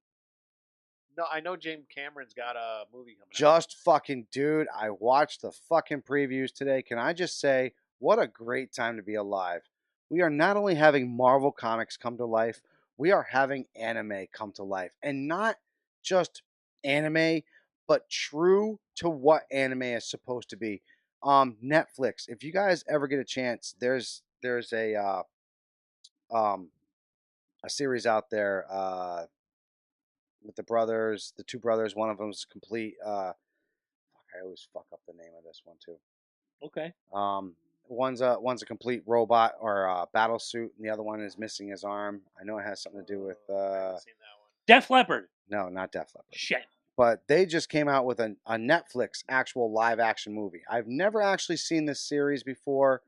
No, I know James Cameron's got a movie coming out. Just fucking, dude, I watched the fucking previews today. Can I just say, what a great time to be alive. We are not only having Marvel Comics come to life, we are having anime come to life. And not just anime, but true to what anime is supposed to be. Netflix, if you guys ever get a chance, there's a series out there with the two brothers. One of them's complete. I always fuck up the name of this one too. Okay. One's a complete robot or battle suit, and the other one is missing his arm. I know it has something to do with. I haven't seen that one. Def Leppard. No, not Def Leppard. Shit. But they just came out with a Netflix actual live action movie. I've never actually seen this series before,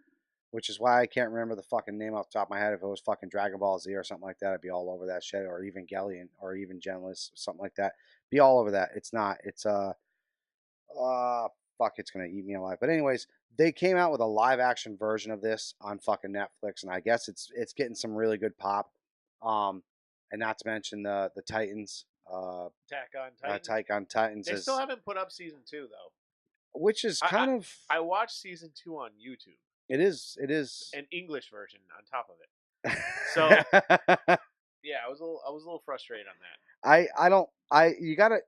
which is why I can't remember the fucking name off the top of my head. If it was fucking Dragon Ball Z or something like that, I'd be all over that shit. Or even Evangelion or even Genless, something like that. Be all over that. It's not. It's fuck, it's gonna eat me alive. But anyways, they came out with a live action version of this on fucking Netflix, and I guess it's getting some really good pop. And not to mention the Titans. Attack on Titans. They still haven't put up season 2 though, which is kind of. I watched season 2 on YouTube. It is an English version on top of it. So yeah, I was a little frustrated on that. You gotta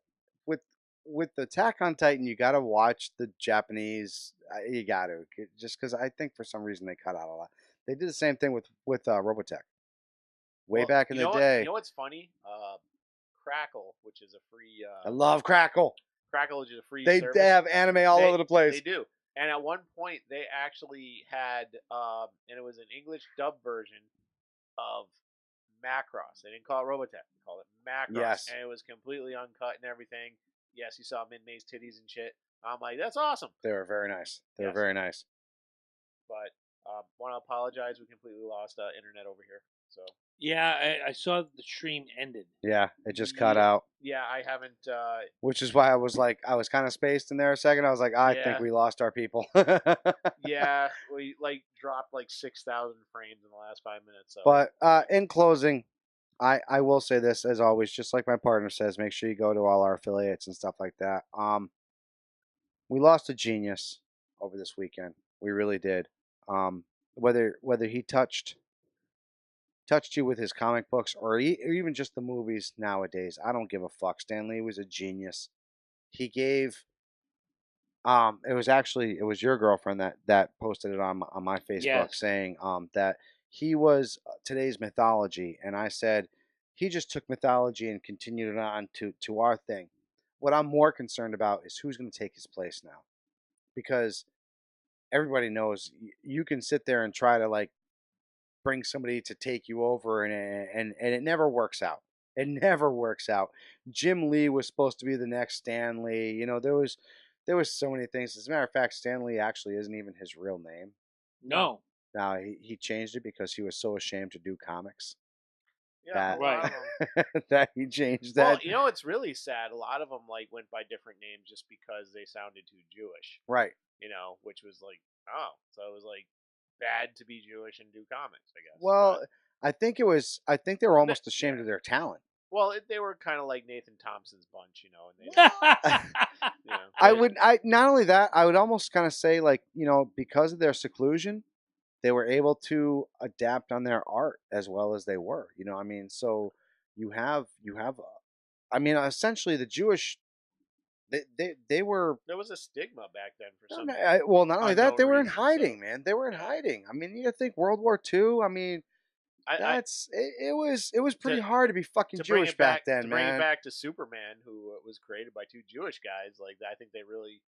with the Attack on Titan, you gotta watch the Japanese. You gotta, just because I think for some reason they cut out a lot. They did the same thing with Robotech. Way back in the day. You know what's funny? Crackle, which is a free. I love Crackle. Crackle, which is a free They service. have anime all over the place. They do. And at one point, they actually had, and it was an English dub version of Macross. They didn't call it Robotech. They called it Macross. Yes. And it was completely uncut and everything. Yes, you saw Min-May's titties and shit. I'm like, that's awesome. They were very nice. They were very nice. But want to apologize. We completely lost internet over here. So Yeah, I saw the stream ended. Yeah, it just cut out. Yeah, I haven't. Which is why I was kind of spaced in there a second. I was like, I think we lost our people. Yeah, we dropped 6,000 frames in the last 5 minutes. So. But in closing, I will say this as always, just like my partner says, make sure you go to all our affiliates and stuff like that. We lost a genius over this weekend. We really did. Whether he touched you with his comic books or even just the movies nowadays, I don't give a fuck. Stan Lee was a genius. He gave it was your girlfriend that posted it on my Facebook saying that he was today's mythology, and I said he just took mythology and continued it on to our thing. What I'm more concerned about is who's going to take his place now, because everybody knows you can sit there and try to bring somebody to take you over, and it never works out. It never works out. Jim Lee was supposed to be the next Stan Lee. You know, there was so many things. As a matter of fact, Stan Lee actually isn't even his real name. No. Now he changed it because he was so ashamed to do comics. Yeah, that he changed that. Well, you know, it's really sad. A lot of them went by different names just because they sounded too Jewish. Right. You know, which was so it was bad to be Jewish and do comics, I guess. Well, but I think they were almost ashamed of their talent. Well, they were kind of like Nathan Thompson's bunch, you know. And they, I not only that, I would almost kind of say because of their seclusion, they were able to adapt on their art as well as they were. You know, I mean, so you have essentially the Jewish. They were. There was a stigma back then for some. Well, not only that, they were in hiding, man. They were in hiding. I mean, you think World War II. I mean, it was pretty hard to be fucking Jewish back then, man. To bring it back to Superman, who was created by two Jewish guys, I think they really.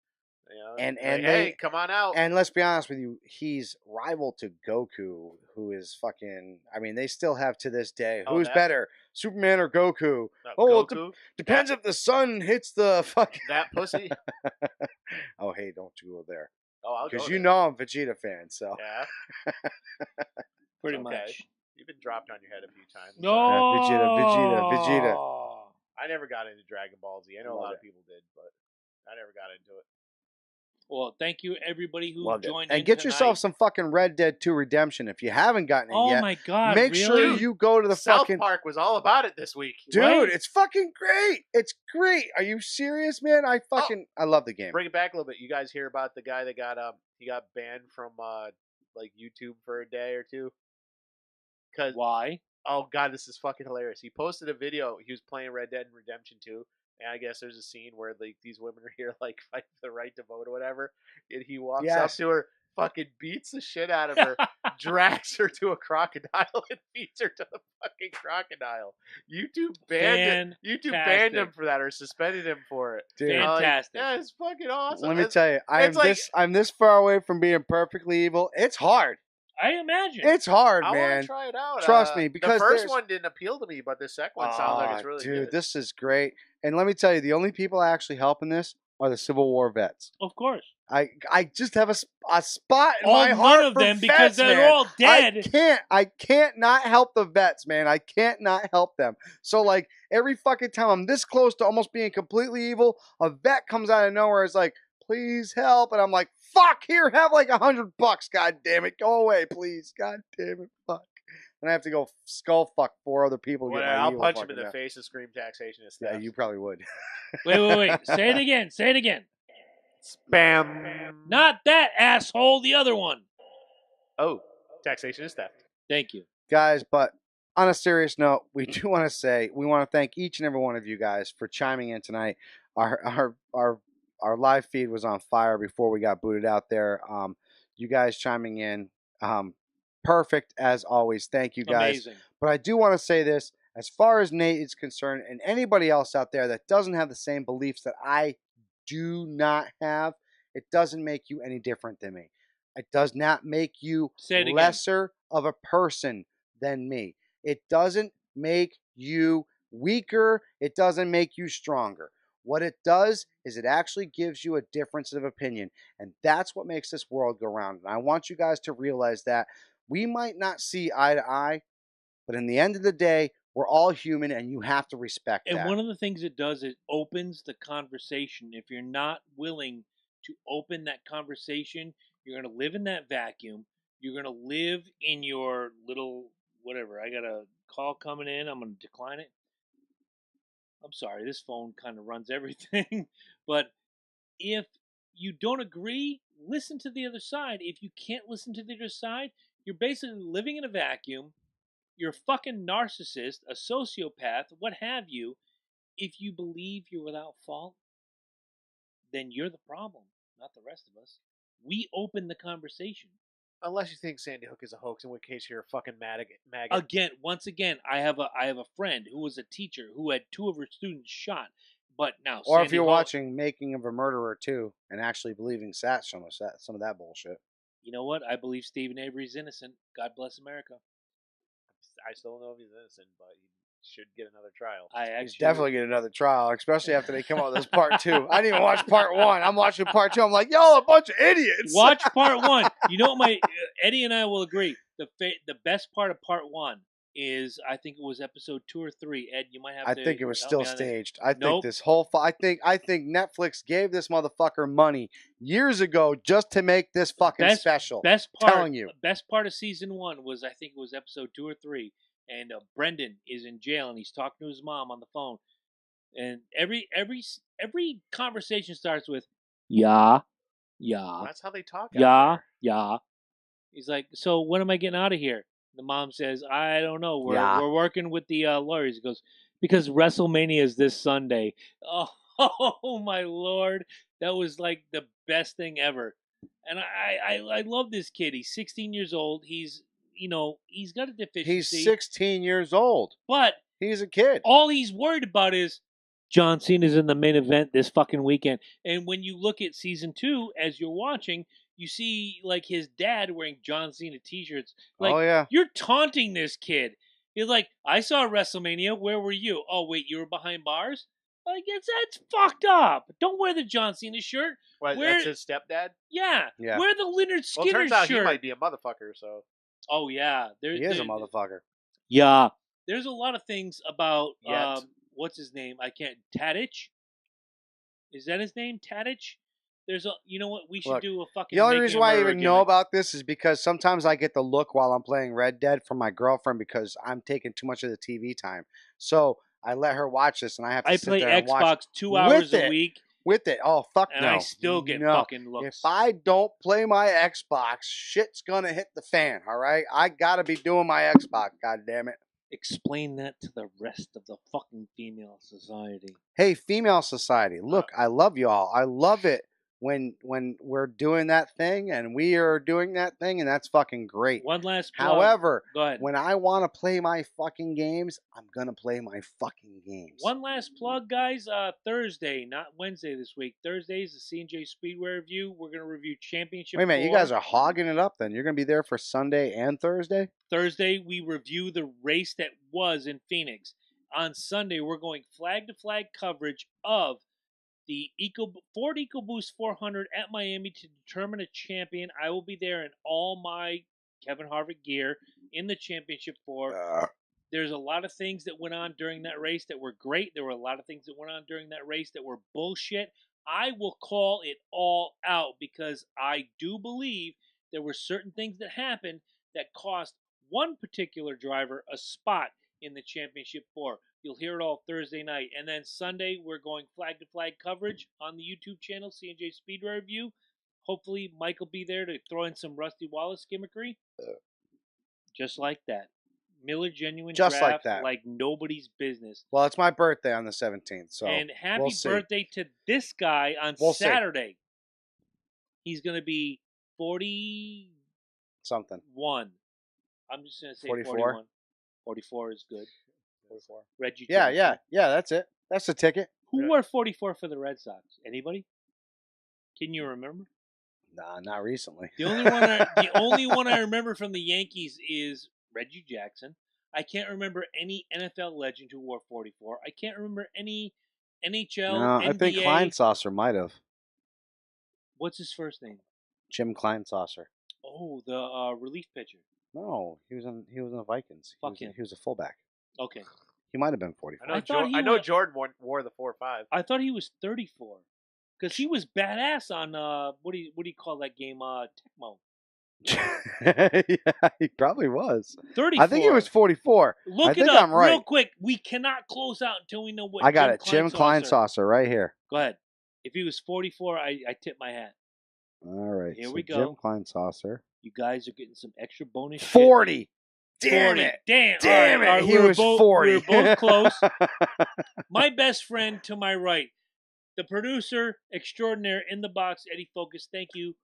Hey, come on out. And let's be honest with you, he's rival to Goku, who is fucking. I mean, they still have to this day. Who's better, Superman or Goku? Goku? Depends if the sun hits the fucking that pussy. Oh, hey, don't you go there? Oh, I'll go because there. I'm a Vegeta fan, so yeah. Pretty much. You've been dropped on your head a few times. No, Vegeta. I never got into Dragon Ball Z. I know a lot of people did, but I never got into it. Well, thank you everybody who joined in. And get yourself some fucking Red Dead 2 Redemption if you haven't gotten it yet. Oh my god! Make sure you go to the South fucking Park was all about it this week, dude. Right? It's fucking great. It's great. Are you serious, man? I love the game. Bring it back a little bit. You guys hear about the guy that got he got banned from YouTube for a day or two? Cause why? Oh god, this is fucking hilarious. He posted a video. He was playing Red Dead Redemption 2. And I guess there's a scene where these women are here fight for the right to vote or whatever. And he walks up to her, fucking beats the shit out of her, drags her to a crocodile and feeds her to the fucking crocodile. YouTube banned banned him for that or suspended him for it. Dude. Fantastic. Yeah, it's fucking awesome. Let me tell you, I'm this far away from being perfectly evil. It's hard. I imagine. It's hard, man. I want to try it out. Trust me, because the first one didn't appeal to me, but the second one sounds like it's really good. Dude, this is great. And let me tell you, the only people actually helping this are the Civil War vets. Of course. I just have a spot in my heart none of for them vets, because they're man. all dead. I can't not help the vets, man. I can't not help them. So every fucking time I'm this close to almost being completely evil, a vet comes out of nowhere. It's like, please help, and I'm like, fuck, here, have $100. God damn it, go away, please. God damn it, fuck. And I have to go skull fuck 4 other people. Well, I'll punch him in the face and scream taxation is theft. Yeah, you probably would. Wait. Say it again. Say it again. Spam. Not that asshole, the other one. Oh, taxation is theft. Thank you. Guys, but on a serious note, we do want to say, we want to thank each and every one of you guys for chiming in tonight. Our live feed was on fire before we got booted out there. You guys chiming in, perfect as always. Thank you guys. Amazing. But I do want to say this As far as Nate is concerned, and anybody else out there that doesn't have the same beliefs that I do not have, it doesn't make you any different than me. It does not make you lesser of a person than me. It doesn't make you weaker. It doesn't make you stronger. What it does is it actually gives you a difference of opinion. And that's what makes this world go round. And I want you guys to realize that we might not see eye to eye, but in the end of the day, we're all human and you have to respect that. And one of the things it does, it opens the conversation. If you're not willing to open that conversation, you're going to live in that vacuum. You're going to live in your little whatever. I got a call coming in. I'm going to decline it. I'm sorry, this phone kind of runs everything. But if you don't agree, listen to the other side. If you can't listen to the other side, you're basically living in a vacuum. You're a fucking narcissist, a sociopath, what have you. If you believe you're without fault, then you're the problem, not the rest of us. We open the conversation. Unless you think Sandy Hook is a hoax, in which case you're a fucking maggot. Once again, I have a friend who was a teacher who had 2 of her students shot. But now, or Sandy if you're Hook, watching Making of a Murderer 2 and actually believing some of that bullshit. You know what? I believe Stephen Avery's innocent. God bless America. I still don't know if he's innocent, but he should get another trial. He's definitely get another trial, especially after they come out with this part 2. I didn't even watch part 1. I'm watching part 2. I'm like, y'all a bunch of idiots. Watch part 1. You know what? Eddie and I will agree. The best part of part 1 is, I think it was episode 2 or 3. Ed, you might have. I think it was still staged. I think this whole. I think Netflix gave this motherfucker money years ago just to make this fucking special. Best part. Telling you. Best part of season 1 was, I think it was episode 2 or 3. And Brendan is in jail and he's talking to his mom on the phone, and every conversation starts with yeah. That's how they talk. Yeah. He's like, so when am I getting out of here? The mom says, I don't know. We're working with the lawyers. He goes, because WrestleMania is this Sunday. Oh my Lord, that was like the best thing ever. And I love this kid. He's 16 years old. He's got a deficiency. He's 16 years old. But he's a kid. All he's worried about is John Cena's in the main event this fucking weekend. And when you look at season 2, as you're watching, you see like his dad wearing John Cena t-shirts. Like, oh, yeah. You're taunting this kid. He's like, I saw WrestleMania. Where were you? Oh, wait, you were behind bars? Like, that's fucked up. Don't wear the John Cena shirt. What, that's his stepdad? Yeah. Wear the Leonard Skinner shirt. Well, it turns out he might be a motherfucker, so. Oh, yeah. He is a motherfucker. Yeah. There's a lot of things about, what's his name? Tadich? Is that his name? Tadich? You know what? We should do a fucking. The only reason why I even know about this is because sometimes I get the look while I'm playing Red Dead from my girlfriend because I'm taking too much of the TV time. So I let her watch this, and I have to sit there and watch. I play Xbox 2 hours a week. With it. Oh, fuck no. And I still get fucking looks. If I don't play my Xbox, shit's gonna hit the fan, all right? I gotta be doing my Xbox, goddammit. Explain that to the rest of the fucking female society. Hey, female society, look, I love y'all. I love it when we're doing that thing and we are doing that thing, and that's fucking great. One last plug. However, go ahead. When I want to play my fucking games, I'm gonna play my fucking games. One last plug, guys. Thursday, not Wednesday this week. Thursday is the C&J Speedway review. We're gonna review Championship. Wait a minute, you guys are hogging it up then. You're gonna be there for Sunday and Thursday? Thursday, we review the race that was in Phoenix. On Sunday, we're going flag-to-flag coverage of the Ford EcoBoost 400 at Miami to determine a champion. I will be there in all my Kevin Harvick gear in the championship 4. There's a lot of things that went on during that race that were great. There were a lot of things that went on during that race that were bullshit. I will call it all out because I do believe there were certain things that happened that cost one particular driver a spot in the championship 4. You'll hear it all Thursday night. And then Sunday, we're going flag-to-flag coverage on the YouTube channel, C&J Speedway Review. Hopefully, Mike will be there to throw in some Rusty Wallace gimmickry. Just like that. Miller Genuine Just Draft like that. Like nobody's business. Well, it's my birthday on the 17th, so and happy birthday to this guy on Saturday. He's going to be 40... something. 1. I'm just going to say 44? 41. 44 is good. 44. Reggie Yeah, Jackson. yeah. That's it. That's the ticket. Who wore 44 for the Red Sox? Anybody? Can you remember? Nah, not recently. The only one I remember from the Yankees is Reggie Jackson. I can't remember any NFL legend who wore 44. I can't remember any NHL, No, NBA. I think Kleinsasser might have. What's his first name? Jim Kleinsasser. Oh, the relief pitcher. No, he was in the Vikings. Fuck him. He was a fullback. Okay. He might have been 44. I know Jordan wore the 4-5. I thought he was 34 because he was badass on what do you call that game? Tecmo. Yeah, he probably was. 34. I think he was 44. Look it up I'm right. real quick. We cannot close out until we know what. I got it. Jim Kleinsasser right here. Go ahead. If he was 44, I tip my hat. All right. Here we go. Jim Kleinsasser. You guys are getting some extra bonus. 40. Shit. Damn 40. it. Damn it. He was 40. We were both close. My best friend to my right, the producer extraordinaire in the box, Eddie Focus. Thank you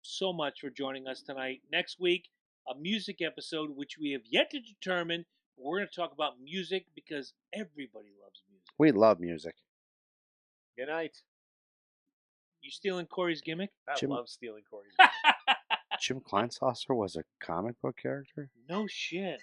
so much for joining us tonight. Next week, a music episode, which we have yet to determine. But we're going to talk about music because everybody loves music. We love music. Good night. You stealing Corey's gimmick? I love stealing Corey's. Jim Kleinsasser was a comic book character? No shit.